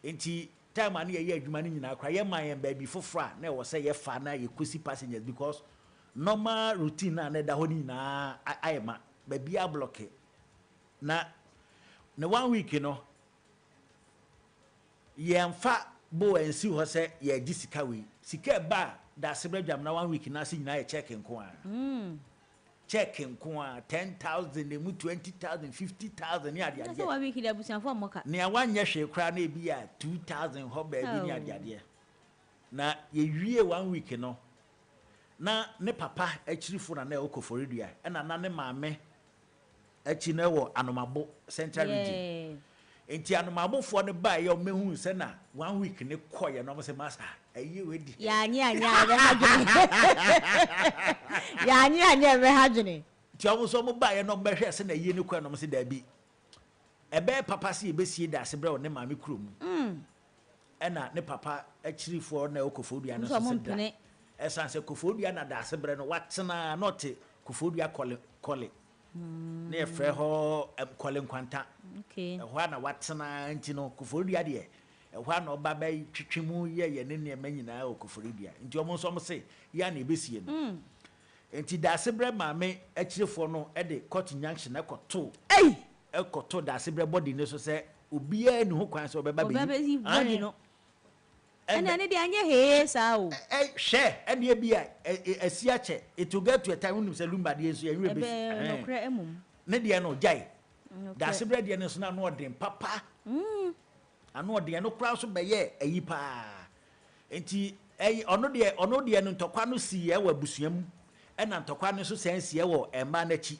enti time ani ye adwuma ni nyina akra ye man ye baby fofora na e wo say ye fa na ye kosi passengers because normal routine na da ho ni na ayema baby a block na 1 week no ye mfa bo ensi ho say ye gisika we sika ba da sebra jam na 1 week na se nyina ye check nko a check nko a 10,000 ne mu 20,000 50,000 ni ade ade so 1 week da busanfo moka ne awanye hwe kra na ebi a 2,000 ho ba ebi ni ade ade na ye wie 1 week no na ne papa achirifo na Okofodua na ne maame achi na wo Anomabo Central Region enti Anomabofo ne ba ye o mehu se na 1 week ne koye no mo se masa ayi wedi ya nya be hajuni ya nya be hajuni ti omo so mo ba ye no behwe se na yi ne koye no mo se da bi ebe papa se e besie da se bre ne maame krom ena ne papa achirifo na Okofodua no so se da esan se Okofodua na da se bre no watena not Okofodua kole ne efre ho kole nkwanta ehwa na watena nti no Okofodua de ehwa na oba ba twetwemu ye ne manyina Okofodua nti omo so mo se ya na ebesie no nti da se bre maame achirefo no e de court junction ekoto ekoto da se bre body ne so se obia ni ho kwan se obeba be body no ena ne de anye he sa o hwe ene e bia asia che it will get to a time when say lumba de enso enwe be no kra emum ne de no jai da se bre de ne so na no odin papa ano de no kra so be ye ayi pa enti ono de no ntokwa no si ye wa busuam ena ntokwa no so sensi ye wo emma na chi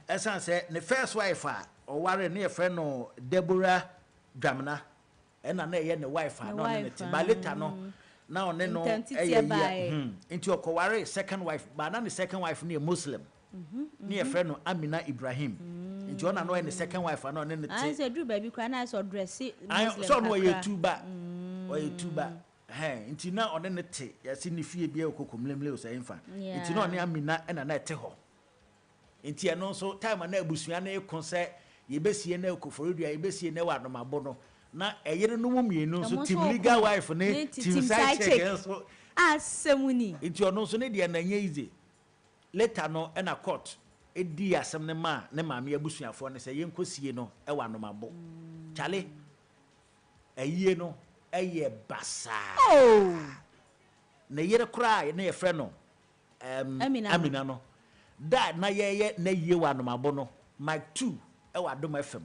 esan se ne first wife a o ware ne ye fre no Deborah Dwamna ena na ye ne wife a no ne tibaleta no na one no enti okoware second wife ba na ne second wife ne Muslim ne ye fre no Amina Ibrahim enti ona no ne second wife na one ne an se dru baby kwa na so dress Muslim so no ye tuba o ye tuba Nti na ɔne ne te yɛsi ne fie bia okokomlemle o sɛ mfa Yeah. nti na ɔne Amina ɛna na ɛte hɔ nti ɛno nso time na abusua na ɛko sɛ yɛbɛsie na okoforodua yɛbɛsie na wɔ anomabo no na ɛyere no mu mmienu nso team legal wife ne team side check nso asemuni nti ɔno nso ne deɛ na nyɛ easy later no ɛna court edi asɛm ne ma ne maame abusuafoɔ ne sɛ yɛnkɔsie no ɛwɔ anomabo chale ɛyie no ɛyɛ basa na yere kora na yɛfrɛ no Amina no da na yɛyɛ na yie wɔ anomabo no Mike 2 ɛwɔ Adom FM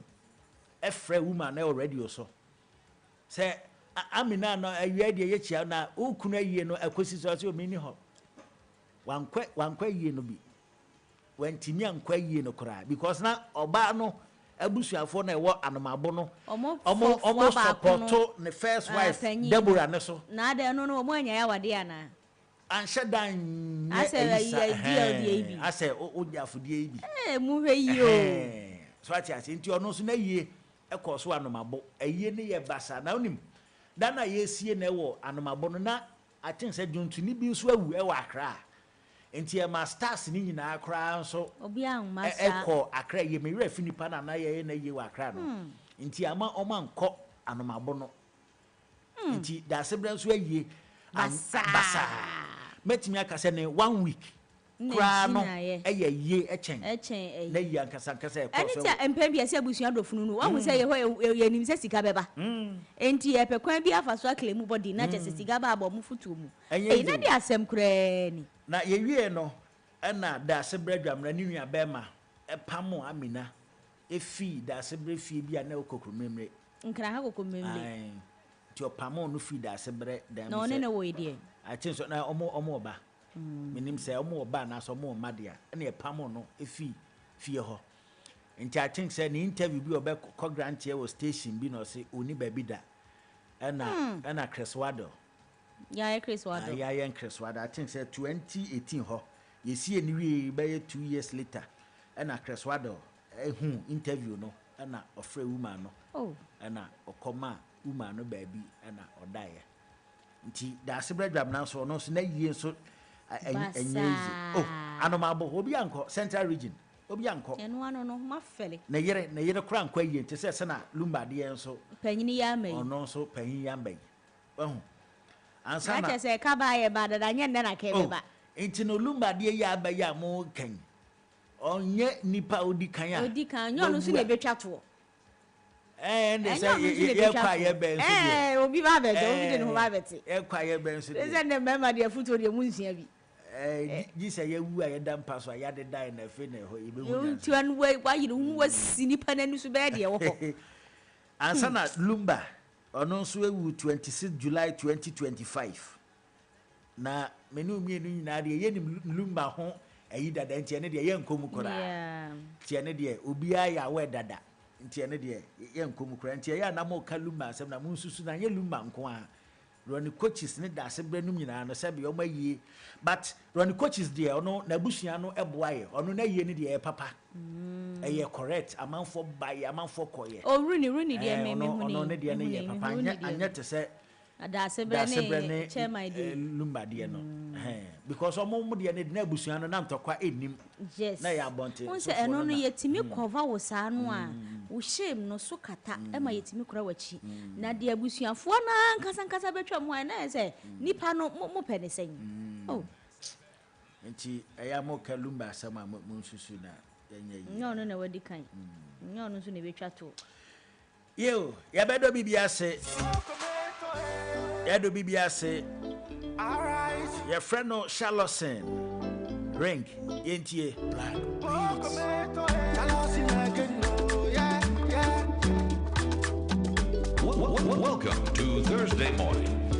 ɛfrɛ woman na ɛwɔ radio so sɛ Amina no awia deɛ yɛkyia na okunu ayie no akosi so sɛ omini hɔ wankwa yie no bi wantimi ankwa yie no kora because na ɔbaa no abusuafoɔ na ɛwɔ anomabo no ɔmo support ne first wife Deborah ne so na ade no no ɔmo anya ya wade ana anhyɛ dan asɛ odi afodie bi mu hwɛ yi o so ati ase nti ɔno nso na yie ɛkɔ so anomabo ayie ne yɛ basa na onim da na yɛsie na ɛwɔ anomabo no na aten sɛ dwontuni bi nso awu ɛwɔ Accra nti ɛma stars ni nyinaa koraa nso obi anma sa ɛkɔ Accra yɛ mewura fi nipa na yɛ na yɛ wɔ Accra no nti ama ɔma nkɔ anomabo no nti da asebra nso ayie basa metimi aka sɛ ne 1 week koraa no ɛyɛ yie ɛkyɛn na yie ankasa ɛkɔ so ɛnti mpɛ bi ɛsɛ abusua dɔfunu no wahu sɛ yɛ nim sɛ sika bɛba enti ɛpɛ kwan bi afa so akle mu body na kyɛ sɛ sika ba abɔ mu futuo mu ɛyi na de asɛm koraa ni na yɛwie no ɛna da asebra dwamra ne nua bɛma ɛpam Amina efi da asebra fie bi a na okokromemre nkra ha kokromemre ti opam no fi da asebra da na one na wo ide I think so na omo oba menim sɛ omo oba na so omo madia na epam no efi fie ho nti I think sɛ ne interview bi obekɔ grant here was station bi no say oni ba bi da ɛna Chris Wado ya Chris Wado ya Chris Wado I think sɛ 2018 ho yesi eni wi be 2 years later ɛna Chris Wado ehu interview no ɛna ofre woman no ɛna okoma woman no baabi ɛna odaye nti da asebra dwam na so no so na yie so enye anomabo obi ankɔ Central Region obi ankɔ eno ano no mafele na yere kora ankɔ yie nti sɛ na Lumba de nso panyini ya mai ono so panyin ya mai ansa na acha sɛ ka ba ye ba da nye na ka be ba nti no Lumba de ya ba ya mo kan onye nipa odi kan ya nyo no so na betwa to and they say ye kwa ye ben so obi ba be je obi de no ba beti ye kwa ye ben so de say na mema de futo de munsia bi ji say ye wu aye dam paso ya de dai na fe na ho ye be hu na tu an wa yire hu wa sini pa na nusu be de wo ho ansa na Lumba ono so ewu 26 July 2025 na menu mienu nyina de ye nim Lumba ho ayi dada ntia ne de ye nkomu kora ntia ne de obi aya we dada ntia ne de ye nkomu kora ntia ya na mo ka Lumba asem na mo nsusu na ye Lumba nko a Ronnie coaches ne da asebra num nyina no sabe o mayi but Ronnie coaches de ono na busua no eboaye ono na ye ne de papa ye correct amanfo baye amanfo koye Rooney de me me huni ono ne de ne ye papa anya te se da asebra ne chairman de Lumba de no because omo de ne na busua no na ntokwa enim na ya bonte so eno no yetimi cover wo saa no a wo shame no so kata e ma yetimi kora wachi na de abusuafo na nkasa betwa mu na se nipa no mo pene sen nti eya mo ka Lumba asama mo nsusu na yenye nyo no na wadi kan nyo no so na betwa to yo ya bedo bibia se Edo Bibiase. Alright. Your friend no Charlotte Ring. Yentie. Black. Welcome to Thursday morning.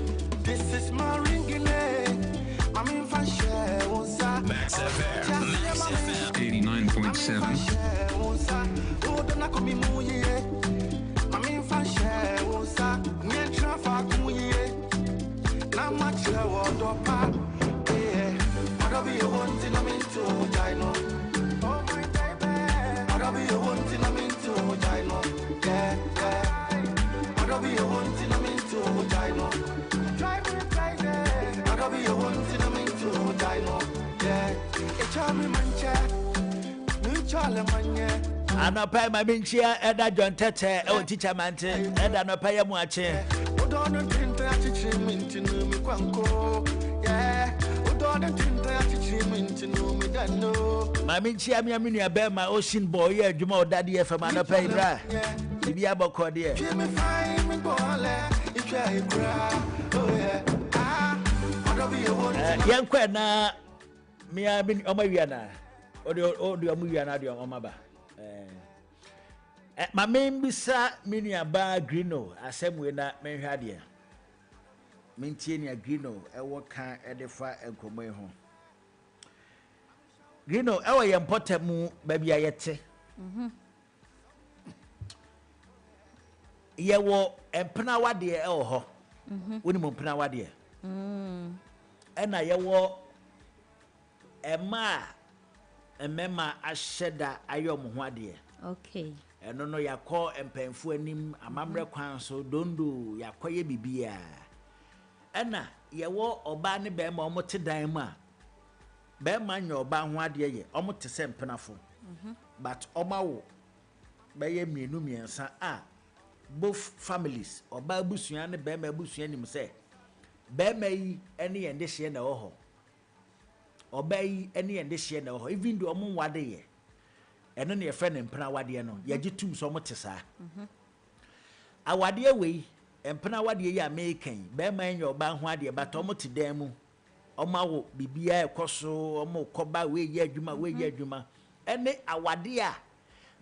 This is my ringing. I'm in fashion. Max FM. Max FM. 89.7. I'm in fashion. Much water pop, yeah. I'll be a one thing I'm into, I know. Oh my baby, I'll be a one thing I'm into, I know. Yeah. I'll be a one thing I'm into, I know. Drive me Anapa ma binchia eda John Tete e teacher mante eda no pa ye mu ache ma binchia mi aminu abe ma ocean boy ye adwuma odade e fama no pa ibra bibi aboko de yankwa na mi abin omawia na odi omawia na de omaba ma membisa minia ba grino asemwe na menhwade mentie ni grino ewo kan edefa enkomwe ho grino ewo ye mpotamu ba bia yete yewo empena wade ewo ho woni mo empena wade ena yewo emema ahyeda ayom ho ade okay eno no yakọ empanfu anim amamre kwan so dondo yakọye bibia ena yewo oba ne be ma omote dan mu a be ma nya oba ho ade ye omote se mpenafo but omawo be ye mienu miensa a both families oba abusua ne be ma abusua nim se be ma yi ene ye nde hye na ho oba yi ene ye nde hye na ho even do omo wade ye eno ne yefre ne mpena wade no yagitum so mote saa awade we mpena wade ye American be ma nya oba ho ade bato mote dan mu omawo bibia ekoso omo koba we ye adwuma ene awade a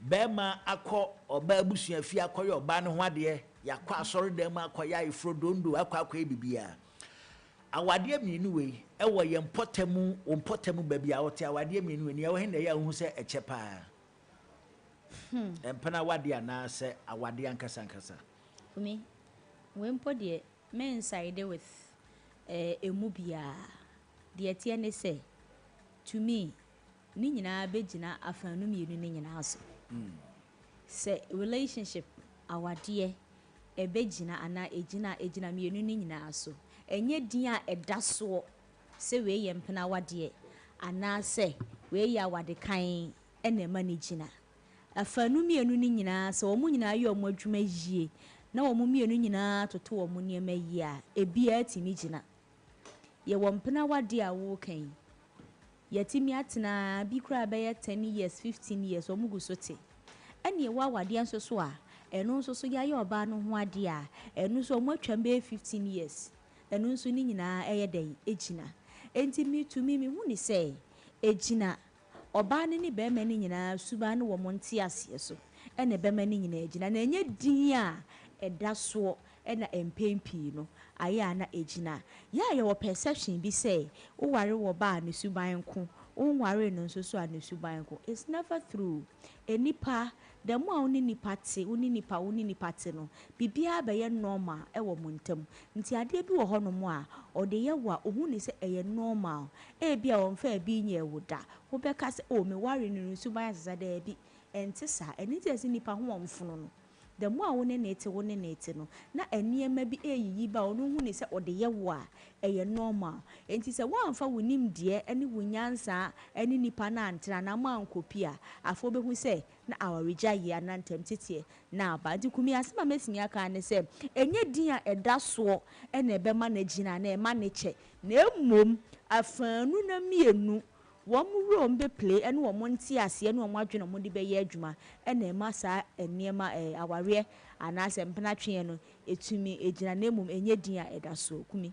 be ma akọ oba abusua fi akọye oba ne ho ade yakọ asori dan mu akọya ifro dondo akọ bibia awade mienu we ewo ye mpotamu babia wote awade mienu we ne wo hene ya hu se echepa empana wade ana se awade ankasa for me when pode me inside with emubia de tie ne say to me ni nyina begina afanu mienu ni nyina so say relationship awade ebegina ana ejina mienu ni nyina so enye din a edaso se we ye mpena wade ana se we ya wade kan ene ma ni gina afanu mienu ni nyina se omu nyina ye omu adwuma yie na omu mienu nyina toto omu niema yie a ebia atimi gina ye wo mpena wade a wo kan yatimi atena bi kura be ye 10 years 15 years omu gusote ene wa wade anso so a eno nso so ya ye oba no ho ade a eno so omu atwam be 15 years eno nso ni nyina eye den ejina enti mi to me hu ni say ejina oba ne be ma ni nyina suba ne wo monte ase so ene be ma ni nyina ejina na enye din a eda so ena empempi no aya na ejina ya ye wo perception bi say wo ware wo ba ne suban ko wo ware no nso so ne suban ko it's never through enipa the more oni nipa te no bibia be ye normal e wo montam nti ade bi wo ho no mo a ode ye wa ohu ni se eye normal e bia won fa bi nya ewuda wo be ka se o me ware no suban asesa da bi enti sa eni te se nipa ho omfuno no the more wo ne nete no na eniema bi eyiyi ba onu hu ni se ode ye wa eye normal enti se wo amfa wonim de eni wonyansa eni nipa na antena na ma ankopia afo be hu se na awarija ye anantem tete na ba di kumi asema mesimi aka ne se enye din a eda so ena ebe ma na gina na e ma ne che na emom afanu na mienu wo mu rom be play ene wo monti ase ene wo adwene mo de be ye adwuma ene e ma sa eniema aware anase mpena twen no etumi egina na emom enye din a eda so kumi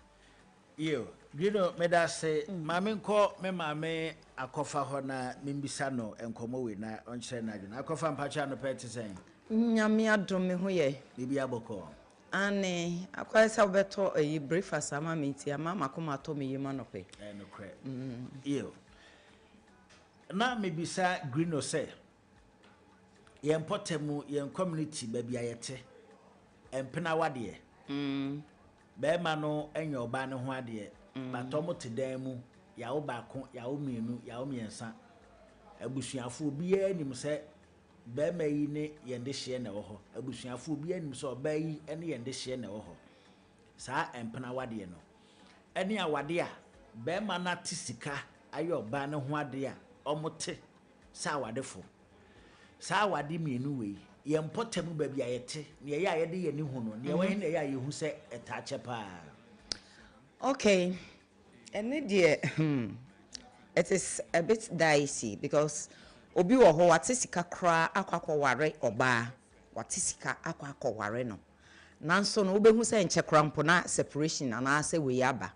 yo Grino medase mame nko me mame akofa ho na mimbisa no enkomo we na onche na adwene akofa mpacha no pete sen nyame adome ho ye bibi aboko ane akwasa obeto breakfast ama meti ama makoma to me yema no pe no kre yo na mebisa Grino say ye mpotemu ye community baby ayete empena wade be ma no enya oba ne ho ade batomo te dan mu ya wo baako ya wo mienu ya wo miensa abusuafo obi anim se be ma yi ne ye nde hye na wo ho abusuafo obi anim se oba yi ene ye nde hye na wo ho saa empena wade no ene awade a be ma na tisika ayo oba ne ho ade a omote sa wadefo sa wade mienu we ye mpotamu ba bia yete ne ya yede ye ni hu no ne we ne ya ye hu se etache pa. Okay, and dear, it is a bit dicey because obi wo ho watisika kra akwakoware oba watisika akwakoware no nanso no obehu se nche krampo na separation na ase we yaba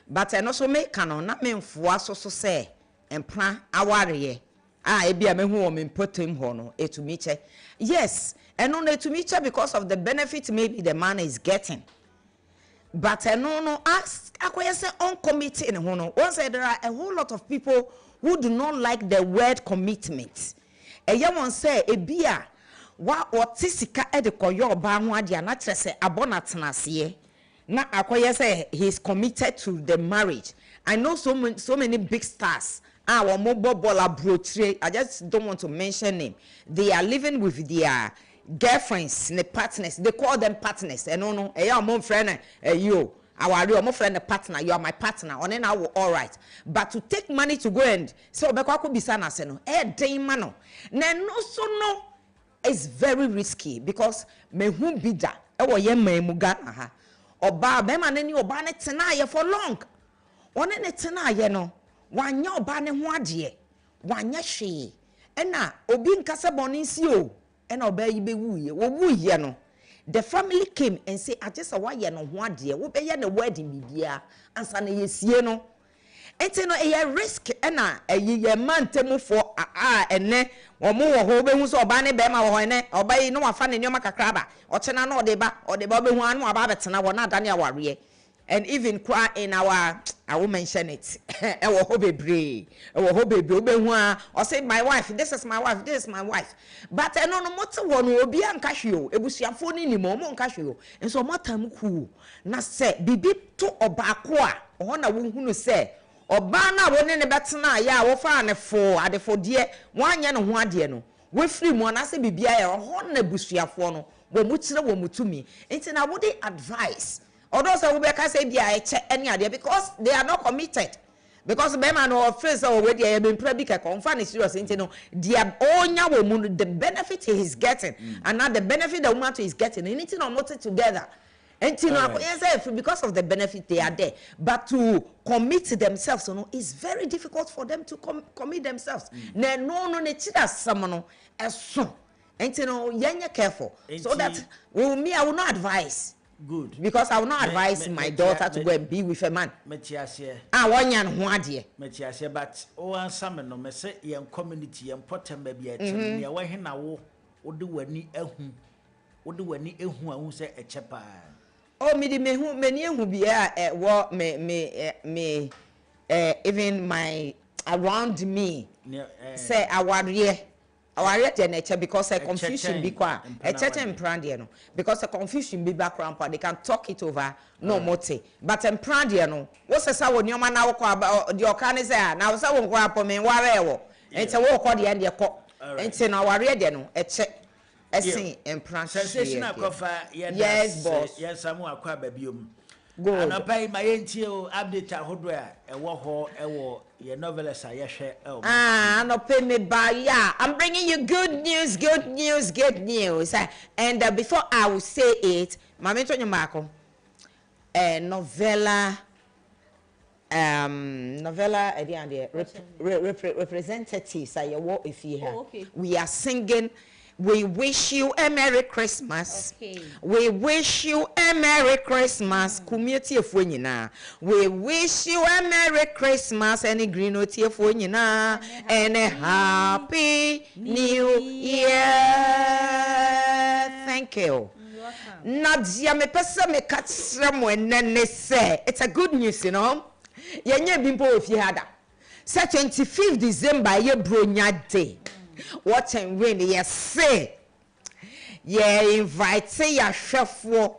but eno so me kano na memfoa so se empra awareye ebia mehu o mempotem ho no etumi che yes eno no etumi che because of the benefit maybe the man is getting. But no ask akwese on committing ho no. Once there are a whole lot of people who do not like the word commitment. Eye won say ebia wa otisika e de koyo oba ho ade na kire say abona tenase na akoye say he is committed to the marriage. I know so many big stars. Our mobile baller brochure. I just don't want to mention name. They are living with their girlfriends, the partners, they call them partners. And no, your mom friend, you, our mom friend, partner, you are my partner. On then all right. But to take money to go and so could be sana seno, mano. No, so no, it's very risky because me whom be that. Ye me mugana ha. Oba be man any oba ne tena for long. One ne tena ye no. One yo ba ne ho ade. One ye she. Ena obi nkasa boni si o. And obey be woo no. The family came and say, I just saw no one dear, we pay the wedding bibia, and son is no. And no a risk a ye man temu for and ne or more hobe who's or banny bema or ne or by no fan in your macacraba or chena no deba or the bobby one or babbitana or not Daniel warrior. And even cry in I will mention it. Our hobby bree, our hobby bree, or say my wife, this is my wife, this is my wife. But I know no matter one will be on cashew, it was your phone in the moment cashew, and so much time cool. Na say, bibi to or bakwa, or na who say, or bana one in the batana, ya, or fan a four, at the 4 dear, 1 year and 1 year no. We free one, I say bibia or honor bushia fono, when mutsra womu to me. It's an I would advise. Although some people say they are any idea because they are not committed. Because the man or friends already have been probably confirmed is serious. They are all woman the benefit he is getting, and not the benefit the woman is getting. Anything or not together. And yes, because of the benefit they are there, but to commit themselves, it's very difficult for them to commit themselves. No, someone as soon. And you're careful so that I will not advise. Good. Because I will not advise my daughter to go and be with a man. One yan one dear. But oh, some no me say young community and potem baby at near where he now would do any who say a chapa. Oh, many who be what me even my around me say I want because a confusion be qua a certain prandiano because a confusion be background but they can talk it over no mote but a prandiano what's a sour new man now about your canizar now someone go up on me whatever it's a walk on the end of it's in our radio a check a sing and sensational coffee yes boss yes someone quite baby and I pay my NTO update at Hodware, a war, your novelist. I share. No pay me by ya. I'm bringing you good news. And before I will say it, Mammy Tony Marco, novella, representatives. I walk if you have. We are singing. We wish you a Merry Christmas. Okay. We wish you a Merry Christmas. Community of Winina. We wish you a Merry Christmas. Any green note of Winina. And a Happy New Year. Thank you. Nadia me pesa me catch someone nene say. It's a good news, you know. Yenye bimpo if you had that. Say 25th December ye bronya day. What and when you say, ye invite your chef for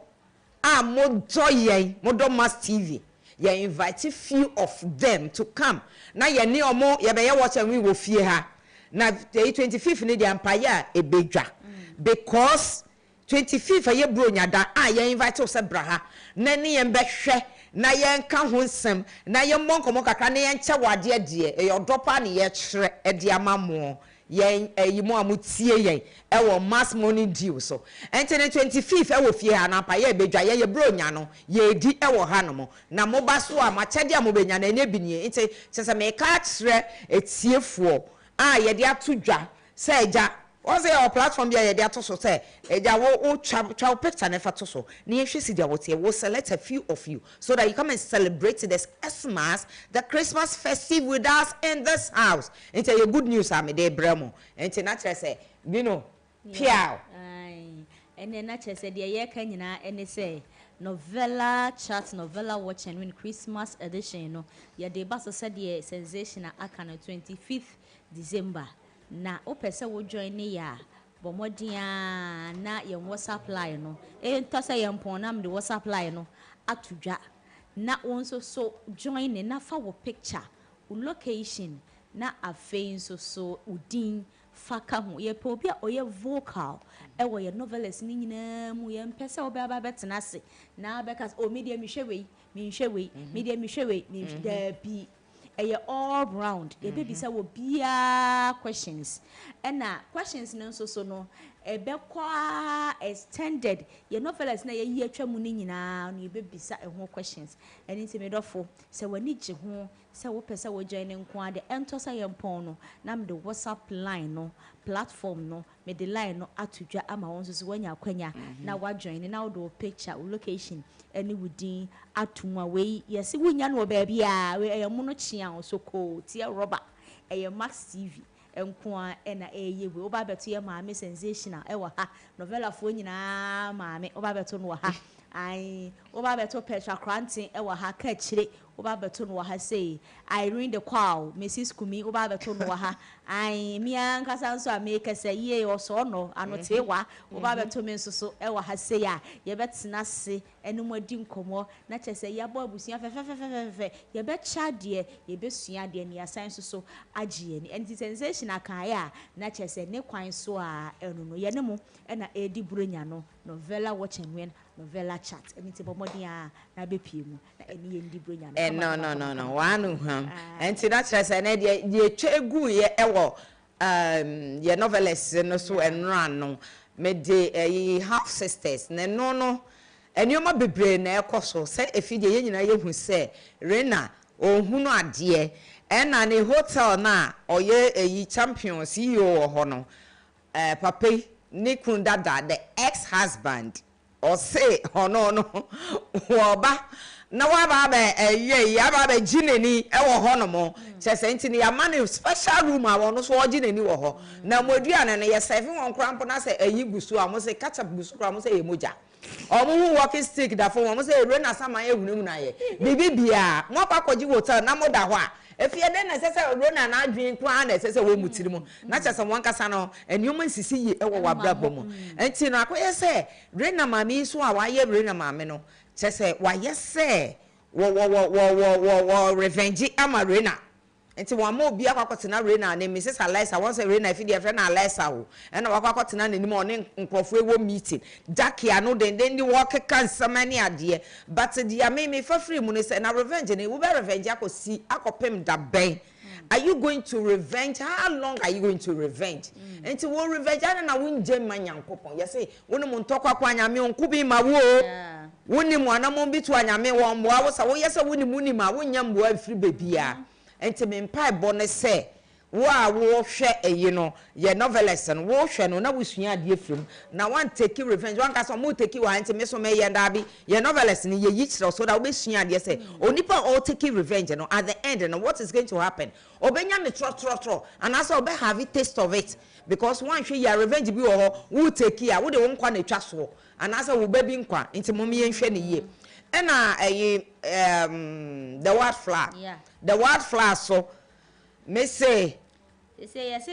Modomas TV. You invite a few of them to come. Now you near more, you better watch and we will fear her. Now the 25th need the empire a big jack because 25th a year bronya that I invite us a braha. Nanny and Beshe na yenka ho nsem na yemmɔ nkɔmɔ kakra na yenkyɛ wade de e yodopa ne ye kyerɛ e de amamo yen eyimo amutie yen e wo mass money deal so ente ne 25th e wo fie ha na pa ye bedwa ye bronya no ye di e wo ha no mo na mo ba so a ma kyɛde a mo benya na ene bi ne ente sese me ka kyerɛ etiefoɔ a ye de ato dwa se eja what's your platform here they to so say eja wo travel picture never to so na yehwesi dia wote we select a few of you so that you come and celebrate this Xmas the Christmas festive with us in this house into your good news am dey bremo into na kire say you know piao and then na kire say dia ye ka nyina ene say novella chat novella watch and win Christmas edition you know ya dey ba so say the sensational aka na 25th December na opese wo join ne ya bomodia na ye WhatsApp line no ntose ye mpon na me WhatsApp line no atudwa na wonso so join ne na fa wo picture wo location na afei so udin faka ho ye pe obi a oye vocal e wo ye novelist ni nyina mu ye mpese obi aba betena se na bekas o media mi hwewei media mi hwewei mi da bi all round e be bisa wo bia questions and questions no so no e be kwa extended ye novelist na ye atwa mu ni nyina no e be bisa e ho questions and nti me dofo se wani gye ho se wo pese wo join nko ade ento sa ye mpon no na me the WhatsApp line no platform no me the line no atudwa ama won so wanya kwanya na wa join na wo do picture wo location any within atumwa we yes wunya no ba bia we eyamo no chia so ko tie roba eye Max TV enko a na eye we oba beto ye maame sensational e wa ha novella fo nyina maame oba beto no wa ha ai oba beto Petra Krantin e wa ha ka kire oba beto no wa ha say Irene the Qual Mrs Kumi oba beto no wa ha ai mia nkasa nso a make say ye oso no anote wa oba beto me nso so e wa ha say ya ye betena se enum adi nkomo na che say ya bo abusia fe ye be cha de ye be sua de ne asan so agye ni anti sensation aka ya na che say ne kwan so a enu no ye ne mo na edi bronya no novella watch and win novella chat anti bomodi a na be pie mu na eni ye ndi bronya no wanu ham anti na che say na de twegu ye ewo ye novelist no so enran no me de half sisters ne no enioma bebre na ekoso se efide ye nyina ye hu se Rena ohunu ade na ne hotel na oye champion CEO ho no papa ni kun dada the ex-husband or say no woba na wa ba ya ba gineni e wo ho no mo chese nti ne ya man special room a wo no so gineni wo ho na modua ne ye serve won krampo na se ayi gusu a mo se catch up gusu kra mo se ye moja omo walking stick da fo mo se Rena sama ye hunemu na ye bibi bia mo akwaji hotel na mo da ho a efie den na sese Rena na adwen kwa na sese wo mutiri mu na chese won kasa no enioma nsisi ye e wo wabrabo mu enti no akoye se Rena mami so a wa ye Rena mami no chese wa ye se wo revenge ama Rena enti wa ma obi akwakotena Rena na Mrs Alisa won say Rena if dey friend na Alisa wo e na wakwakotena na nim one nkrofo ewo meeting dakia no den ni work kan samani ade but dia me fa free mu no say na revenge na wo be revenge akosi akopem da ben. Are you going to revenge? How long are you going to revenge? Enti wo revenge na wunje manyankopon ye say wonu mu ntokwa kwa nyame onkubi ma wo woni mu anamo bitu anyame wo mboa wo sa wo ye say woni mu ni ma wonya mboa free bebia enti me mpa bone say wo a wo hwe eyi no ye novelist no wo hwe no na wo sua ade afrim na wan take revenge wan ka so mo take wa enti me so me ye ndabi ye novelist ni ye yichiro so that wo be sua ade say onipa all take revenge no at the end no what is going to happen obenya me tro and also obe have a taste of it because one hwe ya revenge bi wo ho wo take ya wo de wo nkwa na twa so and also wo ba bi nkwa enti mo me ye hwe ne ye na the white flower the white flower so me say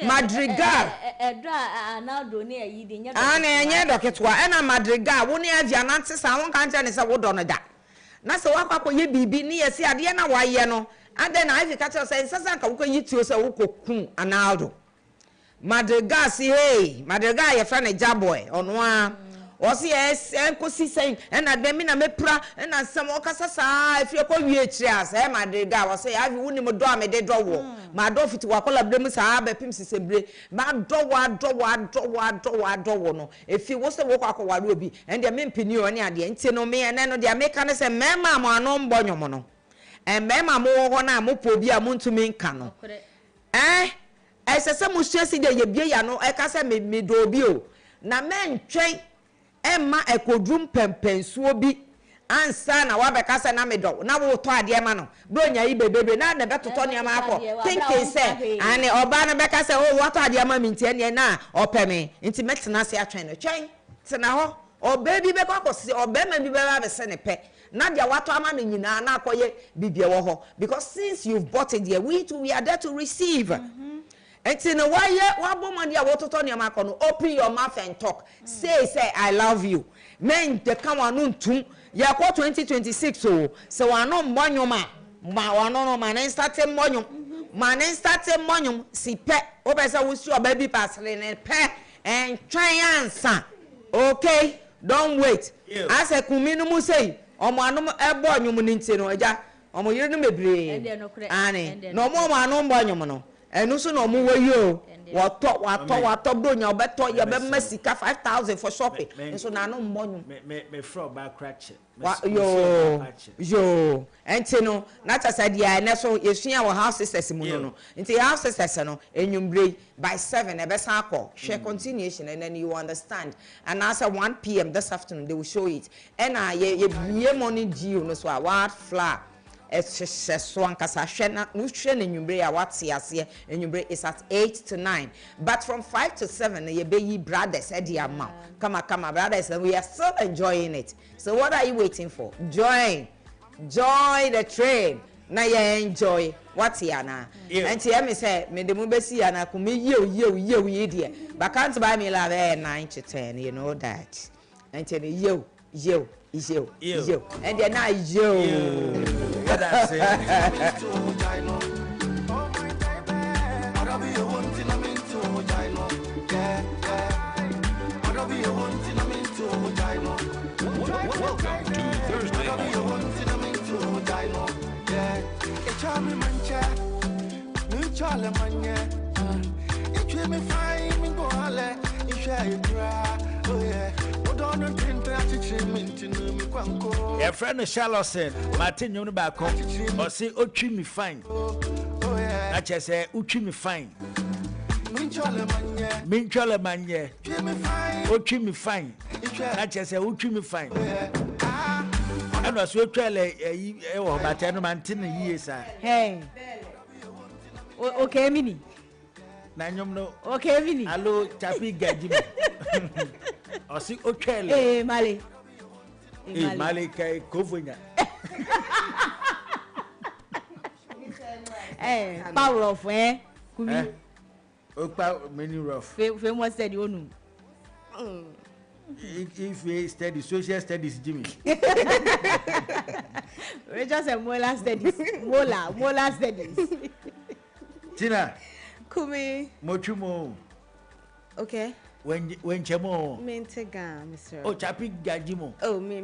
Madrigal Arnaldo ne ayi de nya na enye doketwa na Madrigal wo ne avia nante sa won kan tane sa wo do no da na se wakwa ye bibi ne ye se ade na waye no ade na afi ka tell say nsasa ka wo yi tio se wo kokun Arnaldo Madrigal si hey Madrigal ye fa na Jaboy ono a Osi yes enkosi sen na dem na mepra na nsem okasa saa efie ko wie trias e ma de ga wo say avi woni mo do amede do wo ma do fiti wakola brem saa ba pim sisebre ma do wo no efi wo se wo kwa ware obi en de mempini o ne ade nti no me ene no de ameka ne se mema mo ano mbo nyomo no mema mo wo na mo po bi a mo ntumi nka no esese mo stress de ye bie ya no e ka se me do obi o na mentwen emma ekodrum pempensuo bi ansa na wabeka se na medo na wo to ade ma no bronya yi bebebe na na betoto ne ma akọ thinking say ane oba na beka se o wato ade ma mi ntie ne na opeme nti metena se atwen no twen tena ho obaby be kwa kosi obema bi be ba se ne pe na dia wato ama no nyina na akoye bibie wo ho because since you've bought it there we are there to receive. Enti no why wabomani a wototo ne ma kono open your mouth and talk. Say I love you. Men de kan wanu ntum ya ko 2026 so wanu mbonyoma ma wanu no ma na start mbonyom ma na start mbonyom si pe obesa wusi obaby pasle ne pe and try answer. Okay, don't wait. As a kumi no mu say omo anu ebo anyum ni nti no eja omo yire no mebre ane no mo anu mbonyom no enu so no mo wayi o wato bronya obeto ye be masika 5,000 for shopping so na no mbonyu me fro ba crack yo enti no na tasa dia na so yesua wo house sisters mu no enti house sisters no enyumbre by 7 e be san call share continuation and then you understand and as at 1 p.m. this afternoon they will show it and ye morning deal no so what flour so ankasa hwe na nyumbre ya wate ase nyumbre is at 8 to 9 but from 5 to 7 ye be yi brothers e dia ma kama brothers and we are still enjoying it. So what are you waiting for? Join the train na ye enjoy what ya na and here me say me de mu besi ya na kuma ye dia but can't buy me love 9 to 10 you know that and tell you and then now that's it. Welcome to Thursday Your friend Charlotte Martin you back home or say otwi me fine. I just say otwi me fine. Minchole manye. Otwi me fine. I just say otwi me fine. I was so trele e wo bata no mantin yie sa. Hey. Okay mini. Na nyom no. Okay mini. Hello chapi gajimo. Osi otwele. Eh male. Male kai kovonya. Power of Kumi. Opa many rough. Famous study onu. If we study social studies Jimmy. We just a molar studies. Molar studies. Tina. Kumi. Mochumo. Okay. When chemo Mentega, Mr. Oh chapi gajimo. Oh me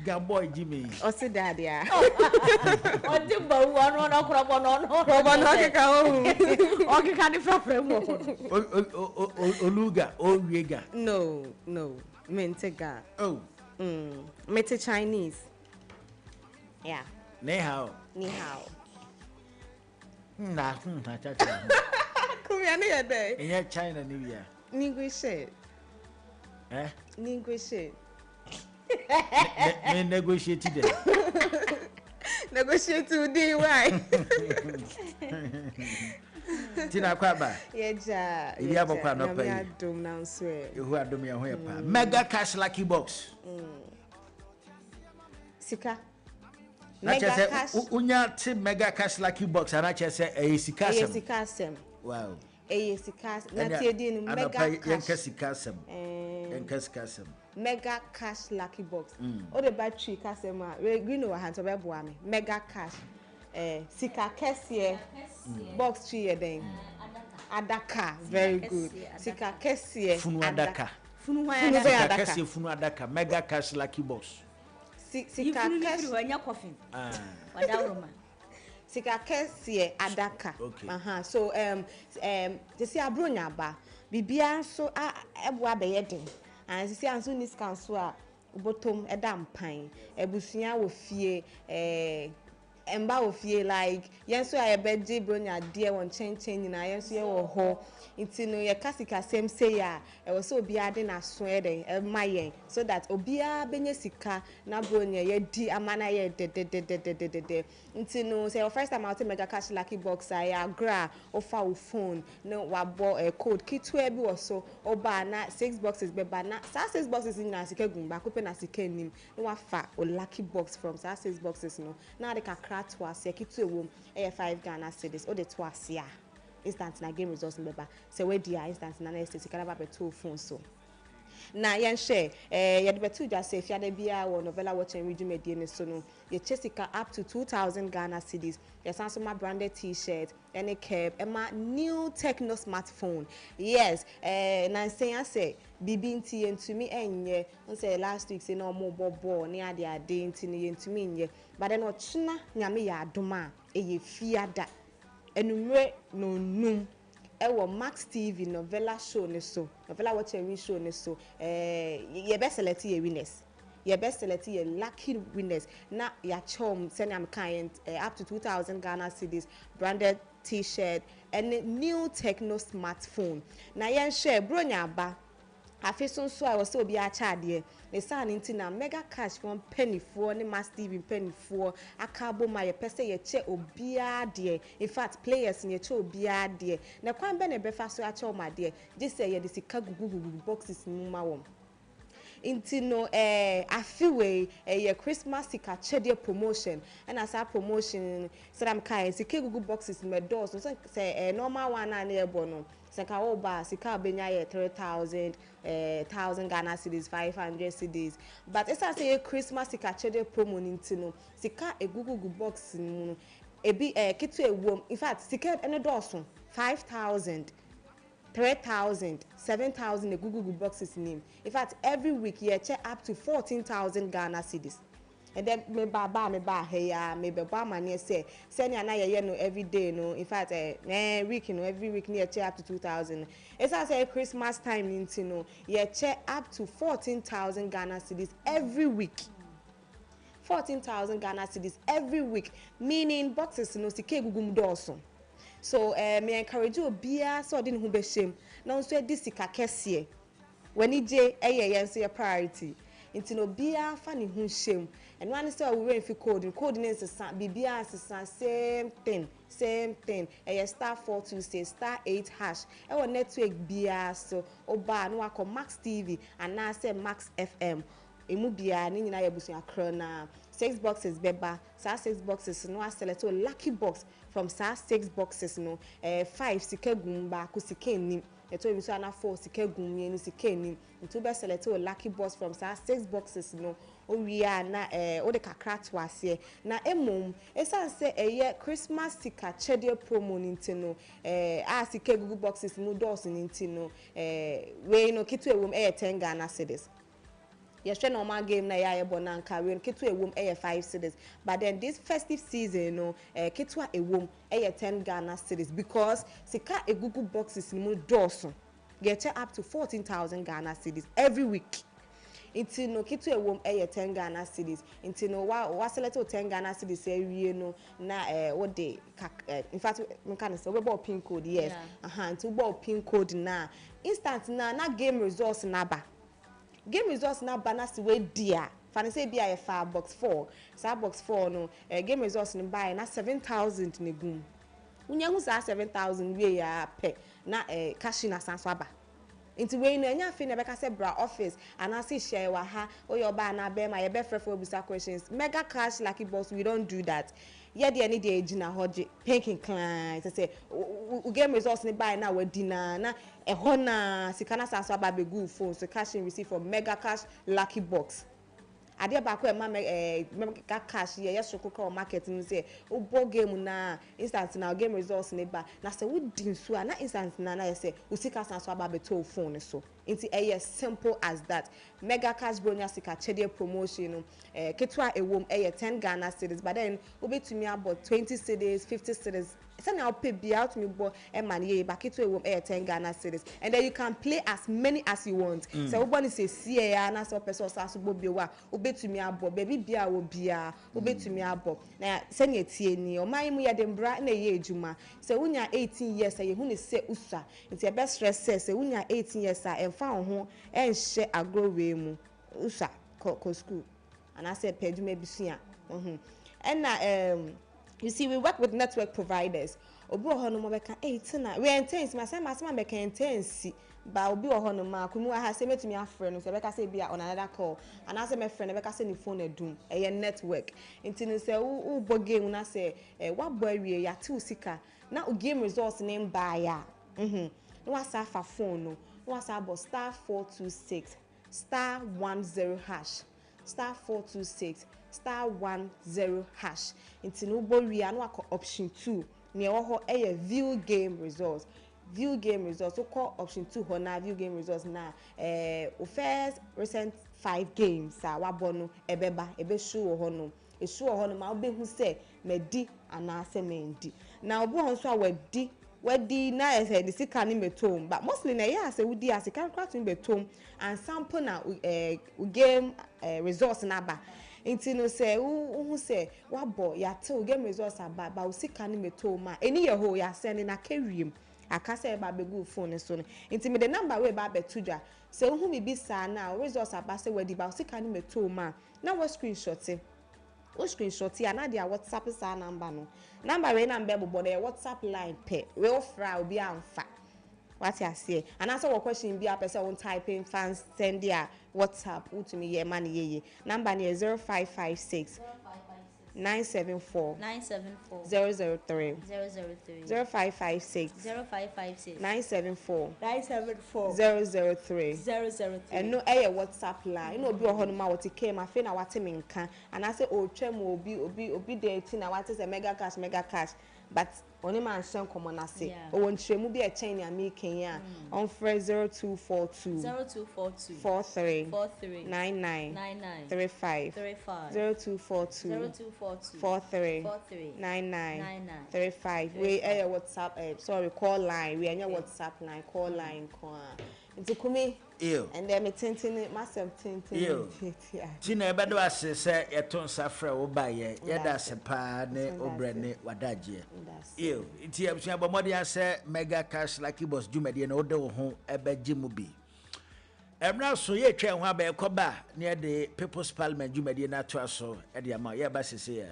gamboy Jimmy. Oh see daddy. Oh dimba one okrobo no. Robo no keka o. Okay can different framework. Oluga Oriega. No. Mentega. Oh. Mete Chinese. Yeah. Ni hao. Nah, cha. Kumi ani ya day. In China New Year. Negotiate. Eh? Negotiate. Me negotiate today. Negotiate today, why? Tina kwaba. Yeja. Ibi abokwa no pay. Ya dom na nswe. Ehu adom ya ho e pa. Mega cash lucky box. Sika. Mega cash. Unya ti mega cash lucky box ana che se e sika sem. E sika sem. Wow. E sika na tie di no mega cash. Yenka sika sem. Yenka sika sem. Mega cash lucky box. O de battery kasem a we green over hand to be boa me. Mega cash. Sika kese box 3 den. Adaka very good. Sika kese Funu adaka. funu hwan Funu adaka adaka kɛseɛ funu adaka mega cash lucky box sika kɛseɛ wanya coffin wadawroma sika kɛseɛ adaka so sisi abronya ba bibia nso ɛboa bɛyɛ den and sisi anso ni sika nso a bottom ɛda mpan ebusua wɔ fie emba wɔ fie like yɛn so a yɛbɛgye bronya deɛ wɔn nkyɛnkyɛn nyinaa yɛn so yɛwɔ hɔ nti no yɛ kasika sɛm sei a ɛwɔ sɛ obiara de n'aso ɛdɛ ɛma yɛn so that obiara bɛnya sika na bronya yɛdi ama na yɛ dededededede nti no sɛ your first time out mega cash lucky box a yɛ agra ofa wo phone na wabɔ code kitwa bi wɔ so oba na 6 boxes bɛba na saa 6 boxes nyinaa sika gum ba kopɛ na sika nim na wafa o lucky box from saa 6 boxes no na de kakra to ase kitwa wom 5 Ghana cedis o de to ase a instant na game results mbeba so we dia instant na next sika na ba beto phone so na yen share ye de beto just say fiade bia wo novella watching radio media ne so no ye chesika up to 2000 Ghana cedis ye sanso ma branded t-shirt any cap ema new techno smartphone yes na say bibi nti yentumi enye on say last week say no mo bobo ne ade nti ne yentumi enye but then ochina nyame ya adoma eye fiada enumre no num ewo Max TV novella show ne so novella watching show ne so ye best select ye winners ye best select ye lucky winners na ya chom send am client up to 2000 Ghana cedis branded t-shirt and new techno smartphone na yen share bronya ba afi so I was so obi a chade ne san nti na mega cash from penny for ne Max TV penny for akabo ma ye pese ye che obia de in fact players ne che obia de na kwan be ne be fa so a che o ma de je say ye de sika gugu boxes mu ma wom inti no afiwe ye Christmas sika chede promotion and as a promotion said I'm kind sika gugu boxes me doors so say normal one na e bo no sika wo ba sika benya ye 3000 1000 Ghana cedis 500 cedis but it's say Christmas sika chede promo inti no sika gugu box mu ebi kitu ewom in fact sika ene doors 5000 3,000, 7,000 a Google boxes name. In fact, every week you check up to 14,000 Ghana cedis. And then me ba hey me ba man say send ya na ye no every day no. In fact, week you know every week you check up to 2,000. It's as say Christmas time into no you check up to 14,000 Ghana cedis every week. 14,000 Ghana cedis every week, meaning boxes no sike Google doorso. So me encourage you bia so din hu be shame na nso edi sika kese when ije yen so your priority into no bia fa ne hu shame and one say we wait for code ne sesa bibia sesa same thing star 426 star 8 hash e network bia so oba no akọ Max TV and na say Max FM emu bia ni nyina yabusu akro na 6 boxes beba sa 6 boxes no select a lucky box from sa 6 boxes no 5 sika gumba ku sika nim eto bi so na 4 sika gumye no sika nim nto be select a lucky box from sa 6 boxes no owia na o de kakra to ase na emom esan se eye Christmas sika chede promo nintino a sika Google boxes no doors nintino we no kitu ewom 10 Ghana cedis. Yes, normal game na ya bonanka we kitu ewom 5 cedis but then this festive season no kitu ewom 10 Ghana cedis because sika a Google boxes no doors get up to 14,000 Ghana cedis every week. Inti no kitu ewom 10 Ghana cedis inti no wa select 10 Ghana cedis ewie no na what day in fact me can say we bought pin code yes inti bought pin code na instant na game results na ba game results na balance we dia fani say bia ye fa box 4 sa box 4 no game results ni buy na 7,000 ne gum unya hu sa 7,000 we ya pe na cash na sanso aba inti we no anya fe na beka say bra office and as share wa ha o your ba na be ma ye be frɛ for busa questions mega cash lucky box we don't do that ye de any dey gina hoje pinking client say game results ni buy na we dina na ho na sika na sanso aba be good phone so cash in receive from mega cash lucky box ade ba ko mega cash ye yes ko market ni say o bo game na instant na game results ni ba na say we din so na instant na say o sika sanso aba be to phone so nti ɛyɛ simple as that. Mega Cash Bronya Sika Chede promotion no ketwa ewom ɛyɛ 10 Ghana cedis, but then obetumi about 20 cedis, 50 cedis. Send out pay be out me bo money back to a 10 Ghana cedis, and then you can play as many as you want. So one say see na so person so bo bi wa obetumi abo baby bia wo bia obetumi abo na send ye tie ni o man mu ya dem bra na ye adwuma. So unya 18 years ye hu ne se usua nti e be stress say unya 18 years a emfa ho enhye agrowwe mu usua ko school and I said pay adwuma bisua and you see, we work with network providers. Obi ohono beka tina we intense masema beka intense ba obi ohono ma kumu ha say metumi afre no so beka say bia on another call and I say my friend beka say ni phone edum e network nti no say u bo game na say wa bo awie ya ti usika na u game results name buy ya no wasa fa phone no wasa bo star 426 star 10 hash star 426 star 10 hash into no wi anu option 2 near ho view game results so call option 2 ho na view game results na first recent 5 games wa bono ebeba ebe show ho no e show ho no ma obehu say medi anase mendi na obo ho so wedi na ese the sika ni metom but mostly na ya say wudi asika kwatu metom and sample na game results na ba nti no say who say wabo ya te game results aba ba usika ni metom ma eni ye ho ya send na kewiem aka say ba begu phone so no nti me the number we ba betudwa say who me bi sa na results aba say wedi ba usika ni metom ma na what screenshot ya na dia WhatsApp sa number no number we na mbe bobo na WhatsApp line pe we ofra obi amfa what you say and answer what question be a person on typing fans send their WhatsApp to me ye man ye number ni 0556 974 003 0556 974 003 and no WhatsApp line you know be on ma what came I na what me nka and I say o twem obi dating na what is a mega cash but only man shen common I say o won twem bi a chain ya me Kenya on free 0242 43 99 35 0242 43 99 35 we WhatsApp sorry call line we anya WhatsApp line call line nti kumi and then me tintin myself tintin tina ebedo ase se yeton safra wo ba ye yeda se pa ne obrane wadaje nti abusua bomodi ase mega cash lucky boss jumade na ode wo ho ebeji mu bi emra so ye twa ho aba ekoba ne de people's parliament jumade na to aso e de ama ye ba sese ya.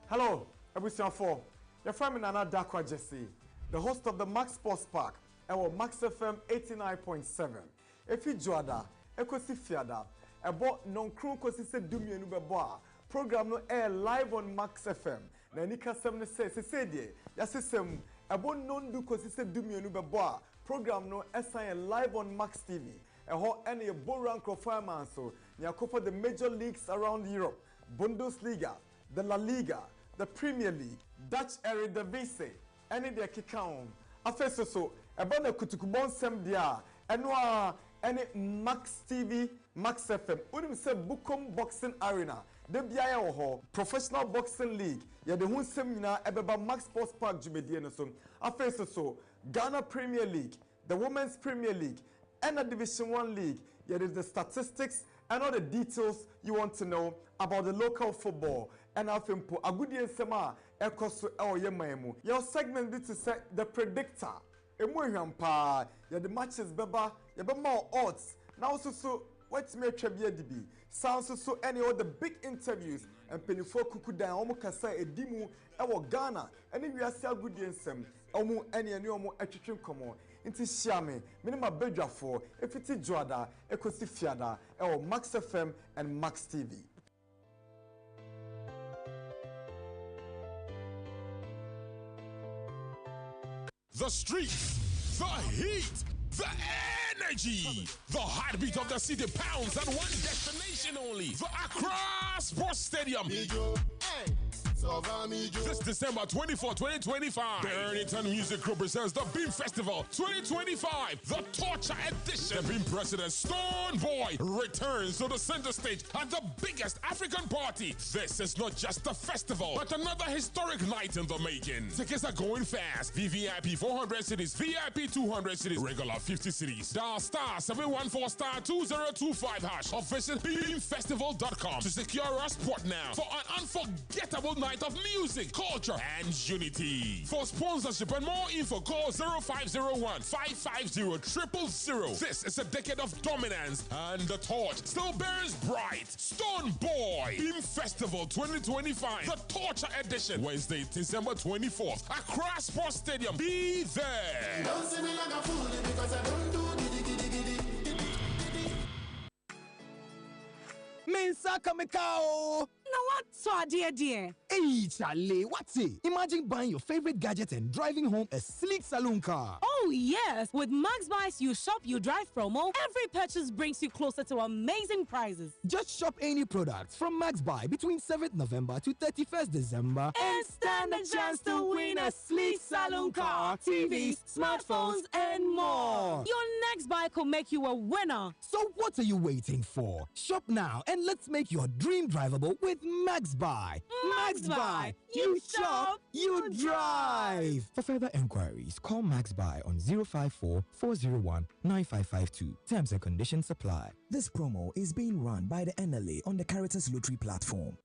Hello abusua for your friend Nana Dakwa Jesse, the host of the Max Sports Park Max FM 89.7. If you joada, ekosi fiada, ebo non crew kosi se dumienu beboa. Program no air live on Max FM. Na nika sem ne se die. Ya system ebo non du kosi se dumienu beboa. Program no SIN live on Max TV. Eho ene ye boran crofirman so. Nya for the major leagues around Europe. Bundesliga, the La Liga, the Premier League, Dutch Eredivisie, ene de kikaon. Afeso so ebona kutukubon sem dia enwa any Max TV Max FM unim se Bukom Boxing Arena de bia wo ho professional boxing league ye de hu sem nyina ebeba Max Sports Park jumedie no so afeso so Ghana Premier League, the Women's Premier League and the Division 1 League ye de the statistics and all the details you want to know about the local football and afempo agudi ensema ekoso oyemaemu your segment bit to say the predictor emuhwampa ya the matches beba ya be more odds now so what me twabia dibi sounds so any of the big interviews and penifo kukudan omo kasa edimu ewo Ghana any wiase agudi ensem omo any omo atwetwe komo inti shiame minima bedwafo efiti joada ekosi fiada ewo Max FM and Max TV. The streets, the heat, the energy, the heartbeat of the city pounds at one destination only, the Accra Sports Stadium. Hey, This December 24, 2025, the Errington Music Group presents the Beam Festival 2025, the Torture Edition. The Beam President Stone Boy returns to the center stage at the biggest African party. This is not just a festival, but another historic night in the making. Tickets are going fast. VVIP 400 cities, VIP 200 cities, regular 50 cities. Dial star 714 star 2025 hash or visit beamfestival.com to secure our spot now for an unforgettable night of music, culture, and unity. For sponsorship and more info, call 0501 550 000. This is a decade of dominance, and the torch still burns bright. Stone Boy Beam Festival 2025, the Torture Edition, Wednesday, December 24th, Accra Sports Stadium. Be there. Don't see me like a fool because I don't do Mensa Kamekao! Now what so dear? Hey, Charlie, what's it? Imagine buying your favorite gadget and driving home a sleek saloon car. Oh yes, with Max Buys You Shop You Drive promo, every purchase brings you closer to amazing prizes. Just shop any products from Max Buy between 7th November to 31st December and stand a chance to win a sleek saloon car, TVs, smartphones, and more. Your next buy could make you a winner. So what are you waiting for? Shop now and let's make your dream drivable with Max Buy. Max Buy. You shop, you drive. For further enquiries, call Max Buy on 054 401 9552. Terms and conditions apply. This promo is being run by the NLA on the Caritas Lottery platform.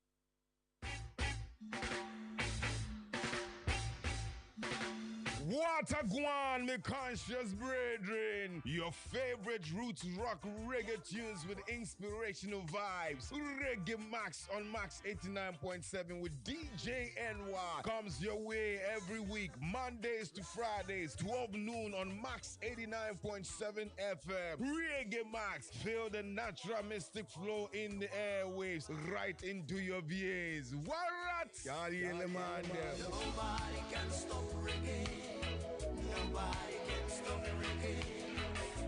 Watagwan, me conscious brethren. Your favorite roots rock reggae tunes with inspirational vibes. Reggae Max on Max 89.7 with DJ NY comes your way every week, Mondays to Fridays, 12 noon on Max 89.7 FM. Reggae Max, feel the natural mystic flow in the airwaves right into your VAs. Warat! Nobody can stop reggae. Nobody can stop reggae.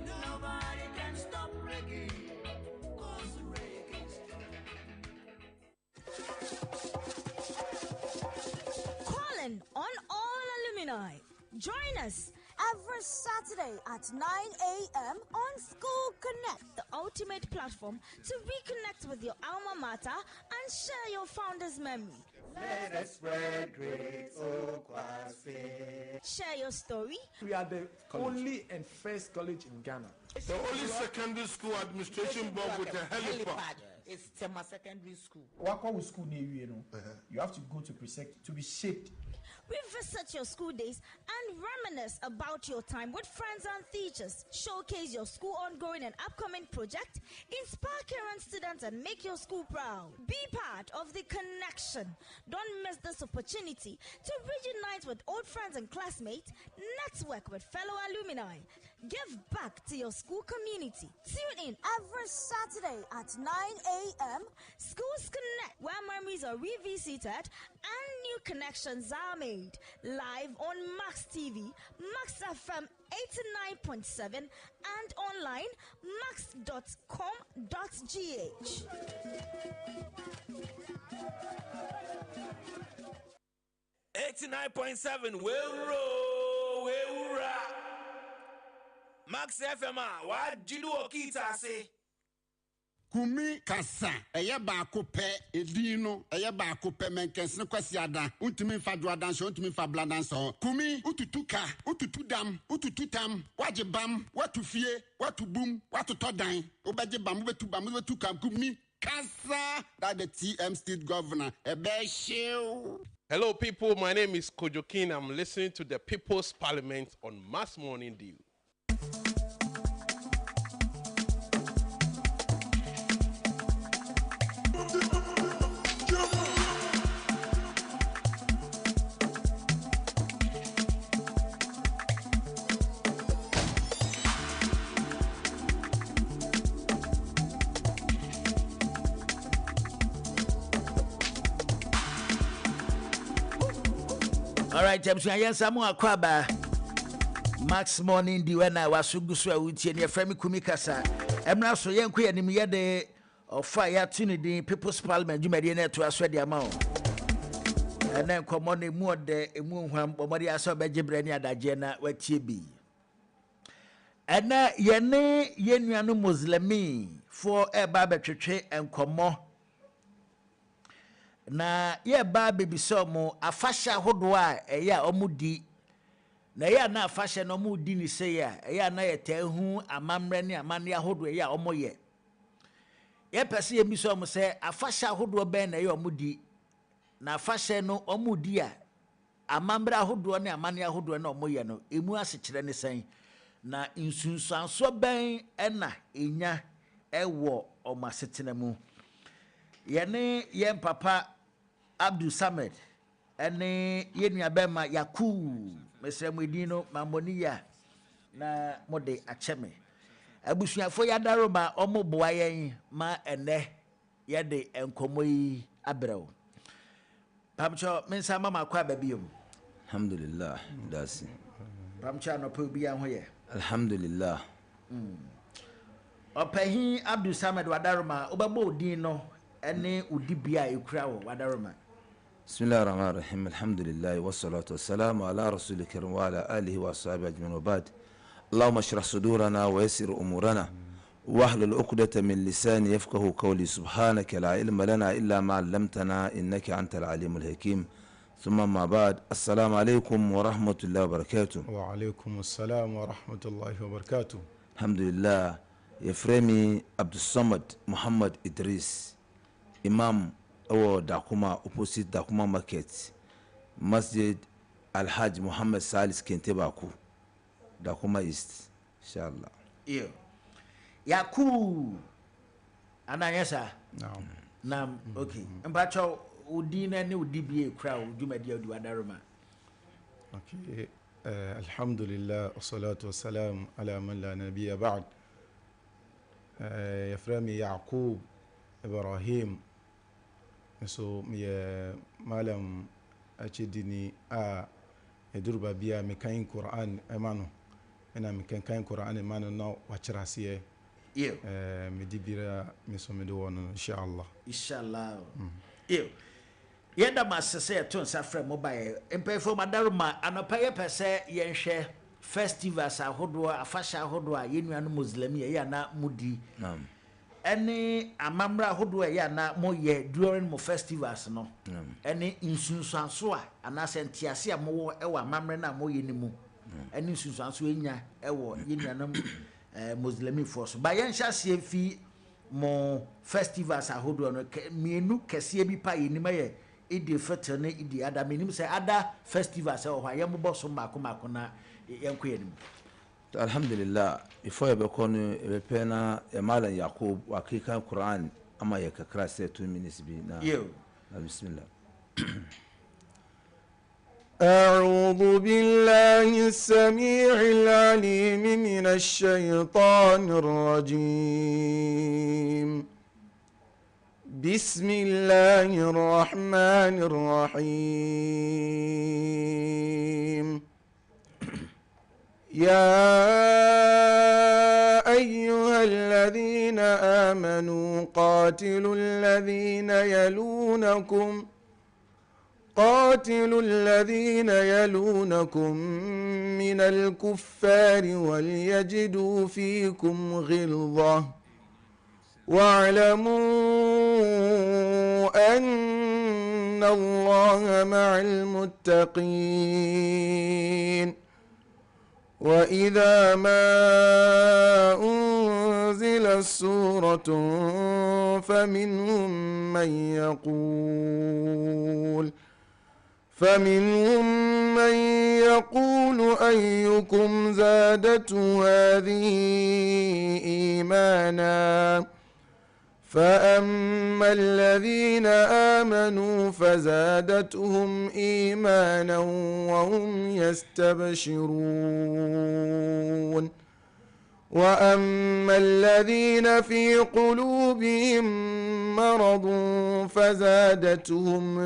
Nobody can stop reggae. 'Cause reggae. Calling on all alumni. Join us every Saturday at 9 a.m. on School Connect, the ultimate platform to reconnect with your alma mater and share your founder's memory. Let us spread great Okwasi. Share your story. We are the only and first college in Ghana. The only secondary school administration board with a helipad. It's Tema Secondary School. What school near you? You have to go to Precept to be shaped. Revisit your school days and reminisce about your time with friends and teachers. Showcase your school ongoing and upcoming project. Inspire current students and make your school proud. Be part of the connection. Don't miss this opportunity to reunite with old friends and classmates. Network with fellow alumni. Give back to your school community. Tune in every Saturday at 9 a.m. Schools Connect, where memories are revisited and new connections are made. Live on Max TV, Max FM 89.7 and online max.com.gh. $89.7 Max FM, what do you do? Say? Kumi kasa eye baako pɛ edin no eye baako pɛ menkɛse kwasi ada untumi fa duadan so untumi fa bladan so kumi ututu ka ututu dam ututu tam waje bam watu fie watu bum watu todan obaje bam betu kam kumi kasa that the TM state governor ebeshiw. Hello people, my name is Kojokin. I'm listening to the People's Parliament on Mass Morning Dew. All right, James, I am Samuel Kwaba. Max Morning, the when I was so good, so with your friend Kumikasa. I'm now so young, queer, and me of fire tuning the People's Parliament. You made to us the amount. And then come on, more de moon wham, but I saw Bejibrani at Ajena, what be. And now, yene, yenu Muslimi for a barber and come na ye ba baby so mo afasha hodwa eya omudi na ya na afasha no mudi ni se ya eya na ye tehu amamre ne amane hodwa eya omoye ye pese ye mi so mo se afasha hodwa ben na ye omudi na afasha no omudi a amamre hodwa ne amane hodwa na omoye no emu asekire ne sen na insunsanso ben ena enya ewo omasetena mu yene ye papa Abdul Samad ene yenu abema Yakub mesremu edino mamoniya na mode acheme abusuafo yadaroma omoboa yen ma ene yede enkomoyi abrew pamcho mensa mama kwa babiom alhamdulillah dasi pamcho no po bia ho ye alhamdulillah opahin Abdul Samad wadaroma obabo odin no ene udibia ekura wo wadaroma بسم الله الرحمن الرحيم الحمد لله والصلاة والسلام على رسول الكريم وعلى آله وصحبه أجمعين وبعد اللهم اشرح صدورنا ويسر أمورنا واحلل عقدة من لساني يفقه قولي سبحانك لا علم لنا إلا ما علمتنا إنك أنت العليم الحكيم ثم ما بعد السلام عليكم ورحمة الله وبركاته وعليكم السلام ورحمة الله وبركاته الحمد لله يفرمي عبد الصمد محمد إدريس إمام أو داكوما opposite داكوما market مسجد الحاج محمد سالس كنتباكو داكوما east إن شاء الله إيه ياكو أنا يسا نعم أوكي مباشر ودينا ني وديبيه كراو جمدي ودي ودارما أوكي الحمد لله والصلاة والسلام على من لا نبي بعد يفرمي يعقوب إبراهيم so me malam achidini a edurba bia me kan Quran emano ena me kan Quran emano na wachirasiye me dibira me so me do wono inshallah yenda masese to nsafre mobile empefo madaruma anopa ye pese yenhwe festivals ahodo afasha ahodo yenuanu muslimi ya na mudi any amamra hodo ya na moye during mo festivals no any insunsanso a anase ntiase a mo ewa amamre na moye ni mu any insunsanso enya ewo yenuanam muslimi force ba yen hyasie fi mo festivals ahodo no mienu kese bi pa yeni maye idi fete ne idi ada menim se ada festivals e ho ayem boso mako na yenko yenim alhamdulillah before you become a pena a malan Yakub wa kikan Quran ama ya kakra say 2 minutes bi na bismillah أعوذ بالله السميع العليم من الشيطان الرجيم بسم الله الرحمن الرحيم يا أيها الذين آمنوا قاتلوا الذين يلونكم من الكفار وليجدوا فيكم غلظة واعلموا أن الله مع المتقين وإذا ما أنزلت سورة فمنهم من يقول أيكم زادته هذه إيمانا فأما الذين آمنوا فزادتهم إيمانا وهم يستبشرون وأما الذين في قلوبهم مرض فزادتهم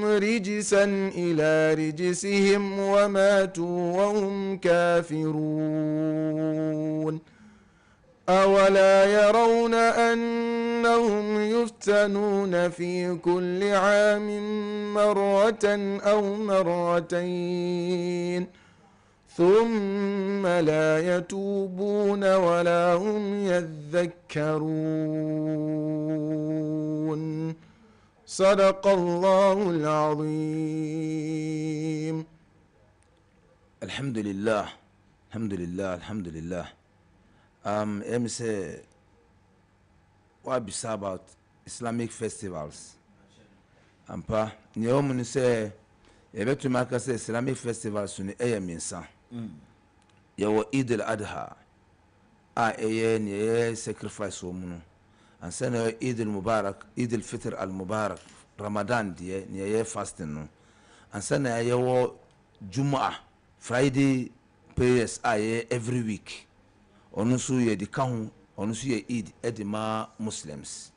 رجسا إلى رجسهم وماتوا وهم كافرون أولا يرون أن أنهم يفتنون في كل عام مرة أو مرتين ثم لا يتوبون ولا هم يذكرون صدق الله العظيم. الحمد لله الحمد لله الحمد لله. say what be about Islamic festivals ampa nea wɔn ni sɛ yɛbɛtumi aka sɛ Islamic festivals no ɛyɛ mmiɛnsa yɛwɔ Eid al-Adha a ɛyɛ nea ɛyɛ sacrifice wɔ mu no ansa na Eid al-Mubarak Eid al-Fitr al-Mubarak Ramadan deɛ nea ɛyɛ fasting no ansa na yɛwɔ Jumu'ah Friday prayers a ɛyɛ every week ɔno nso yɛ de ka ho ɔno nso yɛ Eid ɛde ma Muslims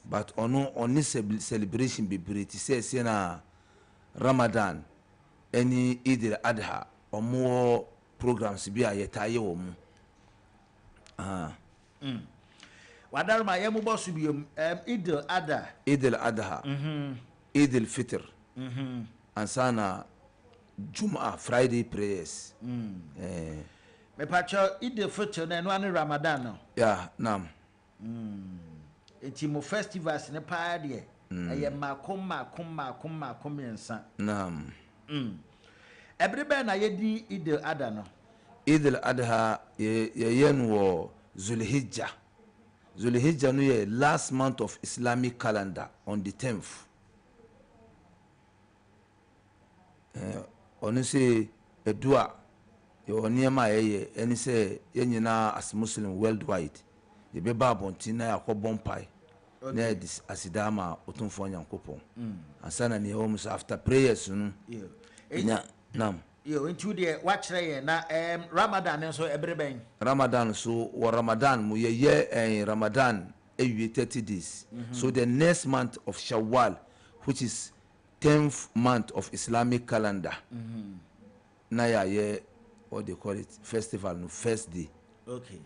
but ɔno ɔne celebration bebree ti sɛ ɛsɛ na Ramadan ɛne Eid al-Adha ɔmo programs bi a yɛtaa yɛ wɔ mu wadarma yɛ mo bɔ so bi Eid al-Adha Eid al-Adha Eid al-Fitr ansa na Jumu'ah Friday prayers me pacho Eid al-Fitr na no ane Ramadan no yeah nam eti mo festivals ne pa de ɛyɛ makom yensa nam every ben na yedi Eid al-Adha no Eid al-Adha ye no wɔ Zulhijjah no ye last month of Islamic calendar on the 10th ɔno sɛ edua yɛwɔ nneɛma a yɛyɛ ɛne sɛ yɛn nyinaa as Muslim worldwide yɛbɛba abɔnten na yɛakɔbɔ mpae na yɛde asida ama Otumfoɔ Nyankopɔn ansa na nea ɛwɔ mu so after prayers no nam nti deɛ wakyerɛ yɛ na Ramadan nso ɛbere bɛn Ramadan so wɔ Ramadan mu yɛyɛ Ramadan ɛwie 30 days so the next month of Shawwal which is 10th month of Islamic calendar na yɛayɛ what they call it festival no first day okay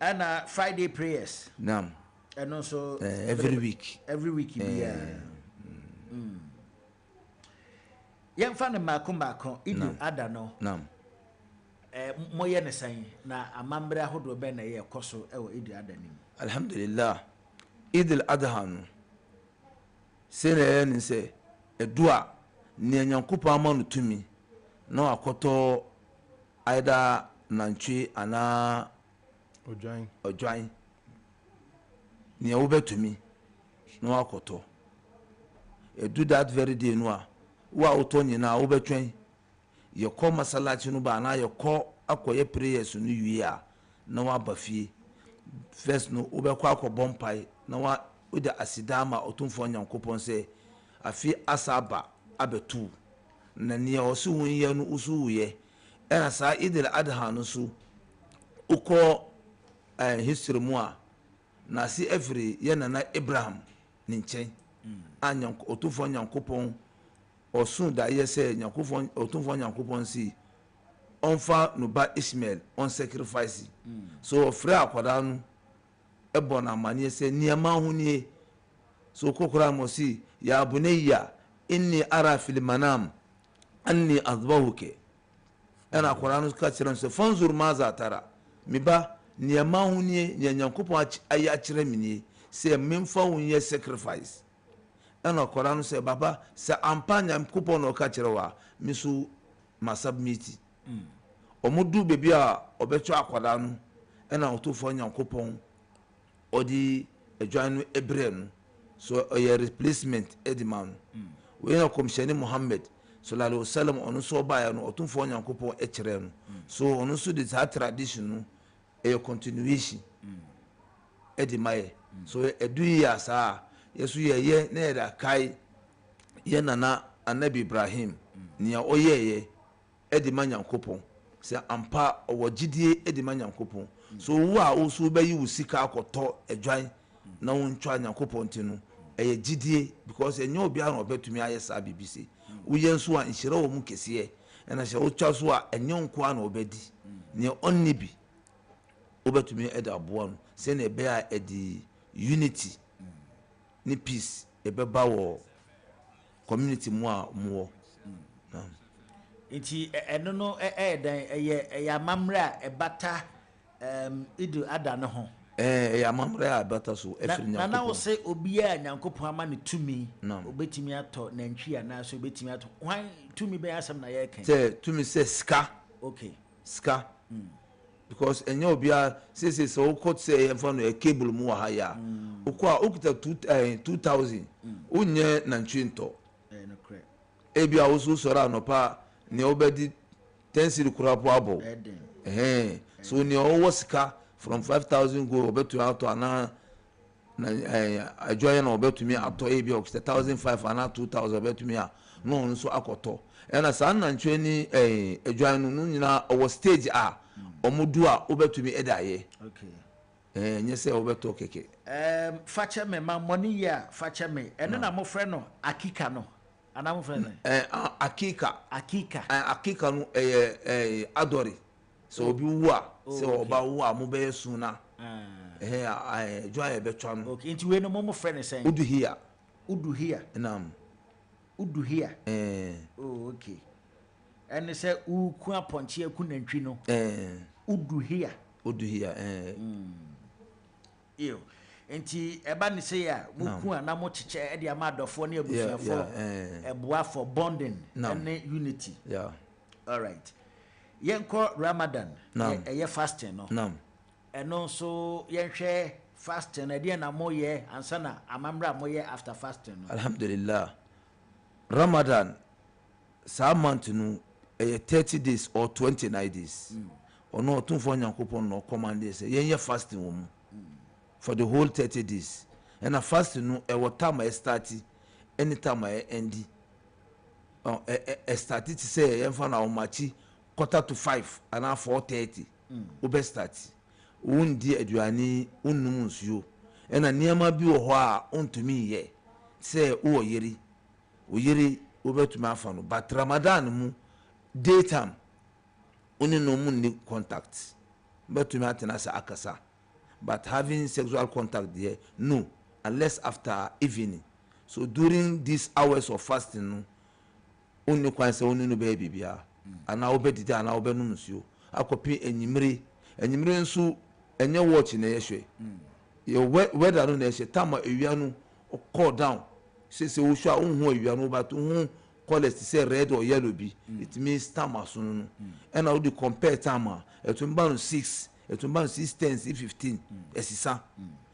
and Friday prayers nam and also every week yeah yɛmfa ne maako Eid al-Adha no nam moyɛ ne san na amambre ahodo bɛ na yɛ kɔ so ɛwɔ Eid al-Adha nim alhamdulillah Eid al-Adha no sɛ na yɛ ne sɛ edua ne Nyankopɔn ama no tumi na wakɔtɔ either nantwie ana odwan nea wobɛtumi na wakɔtɔ edu that very day no a wo a wotɔ nyinaa wobɛtwɛn yɛkɔ masalachi no ba na yɛkɔ akɔyɛ prayers no wie a na waba fie first no wobɛkɔ akɔbɔ mpae na wode asida ama Otumfoɔ Nyankopɔn sɛ afi asa aba abɛtu na nea ɔso wo yɛ no usu woyɛ ɛna saa Eid al-Adha no so ukɔ history mu a na si every yɛ nana Abraham ne nkyɛn a Otumfoɔ Nyankopɔn ɔso da yɛ sɛ Otumfoɔ Nyankopɔn si ɔmfa no ba Ishmael on sacrifice so ɔfrɛ akwadaa no ɛbɔ na amaneɛ sɛ nneɛma ho nie so kokora mo si ya bunayya inni ara fil manam anni azbahuke ɛna akwadaa no ka kyerɛ no sɛ fanzur maza tara meba nneɛma ho nie Nyankopɔn ayɛ akyerɛ me nie sɛ memfa wo nyɛ sacrifice ɛna akwadaa no sɛ baba sɛ ampa Nyankopɔn na ɔka kyerɛ wa me so ma submit ɔmo du bebi a ɔbɛtɔ akwadaa no ɛna Otumfoɔ Nyankopɔn ɔde adwan no ebrɛ no so ɔyɛ replacement ɛde ma no wei na kɔmhyɛne Muhammad sallallahu alaihi wasallam ɔno so ɔbaeɛ no Otumfoɔ Nyankopɔn ɛkyerɛ no so ɔno so de saa tradition no ɛyɛ continuation ɛde ma yɛ so ɛdu yi a saa yɛso yɛyɛ na yɛde akae yɛ nana Anabi Ibrahim nea ɔyɛɛyɛ ɛde ma Nyankopɔn sɛ ampa ɔwɔ gyidie ɛde ma Nyankopɔn so wo a wo so bɛyi wo sika akɔtɔ adwan na wo ntwa Nyankopɔn ti no ɛyɛ gyidie because ɛnyɛ obiara na ɔbɛtumi ayɛ saa bibi se woyɛ nso a nhyira wɔ mu kɛseɛ ɛna hyɛ wotwa so a ɛnyɛ nkoa na ɔbɛdi nea ɔnne bi wobɛtumi ɛde aboa no sɛnea ɛbɛyɛ a ɛde unity ni peace ebeba wo community mu a mo nti eno no dan eye amamre a ebata idu ada no ho eye amamre a ebata so efiri nyankopon na wo se obi a nyankopon ama ne tumi obetimi ato nantwi ana so obetimi ato hwan tumi be asem na ye kan say tumi say ska okay ska because enye obi a say so court say e fa no e cable mu wa ha ya okwa okuta 2000 unye nantwi nto no correct ebi a woso sora anopa ne obedi 10 cedi kurapo abo so ne owo sika from 5000 go obetu ato ana na ajoye na obetu mi ato ebi o 1500 ana 2000 obetu mi a no nso akoto ena san na ntwe ni ajoye no nyina owo stage a omudu a obetu mi edaye okay nyese obeto keke fache me ma money ya fache me eno na mo frɛ no akika no ana mo frɛ no akika no adori so obi wu a se oba wu a mo be sun na joy betwa no okay nti we no mo frɛ ne sɛn udu here nam udu here oh okay ene sɛ uku aponche aku nantwi no udu here iyo nti eba ne se ya muku ana mo chiche e de amadofo ne abusuafo eboa for bonding and unity all right yenko Ramadan ye fasting no eno so yenhwe fasting e de na mo ye ansa na amamra mo ye after fasting no alhamdulillah Ramadan sa month no 30 days or 29 days ono otunfo nyankopon no command say yenye fasting wo mu for the whole 30 days and a fasting no e what time I start anytime I end start to say yenfa na omachi 4:45 and 4:30 ube start undi aduani unnum nsuo ena niema bi wo ho a ontumi ye say wo yeri obetumi afa no but Ramadan mu daytime oni no mu ni contact betumi atena sa akasa but having sexual contact there no unless after evening so during these hours of fasting no oni kwan se oni no be bibia ana obedidi ana obenu nsuo akopi enyimire nso enye watch na yehwe ye weather no na yehwe tama ewia no call down se wo hwa unhu ewia no but unhu colors say red or yellow bi it means tama so no and how do compare tama etumba no 6 etumba 6 10 15 esisa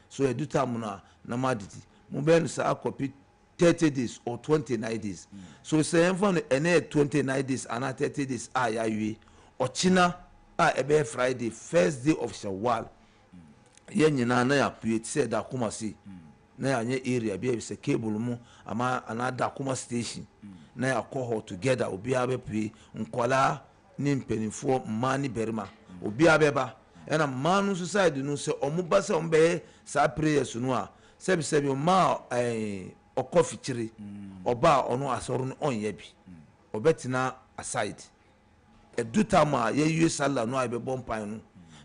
so edu time na madidi mo be no sa copy 30 days or 29 days so say enfo ene 29 days and 30 days ayawe ochina ebe Friday first day of Shawwal ye nyina na ya put say da kuma si na ya nye area bi se cable mu ama another kuma station na ya call together obi abepi nkola ni mpenifo mani berima obi abeba ena manu society no se omuba se ombe sa prayers no a sebi ma okofichiri oba ono asoro no onye bi obetina aside edutama ye yue sala no abe bompan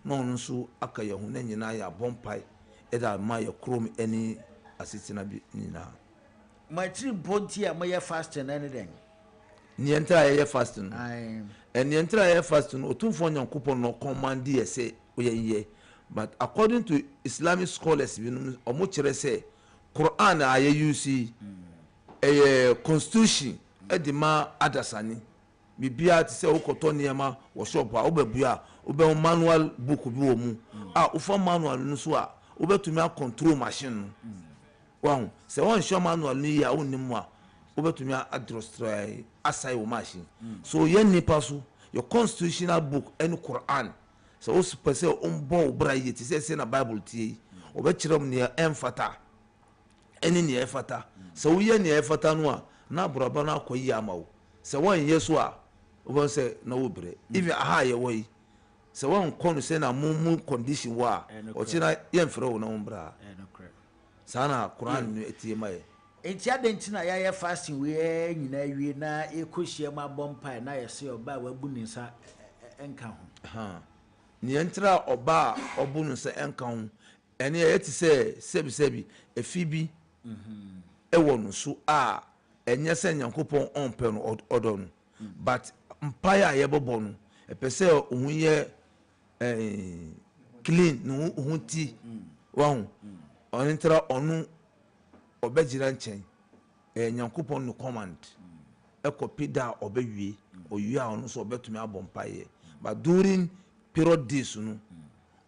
no no nso aka ye hu na nyina ya bompai eda ma ye krom eni asitina bi nyina my trip bonti a my fasting anything nientra ye fasting nientra ye fasting otumfo nyankopon no command ye say oyenye but according to Islamic scholars bi no omo kire say Quran aye use constitution edima adasani bibia ti say okoto niema wo shop a obabua obe manual book bi wo mu ufo manual no so a obetumi a control machine no wow se won show manual ni ya onnim a obetumi a destroy asai wo machine so yen nipa so your constitutional book and Quran so o pese on bo braye ti say na Bible tie obekirem ne emfata eni ne efata so wo ye ne efata no a na broba na akoyi amawo se won yeso a won say na wo bre even aha ye wo yi se won kono say na mu condition wa o chira ye mfere wo na umbra sana Quran no etie mai enti adentina ya fasting we nyina wie na ekohia ma bompai na ye se oba wabu ninsa enka ho ni entra oba obu no se enka ho ɛne ɛyɛ te sɛ sɛbi efi bi ɛwɔ no so a ɛnyɛ sɛ nyankopɔn ɔmpɛ no ɔdɔ no but mpaeɛ a yɛbɛbɔ no ɛpɛ sɛ ohun yɛ clean no ohun ti wahu ɔno ntra ɔno ɔbɛgyina nkyɛn nyankopɔn no command ɛkɔpi da a ɔbɛwie ɔwie a ɔno nso ɔbɛtumi abɔ mpaeɛ but during period days no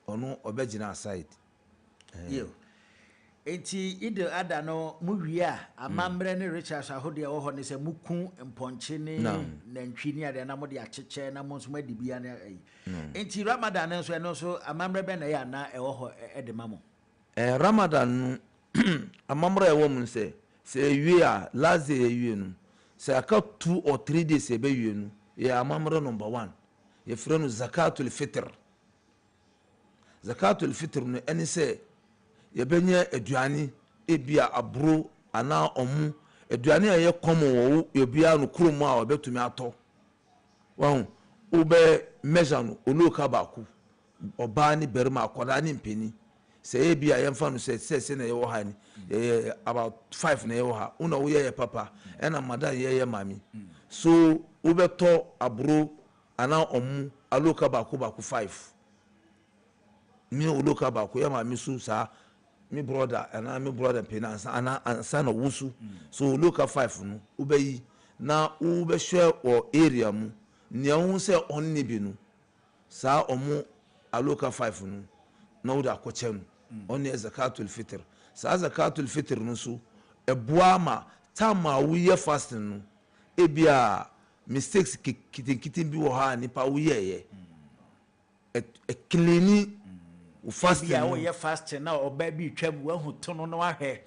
ɔno ɔbɛgyina aside yo enti ide ada no mu wie a amambrɛ ne Richards ahode a wɔ hɔ ne sɛ muku mpɔnkye ne nantwi ne ade na mo de akyekyɛ na mo nso ma di bia ne ayi enti Ramadan nso ɛno nso amambrɛ bɛ na yɛ na ɛwɔ hɔ ɛde ma mo Ramadan no amambrɛ ɛwɔ mu sɛ ewie a last day ewie no sɛ aka 2 or 3 days ebe wie no yɛ amambrɛ number 1 yɛ frɛ no zakatul fitr no ɛne sɛ yɛbɛnyɛ aduane ebia aburo ana ɔmo aduane a yɛ common wɔ ebia no kurom a ɔbɛtumi atɔ wɔn wobɛ measure no oloka baako ɔbaa ne barima akwadaa ne mpani sɛ ebia yɛmfa no sɛ na yɛwɔ ha ni yɛ about 5 na yɛwɔ ha una woyɛ yɛ papa ɛna madan yɛ mami so wobɛtɔ aburo ana ɔmo aloka baako 5 mi oloka baako yɛ mami so saa me brother pena ana ansa na wusu so local 5 no ubeyi na ubehwe o area mu nea hu se onni bi no saa omo a local 5 no na uda akɔkyɛ no onni zakatul fitr saa zakatul fitr no so eboa ma tama wuye fasting no ebia mistakes kitin bi wɔ ha nipa wuye e clean fasting ya wo ye fasting na oba bi twam wa hu to no ahwe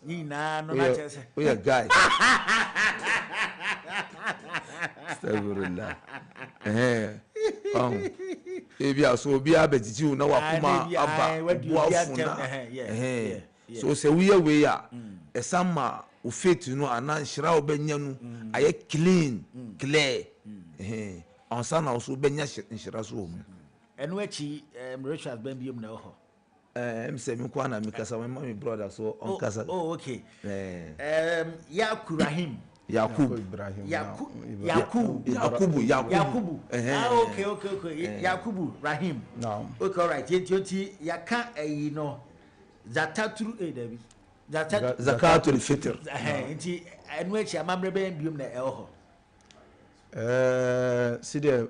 nyina no na chese o ya guy astaghfirullah ebi aso obi abetiti na wakuma aba buafuna so se we ya esama o faith no ana nhira obenya no aye clean clear ansa na so obenya nhira so mu enu echi Richards ben biom na ho say me kwa na me kasa my brother so on kasa okay Yakurahim Yakubu okay Yakubu Rahim no okay all right yeti yaka eyi no zatatru dabi zakatul fitr enti enu echi amamre ben biom na ho side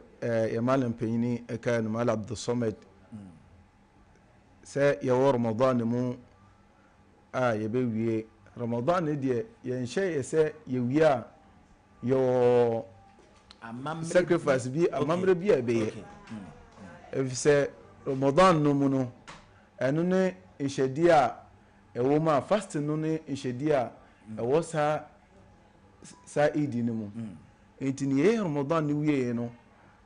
yamal mpanyini eka no mal Abdul Samad sɛ yɛwɔ Ramadan mu a yɛbɛwie Ramadan ne deɛ yɛnhyɛ yɛ sɛ yɛwie a yɛwɔ sacrifice bi amammerɛ bi a ɛbɛyɛ ɛfiri sɛ Ramadan no mu no ɛno ne nhyɛdeɛ a ɛwɔ mu a fasting no ne nhyɛdeɛ a ɛwɔ saa idi no mu nti ne yɛyɛ Ramadan ne wieɛ no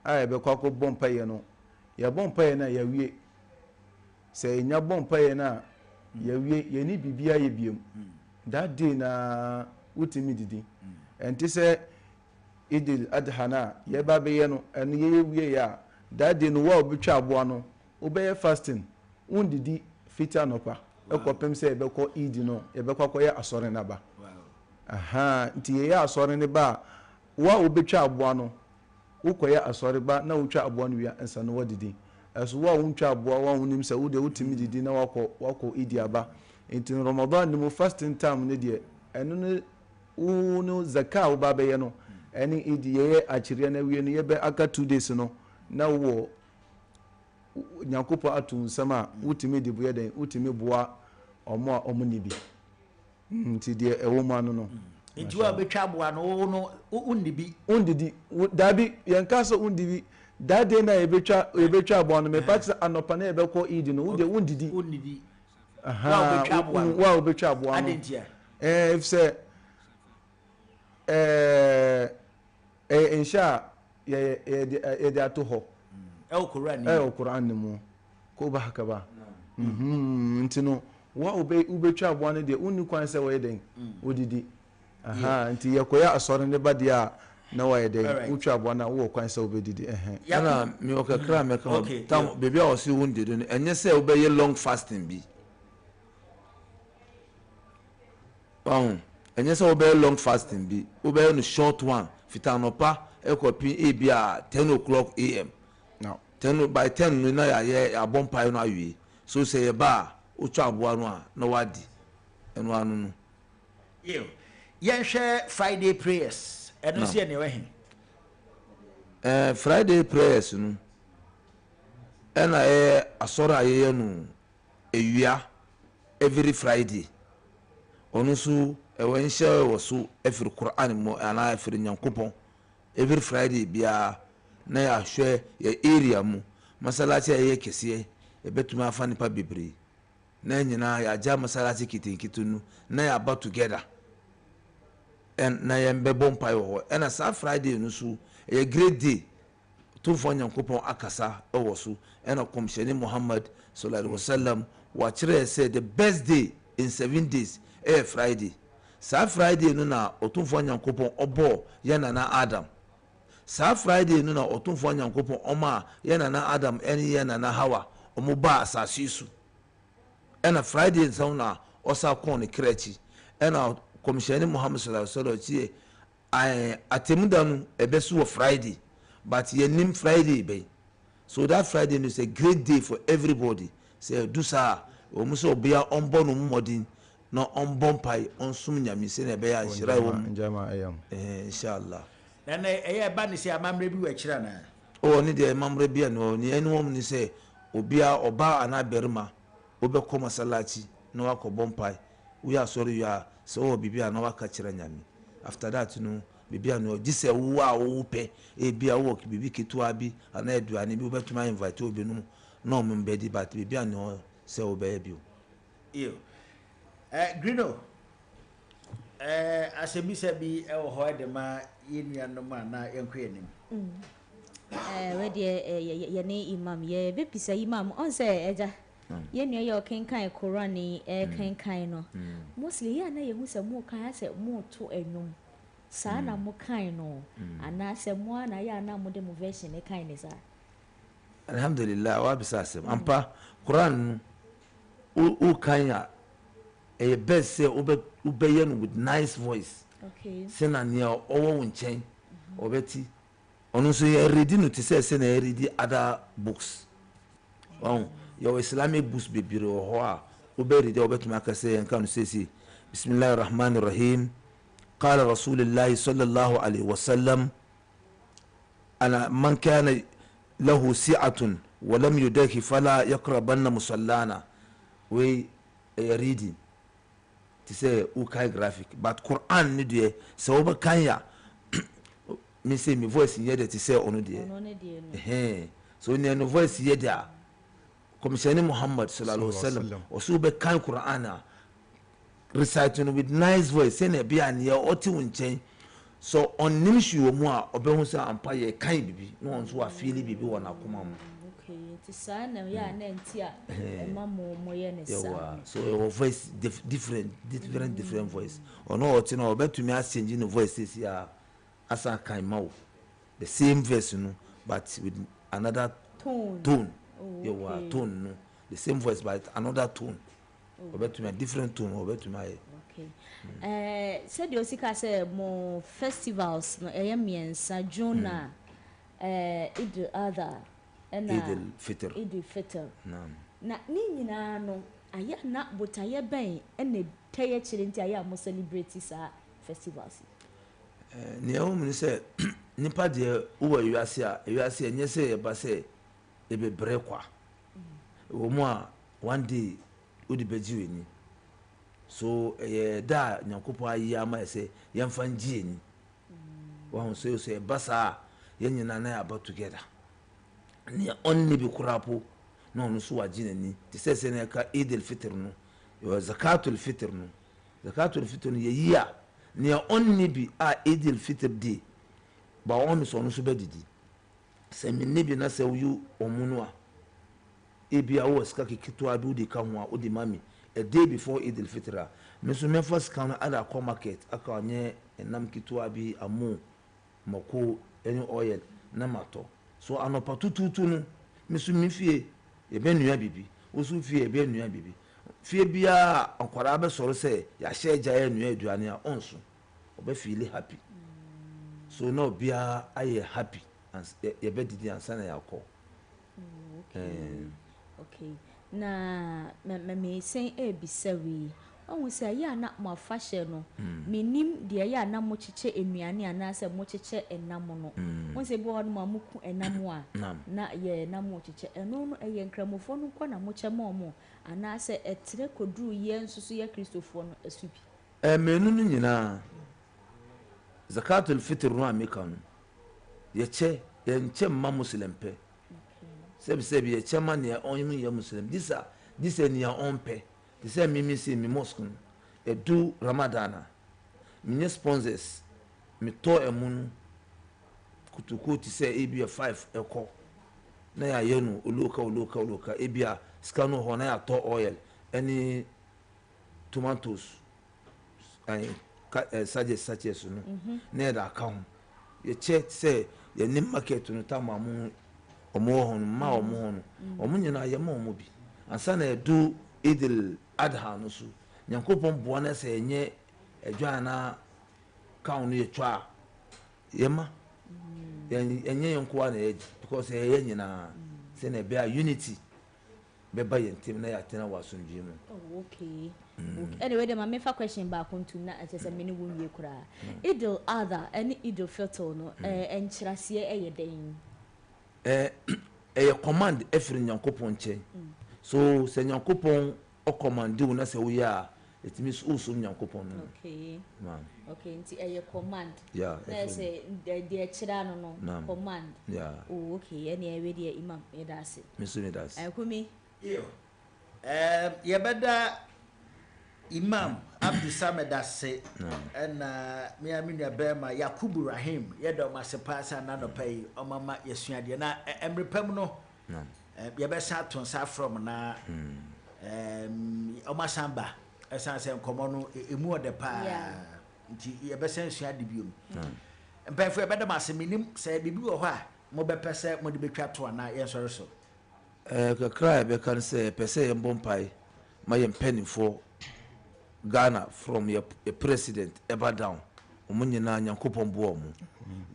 a yɛbɛkɔ akɔbɔ mpaeɛ no yɛbɔ mpaeɛ no a yɛawie sɛ ɛnya bɔ mpaeɛ no a yɛawie yɛne biribia yɛ biom that day na wotumi didi ɛnte sɛ Idil Adha no a yɛba bɛyɛ no ɛno yɛyɛwie a that day no wo a wobɛtwa aboa no wobɛyɛ fasting wondidi fiti anɔpa ɛkɔpem sɛ yɛbɛkɔ idi no yɛbɛkɔ akɔyɛ asɔre no ba nti yɛyɛ asɔre no ba a wo a wobɛtwa aboa no wokɔyɛ asɔre ba na wotwa aboa no wia nsa no wadidi ɛso wo a wontwa aboa wo wonim sɛ wode wotumi didi na wakɔ idi aba nti Ramadan ne mu fasting time ne deɛ ɛno ne wo no zaka a woba bɛyɛ no ɛne idi yɛyɛ akyerɛ no awie no yɛbɛ aka 2 days no na wowɔ Nyankopɔn ato nsɛm a wotumi de boyɛ dɛn wotumi boa ɔmo a ɔmo ne bi nti deɛ ɛwɔ mu ano no nti wo betwa aboa no undibi dabi yɛnka sɛ undibi that day na yɛbɛtwa aboa no mepa kyerɛ anɔpa na yɛbɛkɔ idi no wode wondidi wo a wobɛtwa aboa no ɛf sɛ nhyɛ a yɛde ato hɔ ɛwɔ Quran no mu ko ba haka ba nti no wo a wobɛtwa aboa no deɛ wonni kwan sɛ wɔyɛ dɛn wodidi nti yɛkɔyɛ asɔre ne ba deɛ a na wayɛ dɛn wotwa aboa no a wowɔ kwan sɛ wobɛdidi ɛna mewɔ kakra mɛka tam baabi a ɔse wo ndidi no ɛnyɛ sɛ wobɛyɛ long fasting bi ɛnyɛ sɛ wobɛyɛ long fasting bi wobɛyɛ no short one fita anɔpa ɛkɔpi ebi a 10 o'clock am 10 by 10 no na yɛayɛ abɔ mpae no awie so sɛ yɛba a wotwa aboa no a na wadi ɛno ano no yɛnhwɛ Friday prayers ɛno nso yɛ ne ɛwɔ he Friday prayers no ɛna ɛyɛ asɔre a yɛyɛ no ewia every Friday ɔno nso ɛwɔ nhyɛ wɔ so ɛfiri Quran mu anaa ɛfiri Nyankopɔn every Friday biara na yɛahwɛ yɛ area mu masalachi a yɛyɛ kɛseɛ ɛbɛtumi afa nipa bebree na nyinaa yɛagya masalachi kitenkete no na yɛaba together na yɛmbɛbɔ mpae wɔ hɔ ɛna saa Friday no so ɛyɛ great day tumfoɔ Nyankopɔn akasa ɛwɔ so ɛna kɔmhyɛne Muhammad sallallahu alaihi wasallam wakyerɛ sɛ the best day in 7 days ɛyɛ Friday saa Friday no na ɔtumfoɔ Nyankopɔn ɔbɔ yɛ nana Adam saa Friday no na ɔtumfoɔ Nyankopɔn ɔma yɛ nana Adam ɛne yɛ nana Hawa ɔmo ba asase so ɛna Friday nsɛm na ɔsa kɔn ne krɛkyi ɛna kɔmhyɛne Muhammad sallallahu alaihi wasallam tie atemuda no ɛbɛso wɔ Friday but yɛnim Friday bɛyi so that Friday is a great day for everybody sɛ do saa ɔmo sɛ ɔbea ɔmbɔ no mmɔden na ɔmbɔ mpae ɔnsom nyame sɛ na ɛbɛyɛ ahyira wɔ mu inshallah na ɛyɛ ba ne sɛ amammerɛ bi wɔ akyira na ne deɛ amammerɛ bi a no ne ɛne wɔm ne sɛ obia ɔbaa anaa barima wobɛkɔ masalachi na wakɔbɔ mpae woyɛ asɔre wie a sɛ wɔwɔ biribi a na waka kyerɛ nyame after that no biribi a no gye sɛ wo a wowo pɛ ebia wowɔ biribi ketewa bi anaa aduane bi wobɛtumi invite obi no na ɔmo mbɛdi but biribi a no sɛ wobɛyɛ bio Grino asɛmisa bi ɛwɔ hɔ de ma yɛnuanom a na yɛnkɔ yɛnim wɛdeɛ yɛne imam yɛbɛpisa imam ɔn sɛ ɛgya yɛnua yɛ ɔkenkan Koran ɛkenkan no mostly yɛ na yɛhu sɛ mokan sɛ moto anwom saa na mokan no anaasɛ mo ana yɛ ana mode mo version kan ne saa alhamdulillah wabisa asɛm ampa Koran no wokan a ɛyɛ best sɛ wobɛyɛ no with nice voice sɛna nea ɔwɔ wo nkyɛn ɔbɛti ɔno nso yɛredi no te sɛ na yɛredi other books yɛwɔ Islamic books bebree wɔ hɔ a wobɛredi a wobɛtumi aka sɛ yɛnka no sɛsi bismillahi rahmani rahim qala rasulillahi sallallahu alaihi wasallam ana man kana lahu si'atun wa lam yudahi fala yaqrabanna musallana we reading to say ukai graphic but Quran ni deɛ sɛ wobɛkan ya me say me voice yɛ de te sɛ ɔno deɛ so ne no voice yɛ de a kɔmhyɛne Muhammad sallallahu alaihi wasallam ɔso wobɛkan Quran a reciting with nice voice sɛ na bia ne ɔte wo nkyɛn so ɔnim hwi wɔ mu a ɔbɛhu sɛ ampa yɛ kan bibi na ɔnso afeeli bibi wɔ n'akoma mu saa na yɛ na nti a ɛma mo yɛ ne saa so your voice different voice ɔno ɔte na ɔbɛtumi asɛngye ne voice sɛsi a asa kan ma wo the same verse no but with another tone yɛwɔ tone no the same voice but another tone ɔbɛtumi a different tone ɔbɛtumi ayɛ sɛdeɛ osika sɛ mo festivals no ɛyɛ mmiɛnsa June a Eid al-Adha ɛna Eid al-Fitr na ne nyinaa no ayɛ na botayɛ bɛn ɛna tɛyɛ kyerɛ nti ayɛ a mo celebrate saa festivals nea wɔn mu ni sɛ nipa deɛ wowɔ ewiase a ɛnyɛ sɛ yɛba sɛ ɛbɛbrɛ kwa wɔ mu a one day wode bɛgye w'ani so ɛyɛ da a Nyankopɔn ayi ama yɛ sɛ yɛmfa ngye ani wɔn so yɛba saa a yɛn nyinaa na yɛaba together nea ɔnne bi koraa po na ɔno nso wagye n'ani te sɛ na yɛka Eid al-Fitr no yɛwɔ zakatul fitr no yɛyi a nea ɔnne bi a Eid al-Fitr di ba ɔno so ɔno nso bɛdidi sɛ menne bi na sɛ woyi ɔmo no a ebi a wɔ sika ketewa bi wode ka ho a wode ma me a day before Eid al-Fitr a me nso mɛfa sika no ada akɔ market aka ɔnyɛ ɛnam ketewa bi amo mako any oil na mato so anopa tututu no mesu me fie ye be nua bibi osu fie be nua bibi fie bia akwara be soro se ya hye agya ya nua aduane a onso obe feel happy so no bia aye happy and ye be didi ansa na yakọ okay na me say e bisawi onwu say ya na mo afahye no menim de ya na mo kyeche enuane ana se mo kyeche enam no won say bo no mo ku enam a na ye na mo kyeche eno no eye nkramofo no kwa na mo kye mo ana se etre koduru ye nsusu ye kristofo no asubi menu no nyina zakatul fitr no ameka no ye che ye nche ma muslim pe sebi ye che ma ne onyimu ye muslim this ni ya onpe they say me see me mosque e do ramadana me sponsors me to emunu kutuku ti say ebia 5 eko na ya yenu oloka ebia skano ho na ya to oil any tomatoes and such no na da ka ho ye che say ye ni market no tamamu omo ho ma omo ho omo nyina ye ma omo bi ansa na do idil adha no so nyankopon boa na se enye adwa na kaun no ye twa yema enye yonko na eji because ye nyina se na bia unity be ba yentim na ya tena wasonji mu okay anyway the me fa question back on to na ase me ni won wie kura idil adha any idil filter no enchirase den command every nyankopon che so se nyankopon o command you na se wo ya it means also nyankopon no okay man okay nti command yeah na se de chira no command yeah oh okay any we de imam me da se me so me da se akumi yo ye beda imam Abdul Samad ase na me amina bema Yakubu Rahim ye do masepa sa na no pay o mama yesuade na emrepam no ye be sa ton sa from na o masamba esanse nkomo no emu ode pa nti ye be sen suade biom mpefo ye beda maseminim se bibi wo ho a mo be pese mo de betwa to na ye sori so kakra be kan se pese ye mbompai ma ye mpanifo Ghana from your president ever down omunyina nyankopon bo omu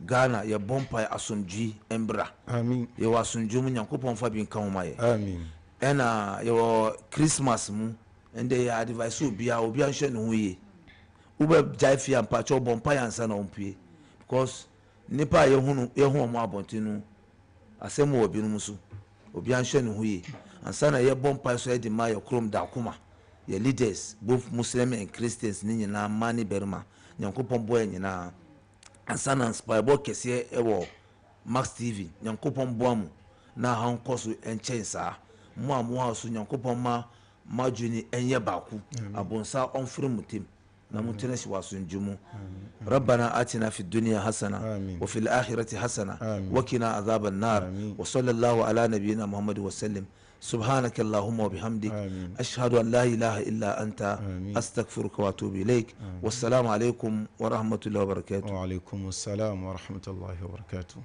Ghana ye bompai asomdwi embra amen ye wasomdwi mu nyankopon fa bi nka ho maye amen ena ye Christmas mu ende ya advice obi anhwe ne ho ye ube jaifi ampa cho bompai ansa na ompue because nipa ye hu omo abontinu asem obi no muso obi anhwe ne ho ye ansa na ye bompai so e di ma ye krom da kuma your leaders both Muslim and Christians ni nyina mani berma nyankopon boy nyina ansana inspire kese ewo Max TV nyankopon boamu na han koso enchensa mo aso nyankopon ma juni enye baku abonsa onfiri mutim na mutune shi waso njumu rabbana atina fid dunya hasana wa fil akhirati hasana wa qina adhaban nar wa sallallahu ala nabiyyina muhammad wa sallam سبحانك اللهم وبحمدك أشهد أن لا إله إلا أنت أستغفرك وأتوب إليك والسلام عليكم ورحمة الله وبركاته وعليكم السلام ورحمة الله وبركاته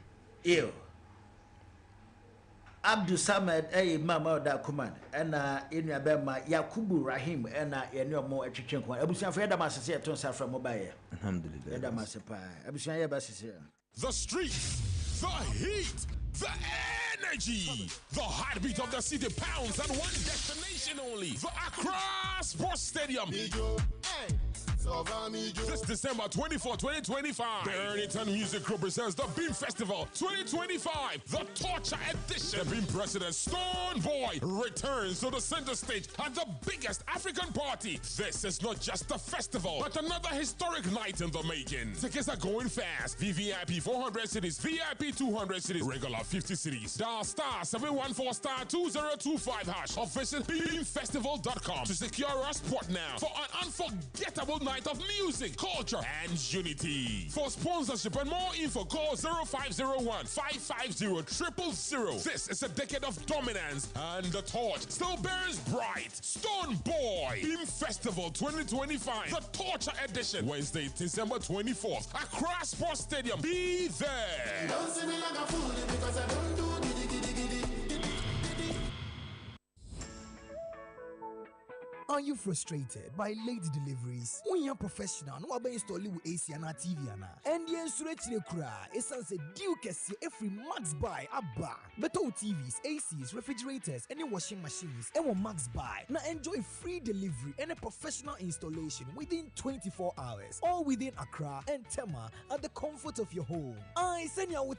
Abdul Samad mama da command na enu abema Yakubu Rahim na yene omo atwetwe ko abusia fa yada masese eton safra mobile alhamdulillah yada masepa abusia ye basese the streets the heat the energy, the heartbeat of the city pounds at one destination only, the Accra Sports Stadium. This December 24, 2025, the Errington Music Group presents the Beam Festival 2025, the Torture Edition. The Beam President Stone Boy returns to the center stage at the biggest African party. This is not just a festival, but another historic night in the making. Tickets are going fast. VVIP 400 cities, VIP 200 cities, regular 50 cities. Dial star 714 star 2025 hash or visit beamfestival.com to secure our spot now for an unforgettable night night of music, culture, and unity. For sponsorship and more info, call 0501 550 000. This is a decade of dominance, and the torch still burns bright. Stone Boy Theme Festival 2025, the Torture Edition, Wednesday, December 24th, Accra Sports Stadium. Be there. Don't see me like a fool because I don't do giddy giddy giddy. Are you frustrated by late deliveries? When you're professional, no one install with AC and TV and the insurance cry. Essence a deal kesi every Max Buy abba. Better TVs, ACs, refrigerators, any washing machines, and Max Buy. Now enjoy free delivery and a professional installation within 24 hours, all within Accra and Tema at the comfort of your home. I send you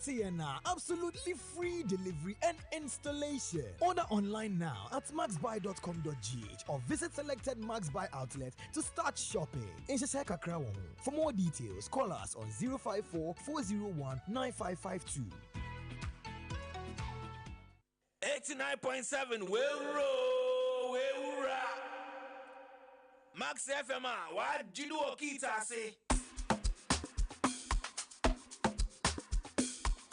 absolutely free delivery and installation. Order online now at maxbuy.com.gh or visit selected Max Buy outlet to start shopping. In Shashaka Crown. For more details, call us on 054 401 9552. 89.7 Will Max FM, what do you Okita say?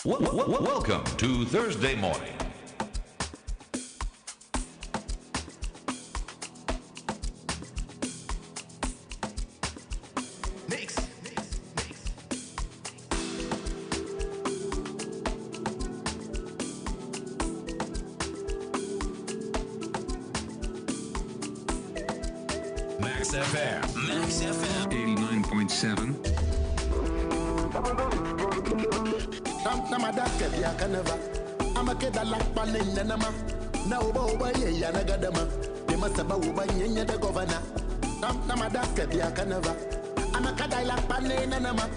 Welcome to Thursday morning. Max FM 89.7. I'm a kid I like Palin Nanama. Now, Boba, Yanagadama. They must have a the governor. Namadaka, the Akanava. I'm a kid I like Palin Nanama.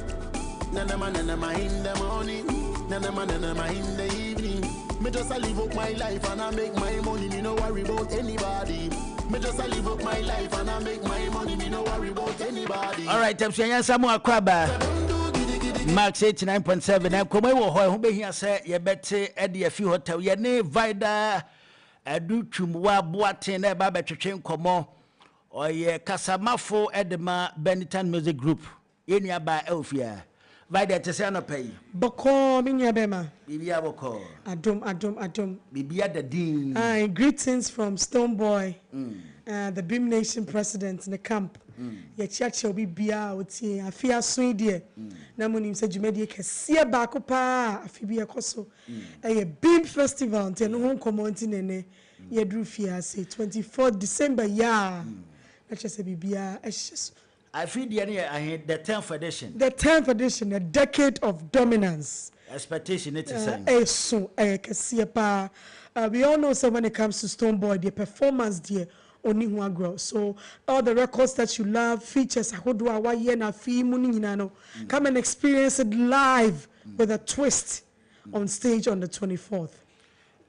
Nanama in the morning. Nanama in the evening. Me just live up my life and I make my money. Me no worry about anybody. Me just live up my life and I make my money. Me no worry about anybody. All right, I'm saying Samuel Kwaba. Max 89.7 and come over who be here say you better at the few hotel. Your name Vida Adu Chumwa Boatin Baba Chichin Como or ye Casamafo Edema Benetton Music Group. In your by Elfia. Vida Tessano pay. Boko Minya Bema. Bibia Boko. Adum. Bibia the Dean. Greetings from Stone Boy, the Beam Nation president in the camp. Your church will be bia oti afia so die na monim se dwumadi kese ba ko pa afibia koso a Beam festival nte no ho kommonti nene ye dru fia say 24 December ya na chese bibia ehyeso I feel the 10th edition. The 10th edition, a decade of dominance. Expectation it is. We all know so when it comes to Stone Boy, the performance there only one grow. So all the records that you love, features, come and experience it live with a twist on stage on the 24th.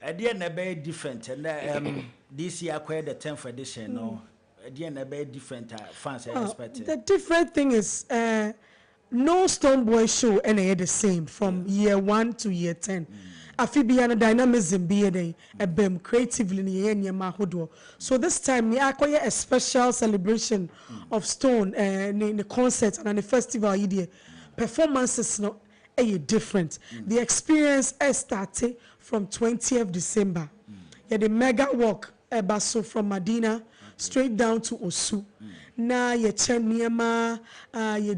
At the end, very different, and this year acquired the 10th edition. No. Again, a very different fans expected. The different thing is no Stone Boy show any the same from year 1 to year 10. Afibiana dynamism be a bem creatively in your so this time we acquire a special celebration of Stone in the concert and the festival idea. Performances no different. The experience started from 20th December. The mega walk so from Medina straight down to Osu. Na ye cheniema ye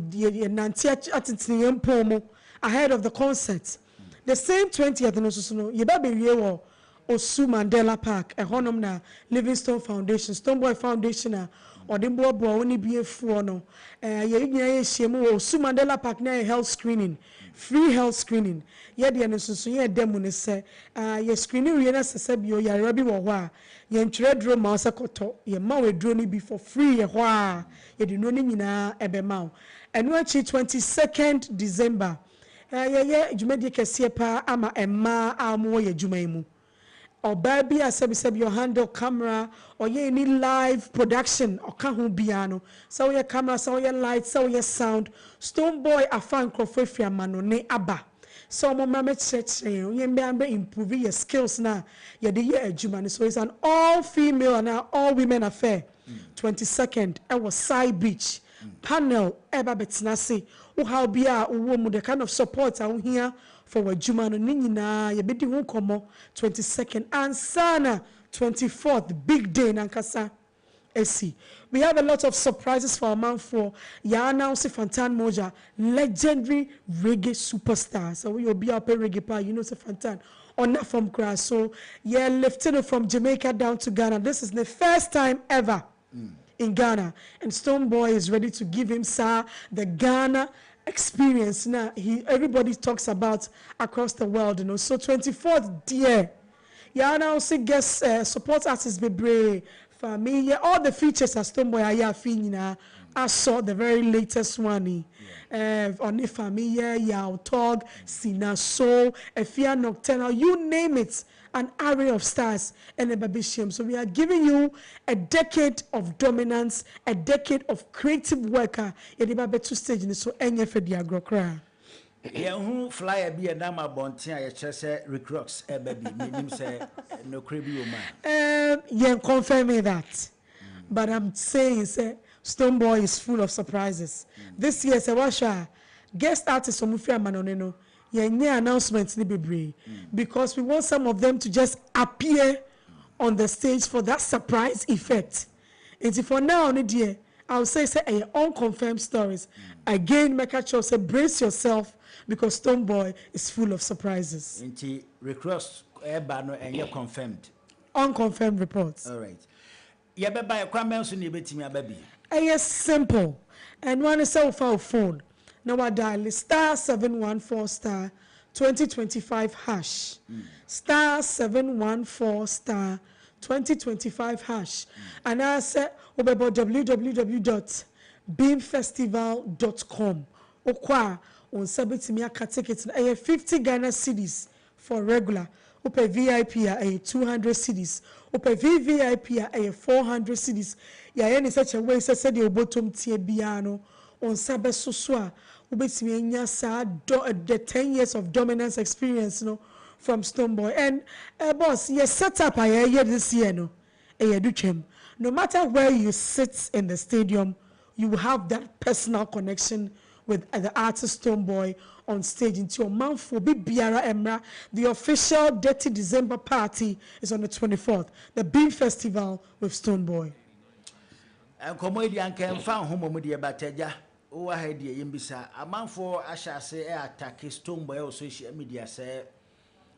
nanti atintiyem pomo ahead of the concert. The same 20th no so ye ba be wo Osu Mandela Park e honom na Livingstone Foundation, Stone Boy Foundation or the bobo oni biefu no ye nyina ye hyemu Osu Mandela Park na health screening, free health screening. Ye de no so ye demo ne se ye screening we na sese bio ya rabi wo ho a ye ntwere dro ma osakoto ye ma we dro ni be for free ye ho a ye de no ni nyina ebe ma eno achi 22nd December ye jumadi kese pa ama emma amo ye jumai mu or baby asebi your handle camera or ye any live production or kahu piano so your camera so your light so your sound Stone Boy afan crofefia manone aba so mo mama church ye mbe improve your skills na ye de ye adwuma so it's an all female and all women affair 22nd at was Side Beach panel eba betina se wo how bia wo mu the kind of support a wo hia for wajuma no ni nyina ye bedi ho komo 22nd and sana 24th big day nankasa esi. We have a lot of surprises for our man for ya announce Fantan Moja, legendary reggae superstar. So we will be up a reggae pa, you know, say Fantan on that from grass. So yeah, lifted it from Jamaica down to Ghana. This is the first time ever in Ghana, and Stone Boy is ready to give him the Ghana experience. Now everybody talks about across the world, you know. So 24th, dear. Yeah, now see guest support artists be brave. Family, all the features as Stone Boy I saw the very latest one. On the Familia, Yao Tog, Sina Soul, Efia Nocturnal, you name it, an array of stars and a babishim. So we are giving you a decade of dominance, a decade of creative worker. Yediba betu stage so enye fe diagrokra. Who flyer be a nama bontia, a chese recrux, a baby, meaning say no cribby man. You confirm me that. But I'm saying, say, Stone Boy is full of surprises. This year, say, Washa, guest artist from Mufia Manoneno, yeah, announcements ni be because we want some of them to just appear on the stage for that surprise effect. And for now, dear, I'll say unconfirmed stories. Again, make sure say brace yourself because Stone Boy is full of surprises. Inti recross airban and you're confirmed. Unconfirmed reports. All right. Yeah, by a crime so near me a baby. Yes, simple. And one is cell phone. Now I dial star 714 star 2025 hash. Star 714 star 2025 hash. And I said about www.beamfestival.com. Okwa on sabitimi aka tickets na 50 Ghana cedis for regular. Ope VIP a 200 cedis. Ope VVIP a 400 cedis. Ya any such a way said the bottom tier biano on sabe sosua. Ubetimi enya sa the 10 years of dominance experience no from Stone Boy. And boss, yes, set up a year this year no. No matter where you sit in the stadium, you will have that personal connection with the artist Stone Boy on stage into your month for Biara Emra. The official Dirty December party is on the 24th. The Beam Festival with Stone Boy. And comedian can find home with the Bateja. Oh, I had the Yimbisa. A man for Asha say attack Stone Boy or social media say.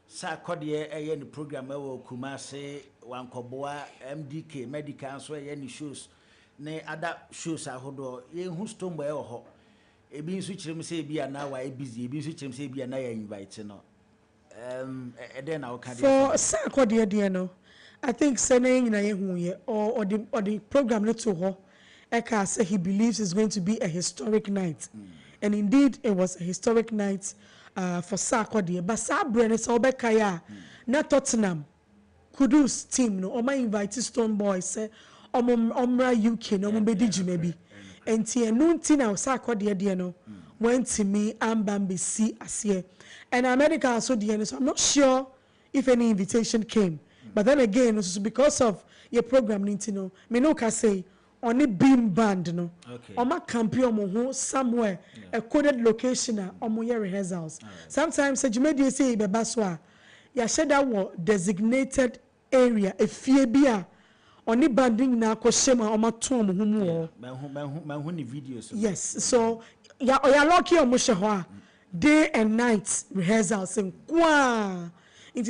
Sa kodie any program ewo Kumasi Wankoboa MDK medical so any shows ne other shows ahodo ye hu Stone Boy ho ebi nso kirem say bia na wa busy ebi nso kirem say bia na ya invite no then na waka for sa kodie de no I think sene nyina ye hu ye or the program no to ho Eka say he believes it's going to be a historic night and indeed it was a historic night for Sarkodie, but Sabre is Obekaya, not Tottenham. Kudus team, no, or my invited Stone Boy say, Omra UK, no, Mbediji maybe. And Tia Nuntina, Sarkodie, Diano, went to me and Bambi see as here. And America also, Diano, so I'm not sure if any invitation came. But then again, it's because of your program, Nintino, Minoka say, on a beam band no on my campion somewhere a coded location on my rehearsals sometimes you may say be baswa ya share that designated area a fiebia on the banding na ko shema on my tom humu videos yes so ya lucky on mo day and night rehearsals and kwa it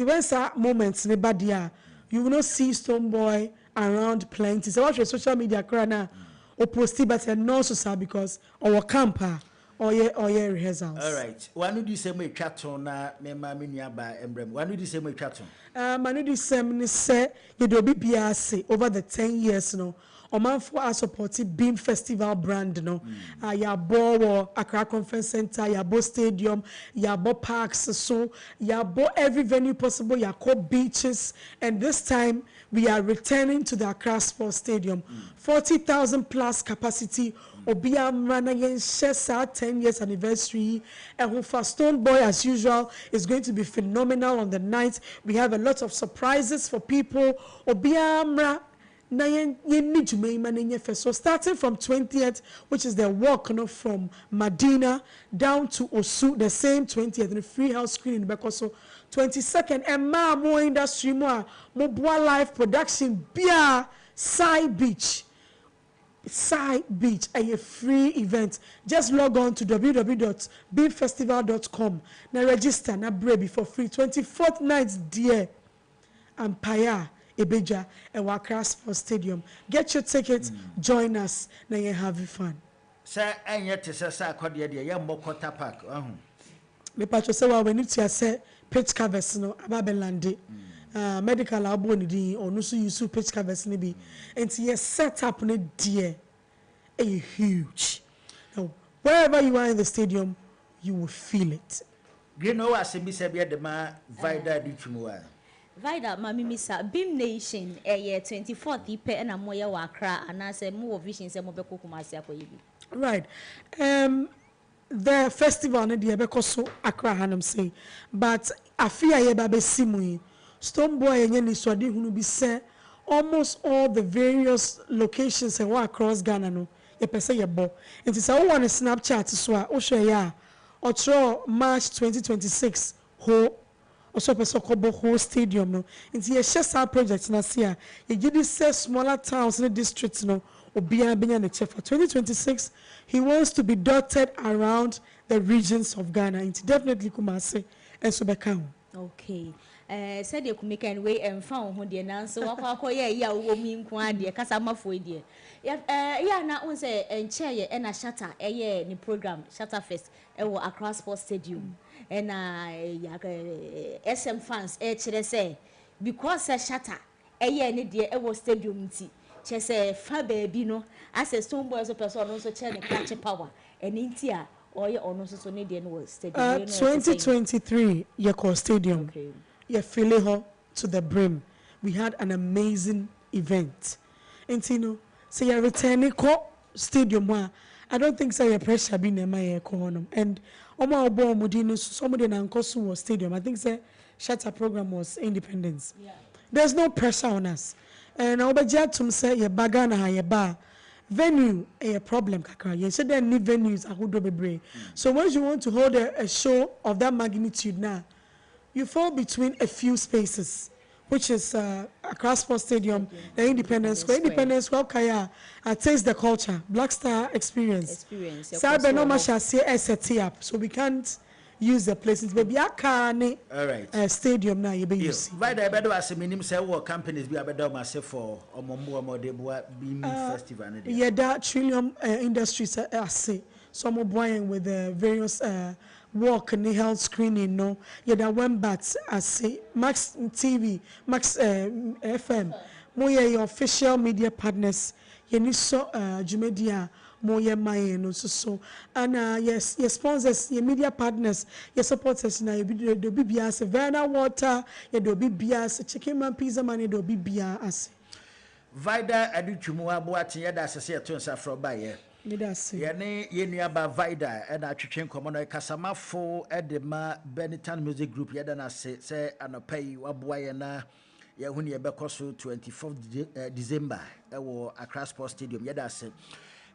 moments ne badia you will not see Stone Boy around plenty. So watch your social media crana or post it but no so because our camper or your rehearsals. All right. One do say me chaton na me ma me nia ba embrem. One do say me chaton. Manu do say you do be BRC over the 10 years no. Oman for our supported Beam Festival brand no. Yabo Accra Conference Center, Yabo Stadium, Yabo Parks so Yabo every venue possible, Yako beaches and this time we are returning to the Accra Sports Stadium. 40,000 plus capacity. Obia Manayan Shesa 10 years anniversary. And for Stone Boy, as usual, is going to be phenomenal on the night. We have a lot of surprises for people. Obia Mra na yen ni dwuma ma na nye fe. So starting from 20th, which is the walk from Medina down to Osu, the same 20th in the free house screening because so 22nd and more industry more live production bia Side Beach, a free event. Just log on to www.beamfestival.com. Now register na brebi for free. 24th night dear Empire Ebeja and Accra Sports Stadium. Get your tickets, join us. Now you have fun. Sir, and yet is a sacodia, young Mokota Park. Me patcho say wa when you say pitch covers no ababelande. Medical labo ni di onu so use pitch covers ni bi. And yes set up ne dear a huge. Now wherever you are in the stadium, you will feel it. Green no asembi se bia de ma Vida di twumwa. Vida mami misa Beam Nation 24th ipe na moye wa Accra anase mo vision se mo be Kumasi akoyibi. Right. The festival na de be koso Accra hanam say. But afia ye ba be simu Stonebwoy enye ni swadi hunu bi se almost all the various locations and across Ghana no ye pese ye bo. Nti say wo want Snapchat so a wo hwe ya otro March 2026 ho also pese kobo ho stadium no. Nti ye share sa project na se a ye gidi say smaller towns in the districts no obia benya ne chefa 2026 he wants to be dotted around the regions of Ghana. Nti definitely Kumasi and so be kan. Okay. Said you could make any way and found who the answer. Yeah, woman, quad, Casa Mafo, dear. Yeah, now one say and chair and a shutter a year in the program, Shutter Fest, across Sports Stadium. And SM fans, say, because a shutter a year in the dear stadium tea. She say, Fabe Bino, as a Stonebwoy as a person also chair catch power, and in tear, or your own also need the stadium. 2023, Yako Stadium. Okay. You fill her to the brim. We had an amazing event. And you know, say you're returning to stadium where I don't think say your pressure be near my corner. And Oma Obo Mudino, somebody na Nkosu was stadium. I think say Shatter program was Independence. Yeah. There's no pressure on us. And I would to say your bagana your bar. Venue a problem kakra. You said there need venues a who be. So once you want to hold a show of that magnitude now, you fall between a few spaces, which is Accra Sports Stadium, the Independence Square. Independence Square, Kaya, Taste the Culture, Black Star Experience. Sabe no masha say ST up, so we can't use the places. Baby, I can't. All right. Stadium now you be use. Right, I better as a minimum say what companies be better myself for Omomu Debua Beam Festival. Yeah, that Trillium Industries I say some of with the various. Walk in the health screening no yeah that went back I say Max TV Max FM mo your official media partners you need so Jumedia mo my no so and yes your sponsors your media partners your supporters now you do BBS Savannah Water you do BBS Chicken Man Pizza Man do BBS Vida Aduchumu Abuati yada asese to nsa fro ba ye Yene yenuaba Vida and atwetwen komono kasamafo edema Benitan Music Group yada na se anopai waboa ye na ye huni ye bekoso 24th December ewo Accra Sports Stadium yada se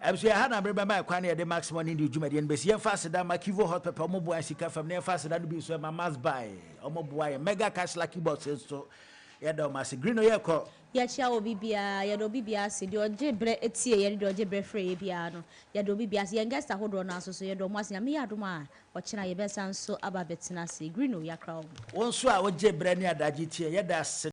Abso ya hana breba ma kwa na ye de maximum ndi dwumade nbesi ye fast da Makivo Hot Pepper omoboa sika fam na fast da no bi so ma Mass Buy omoboa ye Mega Cash Lucky Box so yada o mas green no ye ko ya chia obi bia ya do bibia se de oje bre etie ye de oje bre free bia no ya do bibia se ye ngesta hodo na so ye do mo asenya me ya do ma o kina ye besan so aba betina se green no ya krawo won so a oje bre ne adaji tie ye da